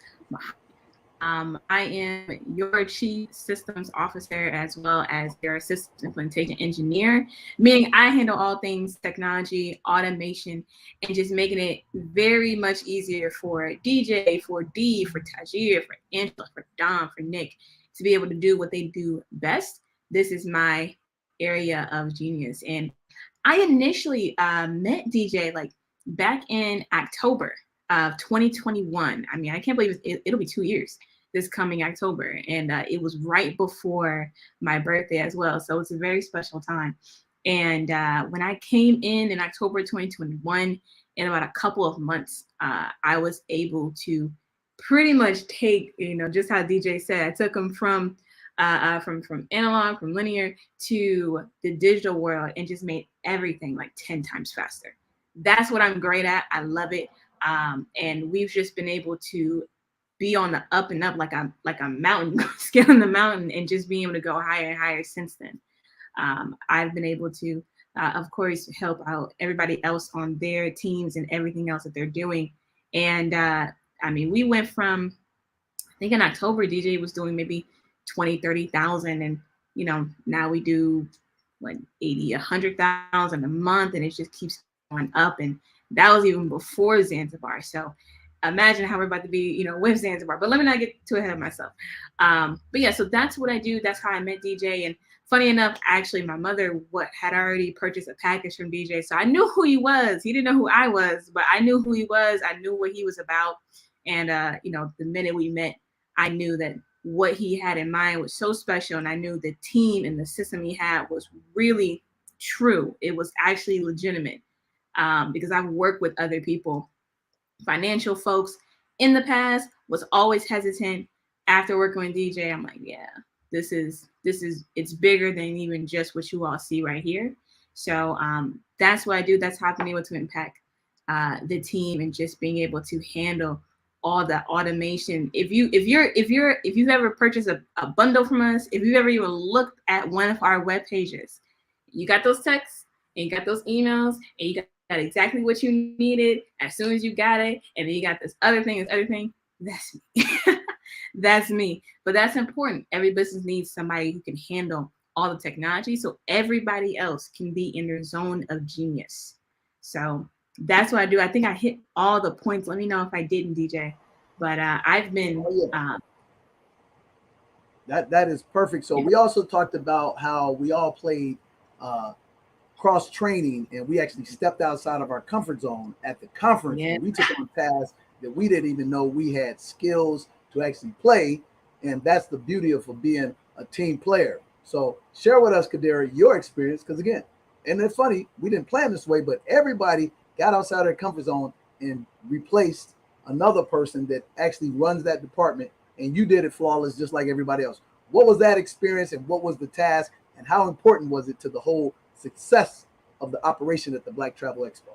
I am your Chief Systems Officer as well as your Systems Implementation Engineer, meaning I handle all things technology, automation, and just making it very much easier for DJ, for Dee, for Tajir, for Angela, for Dom, for Nick to be able to do what they do best. This is my area of genius. And I initially met DJ like back in October of 2021. I mean, I can't believe it'll be 2 years this coming October. And it was right before my birthday as well. So it's a very special time. And when I came in October 2021, in about a couple of months, I was able to pretty much take, just how DJ said, I took them from analog, from linear to the digital world and just made everything like 10 times faster. That's what I'm great at. I love it. And we've just been able to be on the up and up like a mountain, scaling the mountain and just being able to go higher and higher since then. I've been able to, of course, help out everybody else on their teams and everything else that they're doing. And I mean, we went from, I think in October, DJ was doing maybe 20, 30,000. And, now we do like 80, 100,000 a month. And it just keeps going up. And that was even before Zanzibar. So imagine how we're about to be, with Zanzibar. But let me not get too ahead of myself. But yeah, so that's what I do. That's how I met DJ. And funny enough, actually, my mother had already purchased a package from DJ. So I knew who he was. He didn't know who I was, but I knew who he was. I knew what he was about. And, the minute we met, I knew that what he had in mind was so special. And I knew the team and the system he had was really true. It was actually legitimate because I've worked with other people, financial folks in the past, was always hesitant. after working with DJ, I'm like, yeah, this is it's bigger than even just what you all see right here. So that's what I do. That's how I've been able to impact the team and just being able to handle all the automation. If you've ever purchased a bundle from us, if you've ever even looked at one of our web pages, you got those texts and you got those emails and you got exactly what you needed as soon as you got it, and then you got this other thing, that's me. That's me. But that's important. Every business needs somebody who can handle all the technology so everybody else can be in their zone of genius. So that's what I do. I think I hit all the points. Let me know if I didn't, DJ. But I've been that is perfect. So we also talked about how we all played cross training, and we actually stepped outside of our comfort zone at the conference, and we took on tasks that we didn't even know we had skills to actually play. And that's the beauty of being a team player. So share with us, Kadira, your experience, because again, and it's funny, we didn't plan this way, but everybody got outside their comfort zone and replaced another person that actually runs that department, and you did it flawless just like everybody else. What was that experience, and what was the task, and how important was it to the whole success of the operation at the Black Travel Expo?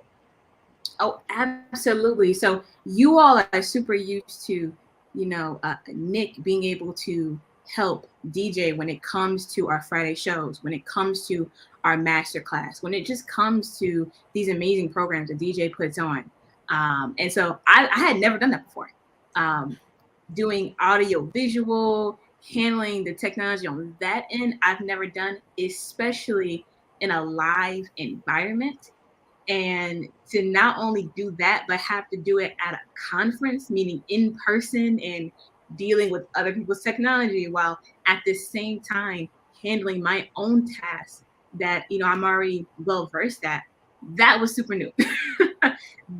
Oh, absolutely. So you all are super used to, Nick being able to help DJ when it comes to our Friday shows, when it comes to our masterclass, when it just comes to these amazing programs that DJ puts on. And so I had never done that before. Doing audio visual, handling the technology on that end, I've never done, especially in a live environment. And to not only do that, but have to do it at a conference, meaning in person and dealing with other people's technology, while at the same time handling my own tasks that I'm already well versed at. That was super new.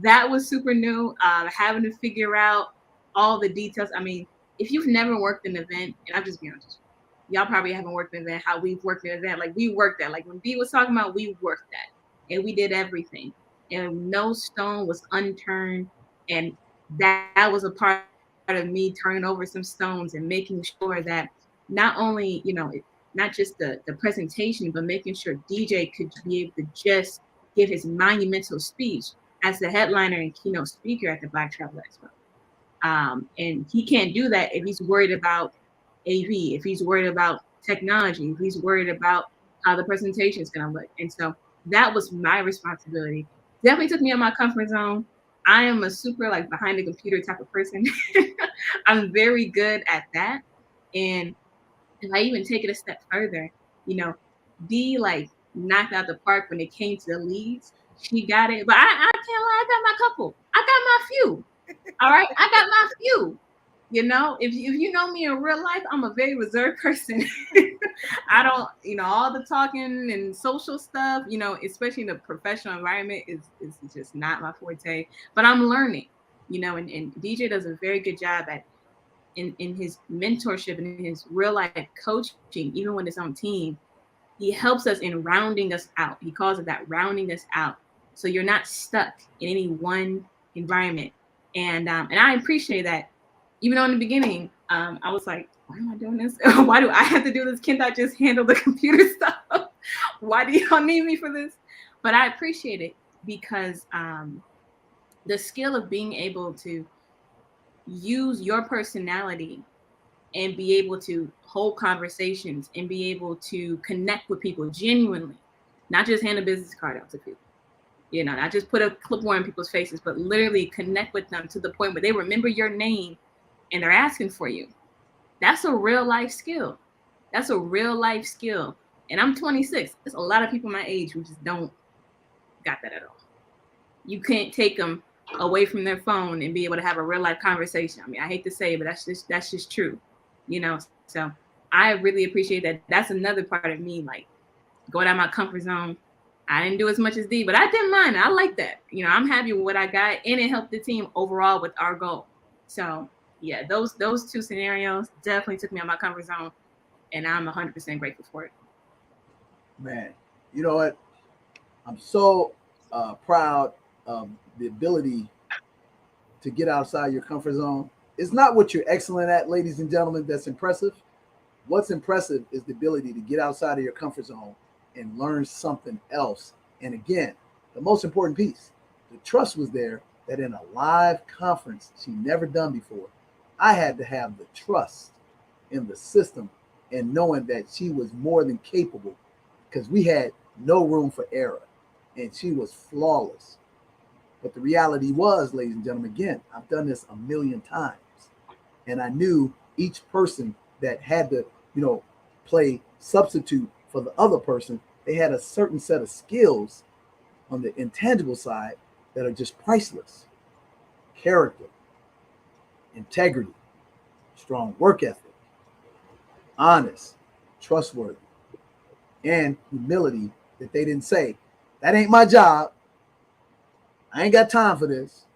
That was super new. Having to figure out all the details. I mean, if you've never worked an event, and I'm just being honest, y'all probably haven't worked an event how we've worked an event. Like we worked that. Like when B was talking about, we worked that. And we did everything, and no stone was unturned. And that was a part of me turning over some stones and making sure that not only, not just the presentation, but making sure DJ could be able to just give his monumental speech as the headliner and keynote speaker at the Black Travel Expo. And he can't do that if he's worried about AV, if he's worried about technology, if he's worried about how the presentation is going to look. And so that was my responsibility. Definitely took me out of my comfort zone. I am a super behind the computer type of person. I'm very good at that. And if I even take it a step further, D knocked out the park when it came to the leads. She got it. But I can't lie, I got my couple. I got my few. All right. I got my few. If you know me in real life, I'm a very reserved person. I don't, all the talking and social stuff, especially in the professional environment is just not my forte. But I'm learning, and DJ does a very good job at in his mentorship and in his real life coaching, even with his own team. He helps us in rounding us out. He calls it that, rounding us out. So you're not stuck in any one environment. And I appreciate that. Even though in the beginning, I was like, why am I doing this? Why do I have to do this? Can't I just handle the computer stuff? Why do y'all need me for this? But I appreciate it because the skill of being able to use your personality and be able to hold conversations and be able to connect with people genuinely, not just hand a business card out to people. Not just put a clipboard in people's faces, but literally connect with them to the point where they remember your name and they're asking for you. That's a real life skill. That's a real life skill. And I'm 26. There's a lot of people my age who just don't got that at all. You can't take them away from their phone and be able to have a real life conversation. I mean, I hate to say it, but that's just true. So I really appreciate that. That's another part of me, going out of my comfort zone. I didn't do as much as D, but I didn't mind. I like that. I'm happy with what I got, and it helped the team overall with our goal. So yeah, those two scenarios definitely took me out of my comfort zone, and I'm 100% grateful for it. Man, you know what? I'm so proud of the ability to get outside your comfort zone. It's not what you're excellent at, ladies and gentlemen, that's impressive. What's impressive is the ability to get outside of your comfort zone and learn something else. And again, the most important piece, the trust was there that in a live conference she never done before, I had to have the trust in the system and knowing that she was more than capable because we had no room for error and she was flawless. But the reality was, ladies and gentlemen, again, I've done this a million times and I knew each person that had to, play substitute for the other person, they had a certain set of skills on the intangible side that are just priceless. Character, integrity, strong work ethic, honest, trustworthy, and humility that they didn't say, that ain't my job. I ain't got time for this.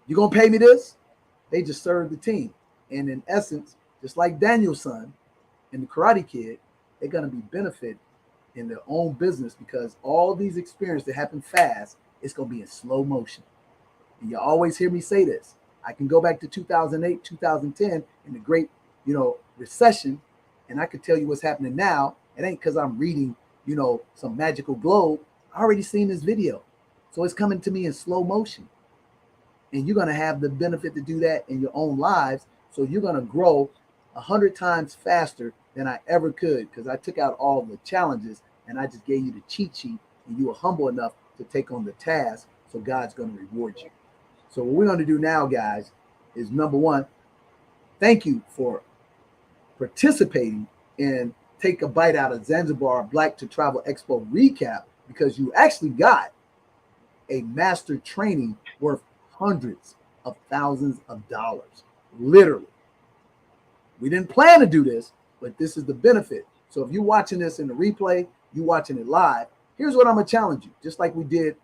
You gonna pay me this? They just served the team. And in essence, just like Daniel's son and the Karate Kid, they're gonna be benefit in their own business because all these experiences that happen fast, it's gonna be in slow motion. And you always hear me say this. I can go back to 2008, 2010 in the great, recession, and I could tell you what's happening now. It ain't because I'm reading, some magical globe. I already seen this video. So it's coming to me in slow motion. And you're going to have the benefit to do that in your own lives. So you're going to grow 100 times faster than I ever could because I took out all the challenges and I just gave you the cheat sheet and you were humble enough to take on the task. So God's going to reward you. So what we're going to do now, guys, is number one, thank you for participating in Take a Bite Out of Zanzibar Black to Travel Expo recap because you actually got a master training worth hundreds of thousands of dollars. Literally. We didn't plan to do this, but this is the benefit. So if you're watching this in the replay, you're watching it live, here's what I'm going to challenge you, just like we did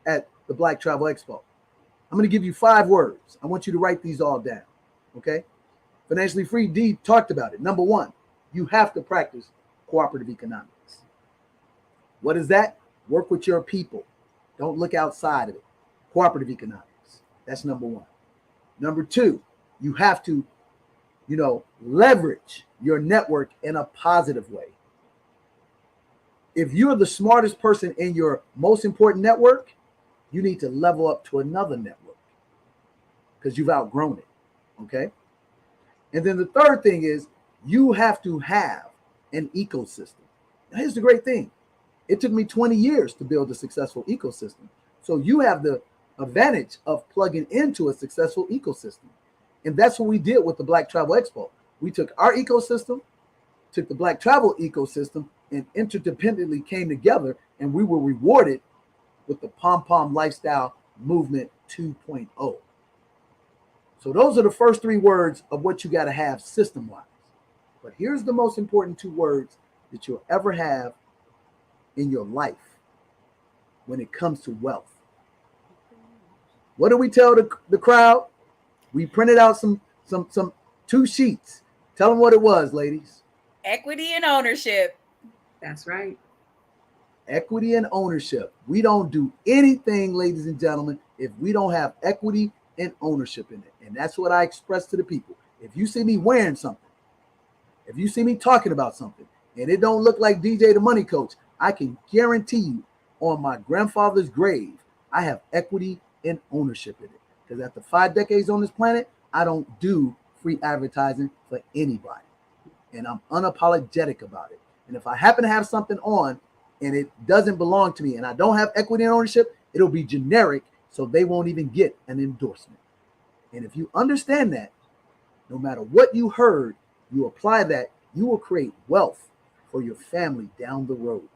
at the Black Travel Expo. I'm going to give you 5 words. I want you to write these all down, okay? Financially Free D talked about it. Number 1, you have to practice cooperative economics. What is that? Work with your people. Don't look outside of it. Cooperative economics. That's number 1. Number 2, you have to, leverage your network in a positive way. If you're the smartest person in your most important network, you need to level up to another network because you've outgrown it, okay? And then the third thing is you have to have an ecosystem. Now, here's the great thing. It took me 20 years to build a successful ecosystem. So you have the advantage of plugging into a successful ecosystem. And that's what we did with the Black Travel Expo. We took our ecosystem, took the Black Travel ecosystem, and interdependently came together, and we were rewarded with the P.O.M Lifestyle Movement 2.0. So those are the first 3 words of what you got to have system-wise. But here's the most important 2 words that you'll ever have in your life when it comes to wealth. What do we tell the crowd? We printed out some 2 sheets. Tell them what it was, ladies. Equity and ownership. That's right. Equity and ownership. We don't do anything, ladies and gentlemen, if we don't have equity and ownership in it. And that's what I express to the people. If you see me wearing something, if you see me talking about something, and it don't look like DJ the Money Coach, I can guarantee you on my grandfather's grave, I have equity and ownership in it. Because after 5 decades on this planet, I don't do free advertising for anybody. And I'm unapologetic about it. And if I happen to have something on and it doesn't belong to me and I don't have equity and ownership, it'll be generic, so they won't even get an endorsement. And if you understand that, no matter what you heard, you apply that, you will create wealth for your family down the road.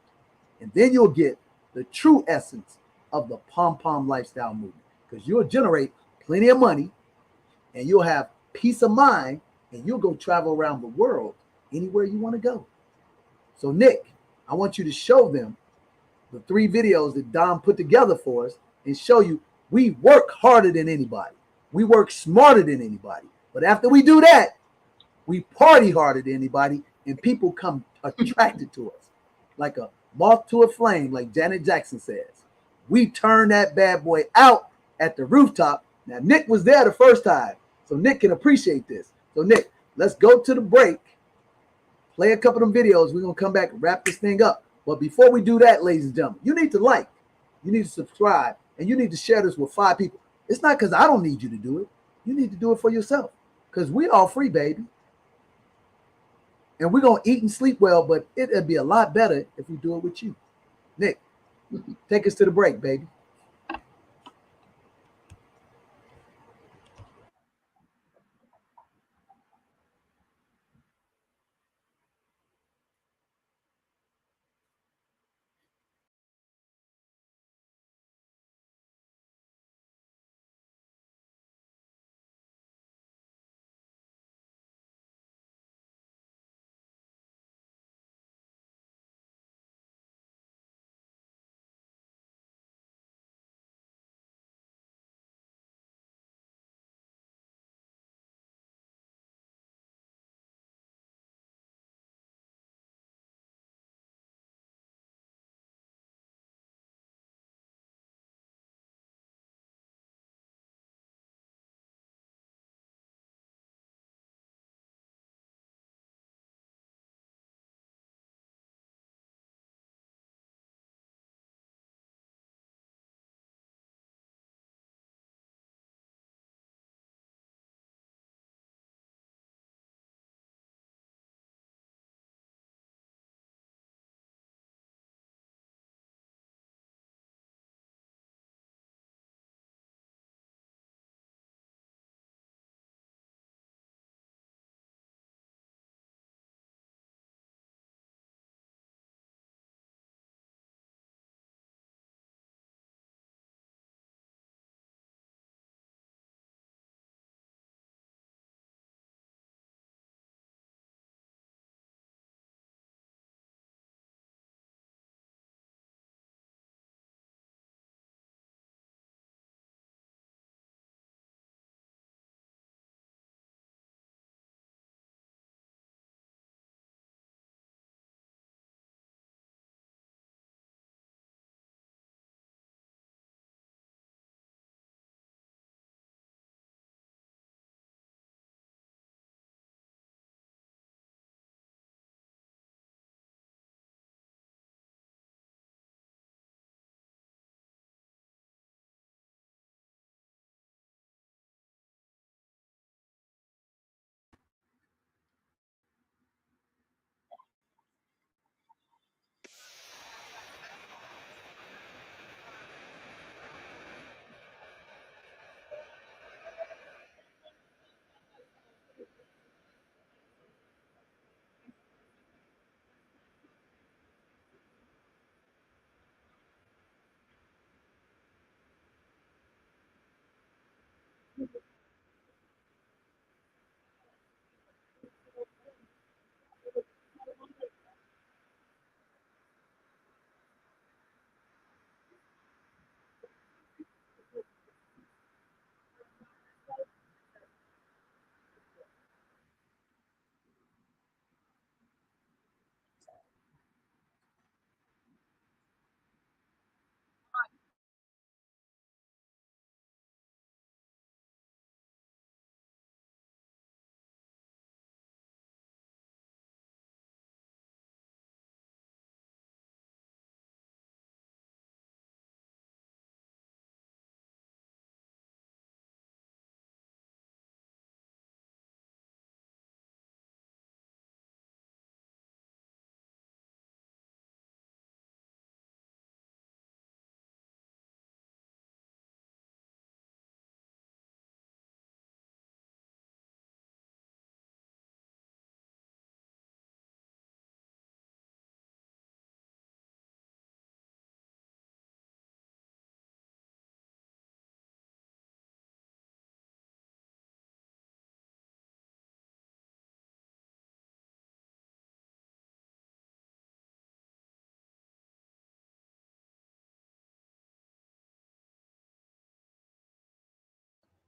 And then you'll get the true essence of the P.O.M lifestyle movement, because you'll generate plenty of money and you'll have peace of mind and you'll go travel around the world anywhere you want to go. So Nick, I want you to show them the 3 videos that Dom put together for us and show you we work harder than anybody. We work smarter than anybody. But after we do that, we party harder than anybody and people come attracted to us like a moth to a flame, like Janet Jackson says. We turn that bad boy out at the rooftop. Now, Nick was there the first time. So Nick can appreciate this. So Nick, let's go to the break. Play a couple of them videos. We're going to come back and wrap this thing up. But before we do that, ladies and gentlemen, you need to like, you need to subscribe, and you need to share this with 5 people. It's not because I don't need you to do it. You need to do it for yourself because we all free, baby. And we're going to eat and sleep well, but it'd be a lot better if we do it with you. Nick, take us to the break, baby.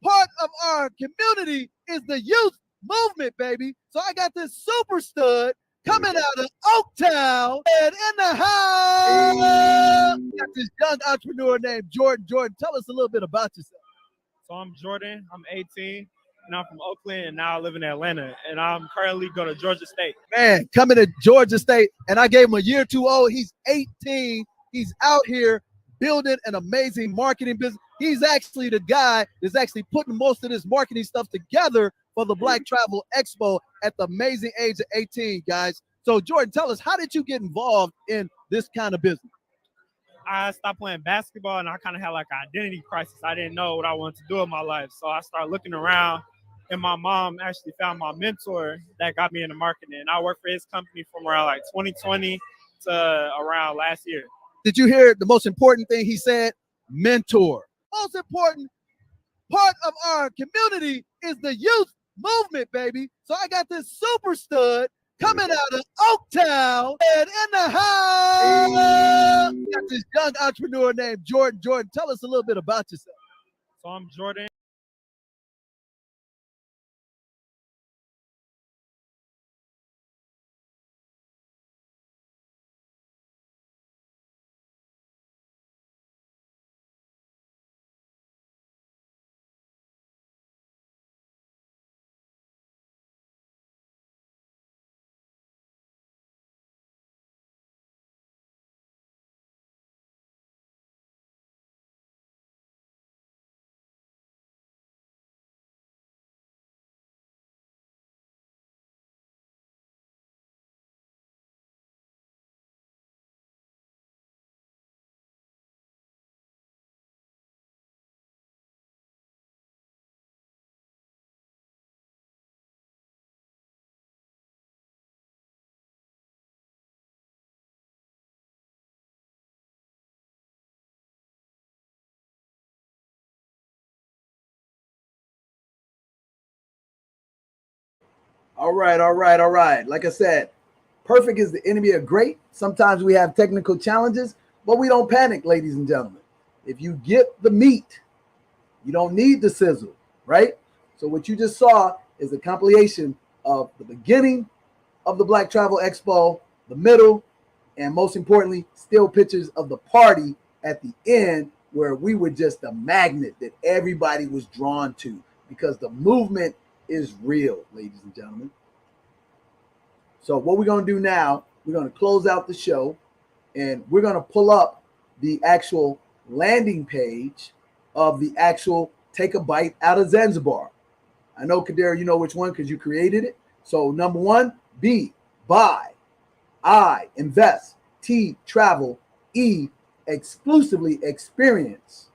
Part of our community is the youth movement, baby. So I got this super stud coming out of Oaktown and in the house. Got this young entrepreneur named Jordan. Jordan, tell us a little bit about yourself. So I'm Jordan. I'm 18. and I'm from Oakland, and now I live in Atlanta, and I'm currently going to Georgia State. Man, coming to Georgia State, and I gave him a year too old. He's 18. He's out here building an amazing marketing business. He's actually the guy that's actually putting most of this marketing stuff together for the Black Travel Expo at the amazing age of 18, guys. So, Jordan, tell us, how did you get involved in this kind of business? I stopped playing basketball, and I kind of had like an identity crisis. I didn't know what I wanted to do in my life. So I started looking around, and my mom actually found my mentor that got me into marketing. And I worked for his company from around like 2020 to around last year. Did you hear the most important thing he said? Mentor. Most important part of our community is the youth movement, baby. So I got this super stud coming out of Oaktown and in the house. Got this young entrepreneur named Jordan. Jordan, tell us a little bit about yourself. So I'm Jordan. All right, all right, all right. Like I said, perfect is the enemy of great. Sometimes we have technical challenges, but we don't panic, ladies and gentlemen. If you get the meat, you don't need the sizzle, right? So what you just saw is a compilation of the beginning of the Black Travel Expo, the middle, and most importantly, still pictures of the party at the end, where we were just a magnet that everybody was drawn to, because the movement is real, ladies and gentlemen. So what we're going to do now, we're going to close out the show, and we're going to pull up the actual landing page of the actual Take a Bite out of Zanzibar. I know, Kadera, you know which one because you created it. So number one, B, buy, I, invest, T, travel, E, exclusively experience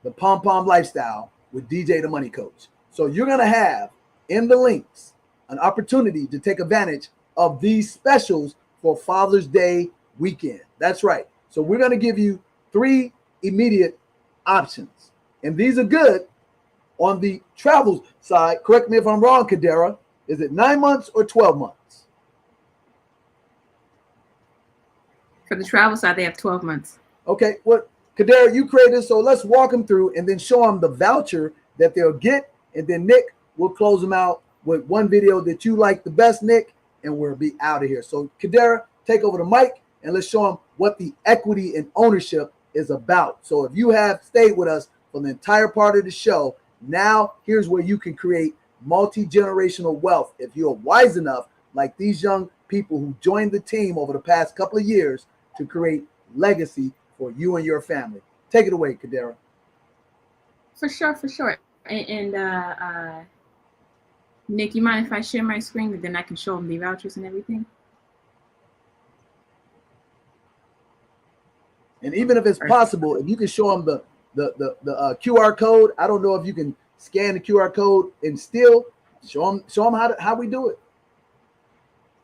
the P.O.M lifestyle with DJ the Money Coach. So you're going to have in the links an opportunity to take advantage of these specials for Father's Day weekend. That's right. So we're going to give you 3 immediate options. And these are good on the travel side. Correct me if I'm wrong, Kadera. Is it 9 months or 12 months? For the travel side, they have 12 months. Okay. Well, Kadera, you created, so let's walk them through and then show them the voucher that they'll get. And then Nick will close them out with one video that you like the best, Nick, and we'll be out of here. So Kadera, take over the mic and let's show them what the equity and ownership is about. So if you have stayed with us for the entire part of the show, now here's where you can create multi-generational wealth. If you're wise enough, like these young people who joined the team over the past couple of years, to create legacy for you and your family. Take it away, Kadera. For sure, for sure. And Nick, you mind if I share my screen and then I can show them the vouchers and everything? And even if it's possible, if you can show them the QR code, I don't know if you can scan the QR code and still show them how we do it.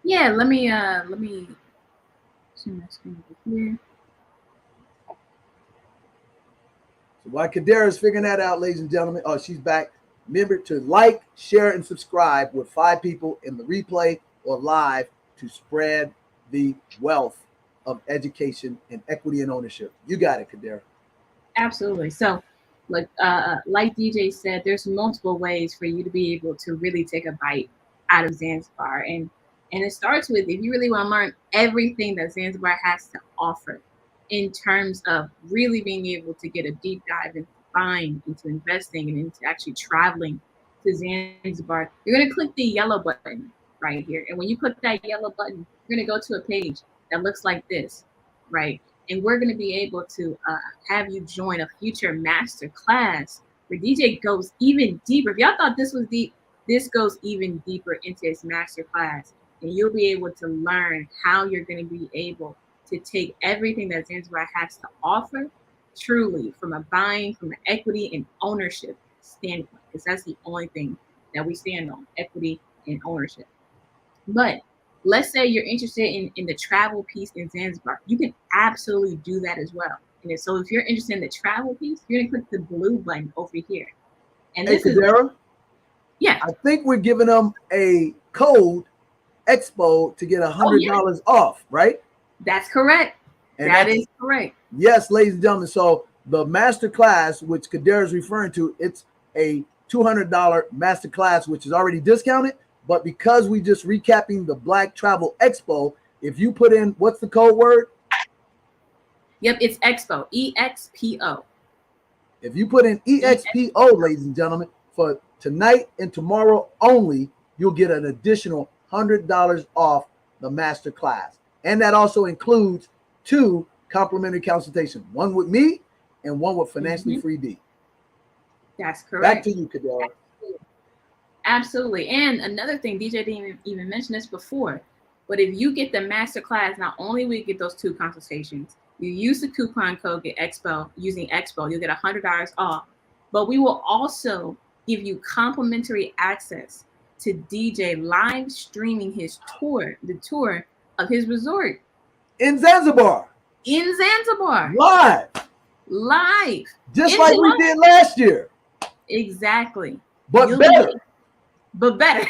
Yeah, let me share my screen over here. So while Kadera's figuring that out, ladies and gentlemen, oh, she's back. Remember to like, share, and subscribe with 5 people in the replay or live to spread the wealth of education and equity and ownership. You got it, Kadera. Absolutely. So, like DJ said, there's multiple ways for you to be able to really take a bite out of Zanzibar, and it starts with, if you really want to learn everything that Zanzibar has to offer in terms of really being able to get a deep dive into buying, into investing, and into actually traveling to Zanzibar, you're going to click the yellow button right here. And when you click that yellow button, you're going to go to a page that looks like this, right? And we're going to be able to have you join a future master class where DJ goes even deeper. If y'all thought this was deep, this goes even deeper into his master class. And you'll be able to learn how you're going to be able to take everything that Zanzibar has to offer truly from a buying, from an equity and ownership standpoint, because that's the only thing that we stand on, equity and ownership. But let's say you're interested in the travel piece in Zanzibar. You can absolutely do that as well. And so if you're interested in the travel piece, you're going to click the blue button over here. And Hey, this is, Kadera, yeah, I think we're giving them a code Expo to get $100 off, right? that's correct. And That is correct. Yes, ladies and gentlemen. So the master class, which Kadera is referring to, it's a $200 master class, which is already discounted. But because we just recapping the Black Travel Expo, if you put in, what's the code word? Yep, it's Expo, EXPO. If you put in EXPO, ladies and gentlemen, for tonight and tomorrow only, you'll get an additional $100 off the master class. And that also includes 2 complimentary consultations, one with me and one with Financially Free D. That's correct. Back to you, Kadera. Absolutely. And another thing, DJ didn't even mention this before, but if you get the master class, not only will you get those 2 consultations, you use the coupon code get Expo, using Expo, you'll get $100 off. But we will also give you complimentary access to DJ live streaming his tour, the tour of his resort. In Zanzibar. In Zanzibar. Live. Just In like July. we did last year. Exactly. But better. But better.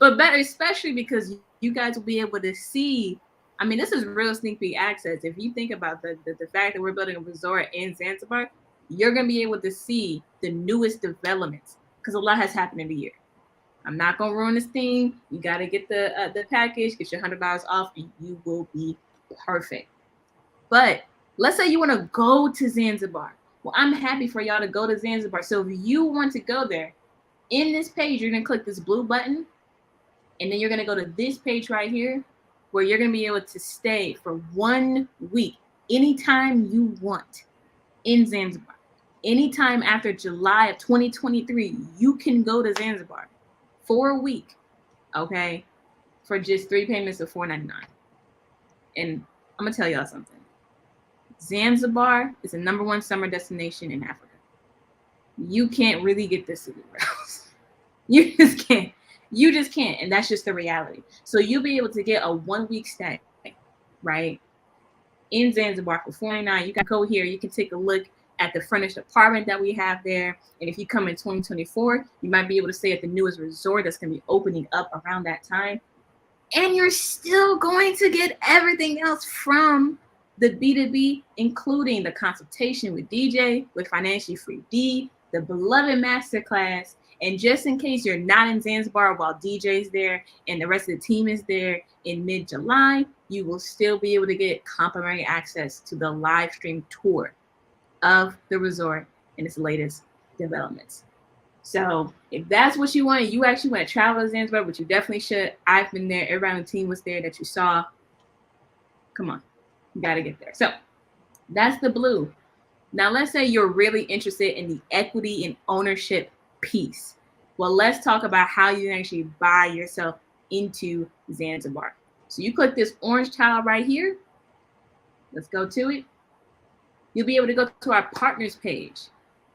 But better, especially because you guys will be able to see. I mean, this is real sneak peek access. If you think about the fact that we're building a resort in Zanzibar, you're going to be able to see the newest developments because a lot has happened in the year. I'm not going to ruin this thing. You got to get the package, get your $100 off, and you will be perfect. But let's say you want to go to Zanzibar. Well, I'm happy for y'all to go to Zanzibar. So if you want to go there, in this page, you're going to click this blue button, and then you're going to go to this page right here, where you're going to be able to stay for 1 week, anytime you want in Zanzibar. Anytime after July of 2023, you can go to Zanzibar for a week, okay, for just 3 payments of $4.99. And I'm going to tell y'all something. Zanzibar is the #1 summer destination in Africa. You can't really get this anywhere else. You just can't. You just can't. And that's just the reality. So you'll be able to get a 1 week stay, right, in Zanzibar for $4.99. You can go here. You can take a look at the furnished apartment that we have there. And if you come in 2024, you might be able to stay at the newest resort that's going to be opening up around that time. And you're still going to get everything else from the B2B, including the consultation with DJ, with Financially Free D, the beloved masterclass. And just in case you're not in Zanzibar while DJ's there and the rest of the team is there in mid-July, you will still be able to get complimentary access to the live stream tour of the resort and its latest developments. So if that's what you want, you actually want to travel to Zanzibar, which you definitely should. I've been there. Everybody on the team was there that you saw. Come on, you got to get there. So that's the blue. Now, let's say you're really interested in the equity and ownership piece. Well, let's talk about how you can actually buy yourself into Zanzibar. So you click this orange tile right here. Let's go to it. You'll be able to go to our partners page,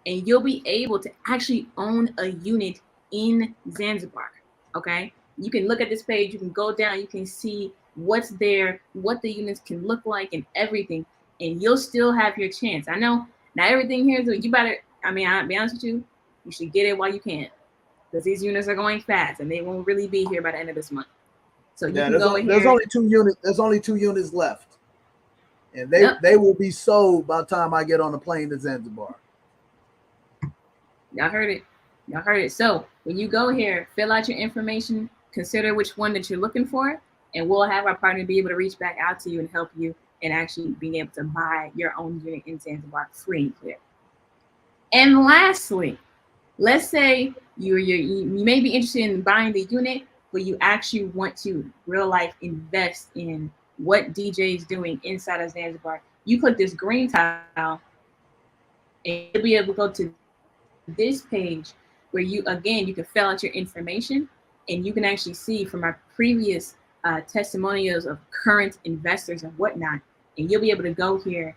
and you'll be able to actually own a unit in Zanzibar, okay? You can look at this page, you can go down, you can see what's there, what the units can look like and everything, and you'll still have your chance. I know not everything here is, you better, I mean, I'll be honest with you, you should get it while you can, because these units are going fast and they won't really be here by the end of this month. So you can go there's only 2 units. There's only 2 units left, and they will be sold by the time I get on the plane to Zanzibar. Y'all heard it. Y'all heard it. So when you go here, fill out your information, consider which one that you're looking for, and we'll have our partner be able to reach back out to you and help you in actually being able to buy your own unit in Zanzibar free and clear. And lastly, let's say you may be interested in buying the unit, but you actually want to real life invest in what DJ is doing inside of Zanzibar. You click this green tile, and you'll be able to go to this page where you can fill out your information, and you can actually see from our previous testimonials of current investors and whatnot. And you'll be able to go here,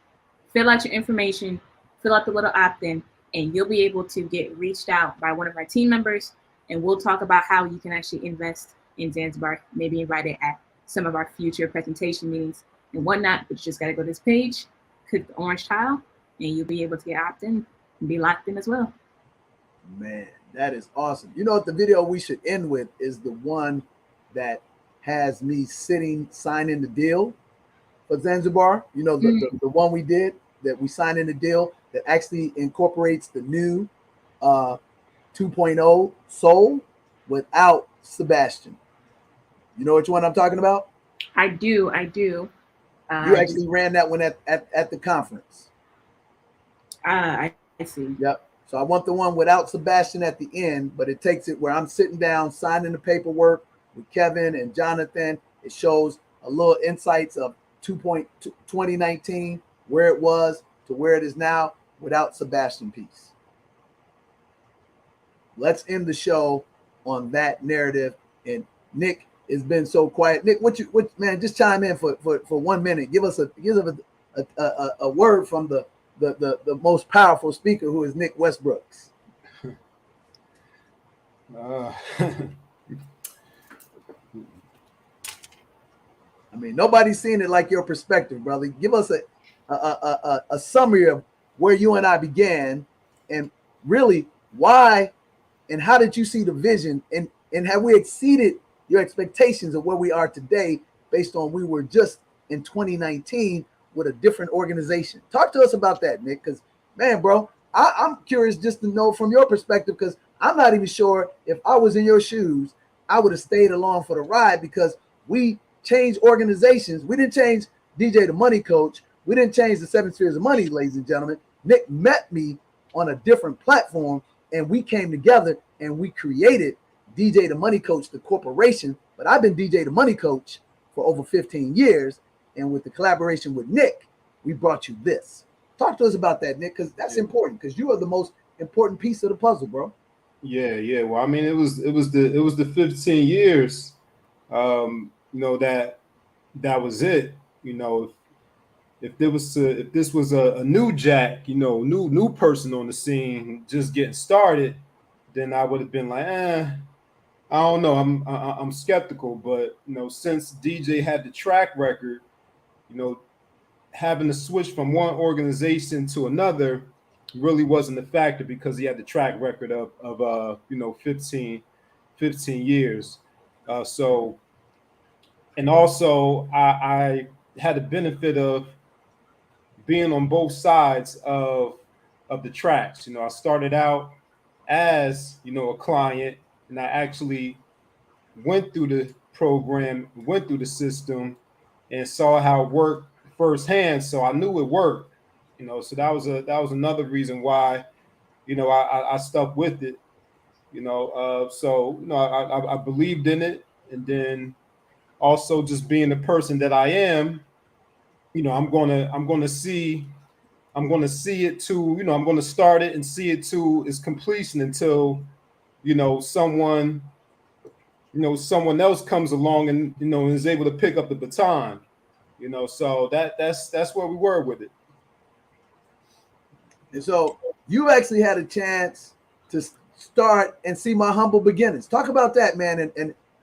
fill out your information, fill out the little opt-in, and you'll be able to get reached out by one of our team members, and we'll talk about how you can actually invest in Zanzibar, maybe invited at some of our future presentation meetings and whatnot. But you just got to go to this page, click the orange tile, and you'll be able to get opt-in and be locked in as well. Man, that is awesome. You know what the video we should end with is the one that has me sitting signing the deal for Zanzibar. You know, the one we did that we signed in the deal that actually incorporates the new 2.0 Soul without Sebastian. You know which one I'm talking about? I do. You actually ran that one at the conference. I see. Yep. So I want the one without Sebastian at the end, but it takes it where I'm sitting down signing the paperwork with Kevin and Jonathan. It shows a little insights of 2019, where it was to where it is now without Sebastian piece. Let's end the show on that narrative. And Nick has been so quiet. Nick, what man, just chime in for 1 minute. Give us a word from the most powerful speaker, who is Nick Westbrooks. I mean, nobody's seen it like your perspective, brother. Give us a summary of where you and I began, and really why and how did you see the vision, and have we exceeded your expectations of where we are today based on we were just in 2019 with a different organization? Talk to us about that, Nick, because, man, bro, I'm curious just to know from your perspective, because I'm not even sure if I was in your shoes, I would have stayed along for the ride, because we changed organizations. We didn't change DJ the Money Coach. We didn't change the 7 Spheres of Money, ladies and gentlemen. Nick met me on a different platform, and we came together and we created DJ the Money Coach, the corporation. But I've been DJ the Money Coach for over 15 years. And with the collaboration with Nick, we brought you this. Talk to us about that, Nick, because that's important, because you are the most important piece of the puzzle, bro. Yeah. Well, I mean, it was the 15 years, that was it. If this was a new Jack, new person on the scene just getting started, then I would have been like, I don't know. I'm skeptical, but since DJ had the track record, having to switch from one organization to another really wasn't a factor, because he had the track record of 15 years. So, and also I had the benefit of being on both sides of the tracks. I started out as a client, and I actually went through the program, went through the system, and saw how it worked firsthand. So I knew it worked. So that was another reason why I stuck with it. I believed in it, and then also just being the person that I am, I'm gonna see it to, I'm gonna start it and see it to its completion until someone else comes along and is able to pick up the baton. So that's where we were with it. And so you actually had a chance to start and see my humble beginnings. Talk about that, man,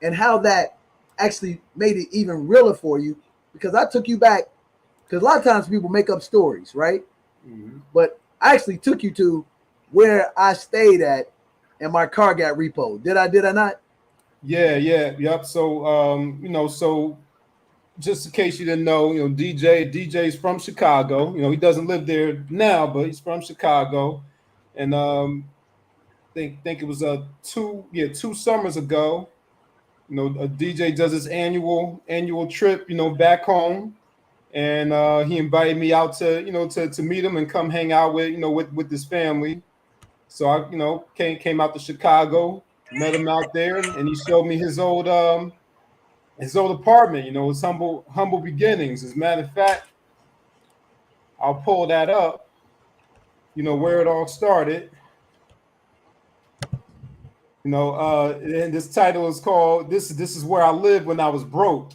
and how that actually made it even realer for you, because I took you back, because a lot of times people make up stories, right? Mm-hmm. But I actually took you to where I stayed at and my car got repoed. Did I not? Yep. So so just in case you didn't know, DJ's from Chicago. He doesn't live there now, but he's from Chicago. And think it was 2 summers ago. A DJ does his annual trip, back home, and he invited me out to to meet him and come hang out with with his family. So I, came out to Chicago, met him out there, and he showed me his old apartment. His humble beginnings. As a matter of fact, I'll pull that up. Where it all started. And this title is called "This is where I lived when I was broke."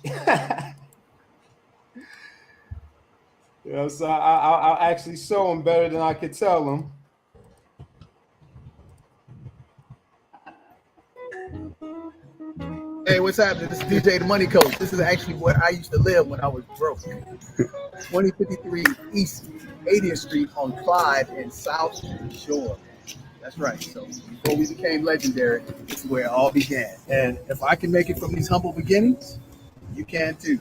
So I'll actually show him better than I could tell him. Hey, what's happening? This is DJ the Money Coach. This is actually where I used to live when I was broke. 2053 East 80th Street on Clyde and South Shore. That's right. So before we became legendary, this is where it all began. And if I can make it from these humble beginnings, you can too.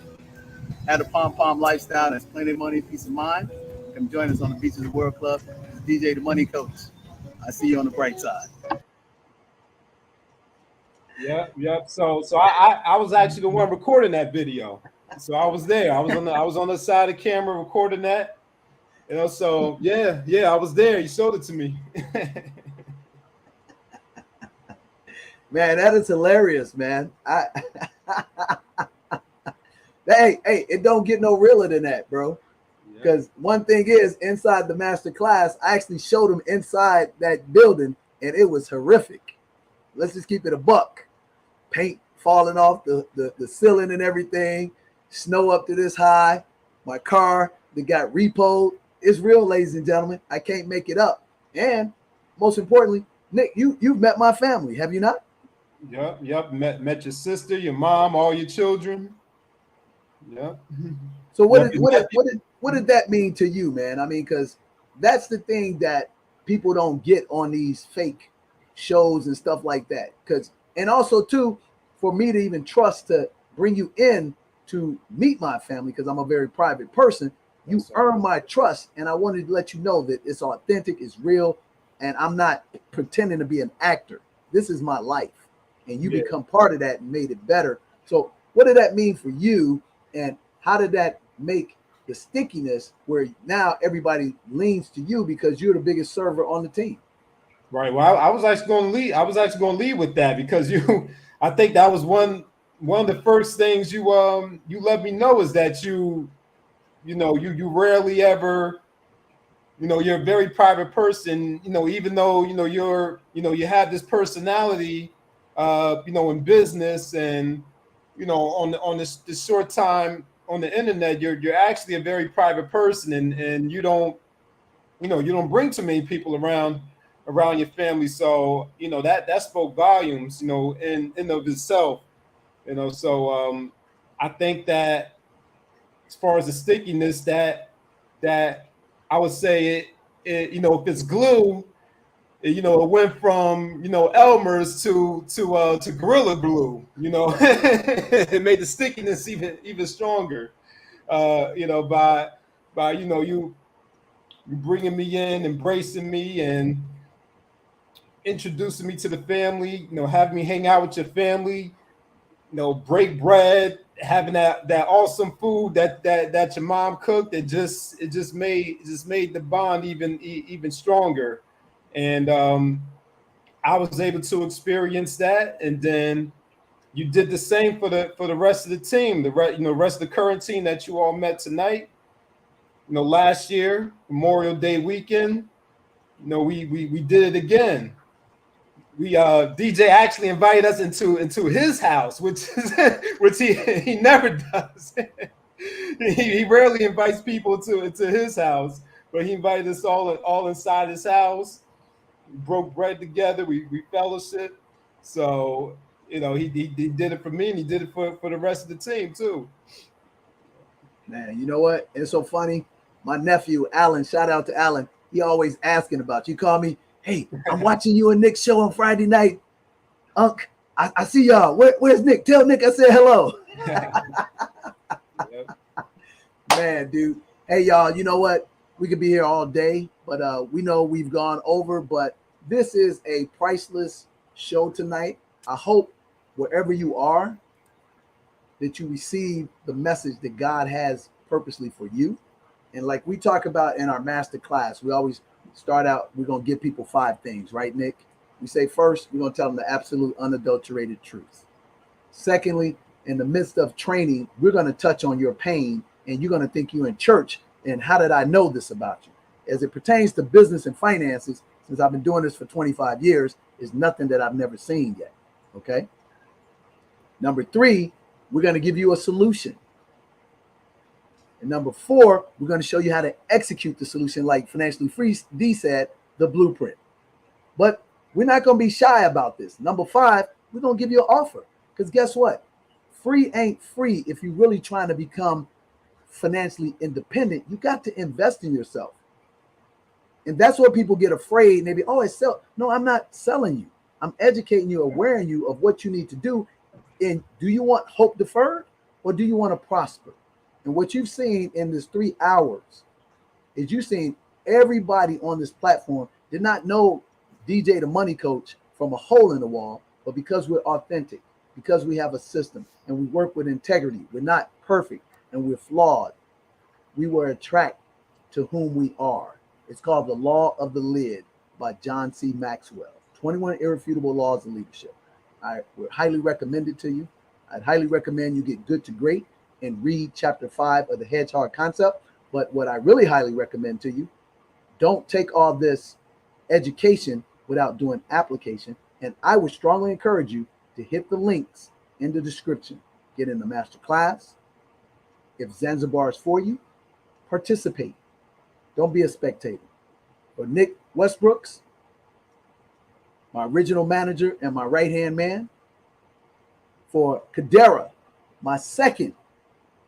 Had a P.O.M lifestyle, that's plenty of money, peace of mind. Come join us on the Beaches of the World Club. DJ the Money Coach. I see you on the bright side. Yep. So I was actually the one recording that video. So I was there. I was on the side of the camera recording that. So yeah, I was there. You showed it to me. Man, that is hilarious, man. Hey, it don't get no realer than that, bro. Because one thing is, inside the master class, I actually showed them inside that building, and it was horrific. Let's just keep it a buck. Paint falling off the ceiling and everything. Snow up to this high. My car that got repoed. It's real, ladies and gentlemen. I can't make it up. And most importantly, Nick, you've met my family, have you not? Yep. Met your sister, your mom, all your children. Yep. So what did that mean to you, man? I mean, because that's the thing that people don't get on these fake shows and stuff like that. And also too, for me to even trust to bring you in to meet my family, because I'm a very private person, you earn my trust, and I wanted to let you know that it's authentic, it's real, and I'm not pretending to be an actor. This is my life, and you become part of that and made it better. So what did that mean for you, and how did that make the stickiness where now everybody leans to you because you're the biggest server on the team? Right. Well, I was actually going to lead. I was actually going to lead with that because I think that was one of the first things you let me know is that you rarely ever, you're a very private person, even though, you have this personality, in business and, on this short time on the internet, you're actually a very private person and you don't bring too many people around your family. So, that spoke volumes, in of itself, so I think that as far as the stickiness that I would say it if it's glue, it went from Elmer's to Gorilla Glue. It made the stickiness even stronger. By you bringing me in, embracing me, and introducing me to the family. Having me hang out with your family. Break bread, having that awesome food that your mom cooked. It just made the bond even stronger. And I was able to experience that, and then you did the same for the rest of the team, the rest of the current team that you all met tonight. Last year, Memorial Day weekend, we did it again. We DJ actually invited us into his house, which he never does. he rarely invites people into his house, but he invited us all inside his house. We broke bread together. We fellowship. So he did it for me, and he did it for the rest of the team too. Man, you know what? It's so funny. My nephew Alan, shout out to Alan. He always asking about you. Call me, hey, I'm watching you and Nick's show on Friday night. Unc, I see y'all. Where's Nick? Tell Nick I said hello. Yep. Man, dude. Hey, y'all, you know what? We could be here all day, but we know we've gone over, but this is a priceless show tonight. I hope wherever you are that you receive the message that God has purposely for you. And like we talk about in our master class, we always start out, we're going to give people 5 things, right, Nick? We say first, we're going to tell them the absolute unadulterated truth. Secondly, in the midst of training, we're going to touch on your pain, and you're going to think you're in church. And how did I know this about you? As it pertains to business and finances, since I've been doing this for 25 years, is nothing that I've never seen yet. Okay. Number 3, we're going to give you a solution. And number 4, we're going to show you how to execute the solution, like Financially Free D said, the blueprint. But we're not going to be shy about this. Number 5, we're going to give you an offer. Because guess what? Free ain't free if you're really trying to become financially independent. You got to invest in yourself. And that's what people get afraid. And they be, oh, it's sell. No, I'm not selling you. I'm educating you, awareing you of what you need to do. And do you want hope deferred, or do you want to prosper? And what you've seen in this 3 hours is you've seen everybody on this platform did not know DJ the Money Coach from a hole in the wall, but because we're authentic, because we have a system and we work with integrity, we're not perfect and we're flawed. We were attracted to whom we are. It's called The Law of the Lid by John C. Maxwell. 21 Irrefutable Laws of Leadership. I would highly recommend it to you. I'd highly recommend you get good to great and read chapter 5 of the Hedgehog Concept. But what I really highly recommend to you, don't take all this education without doing application. And I would strongly encourage you to hit the links in the description. Get in the master class. If Zanzibar is for you, participate. Don't be a spectator. For Nick Westbrooks, my original manager and my right-hand man. For Kadera, my second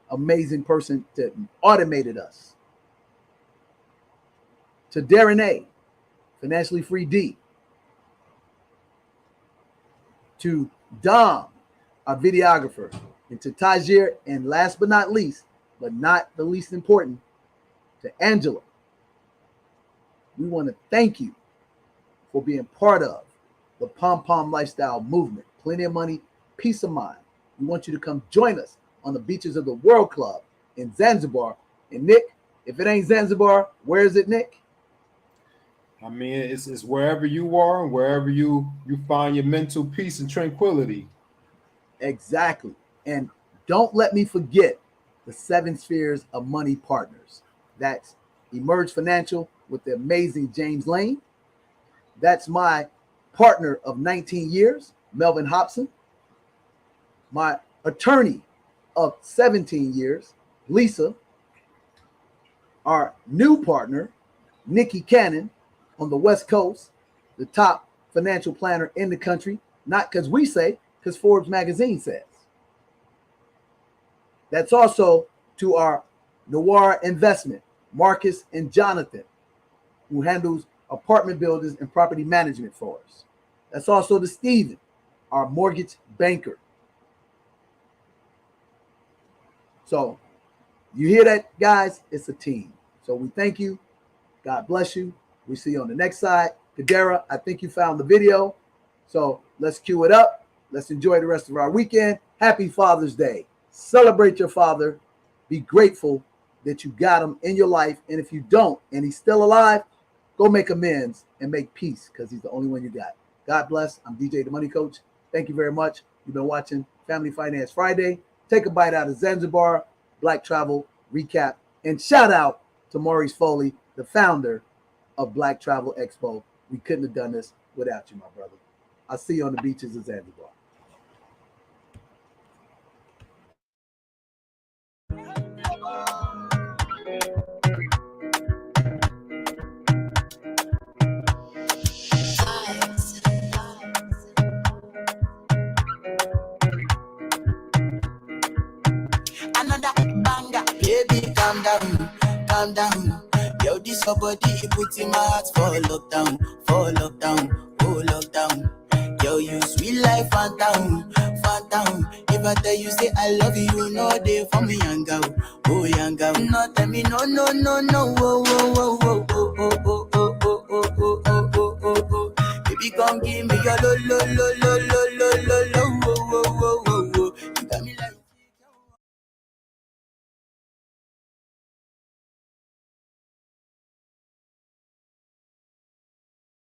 amazing person that automated us. To Darren A, Financially Free D. To Dom, our videographer. And to Tajir, and last but not least, but not the least important, to Angela. We want to thank you for being part of the P.O.M lifestyle movement. Plenty of money, peace of mind. We want you to come join us on the beaches of the World Club in Zanzibar. And Nick, if it ain't Zanzibar, where is it, Nick? I mean, it's wherever you are and wherever you find your mental peace and tranquility. Exactly. And don't let me forget the 7 spheres of money partners. That's Emerge Financial with the amazing James Lane. That's my partner of 19 years, Melvin Hobson. My attorney of 17 years, Lisa. Our new partner, Nikki Cannon, on the West Coast, the top financial planner in the country, not because we say, because Forbes magazine says. That's also to our Noir Investment, Marcus and Jonathan, who handles apartment buildings and property management for us. That's also to Steven, our mortgage banker. So you hear that, guys? It's a team. So we thank you. God bless you. We see you on the next side. Kadera, I think you found the video. So let's cue it up. Let's enjoy the rest of our weekend. Happy Father's Day. Celebrate your father. Be grateful that you got him in your life. And if you don't, and he's still alive, go make amends and make peace, because he's the only one you got. God bless. I'm DJ the Money Coach. Thank you very much. You've been watching Family Finance Friday. Take a bite out of Zanzibar, Black Travel Recap, and shout out to Maurice Foley, the founder of Black Travel Expo. We couldn't have done this without you, my brother. I'll see you on the beaches of Zanzibar. Another banger, baby, calm down, calm down. Yo, this your body, it puts in my heart for lockdown, oh lockdown. Yo, you sweet life, phantom, phantom. If I tell you say I love you, you know they for me, young girl, oh young girl. No, tell me no, no, no, no, oh, oh, oh, oh, oh, oh, oh, oh, oh, oh, oh, oh, oh, oh. Baby, come give me your lo, lo, lo, lo, lo, lo, lo, lo.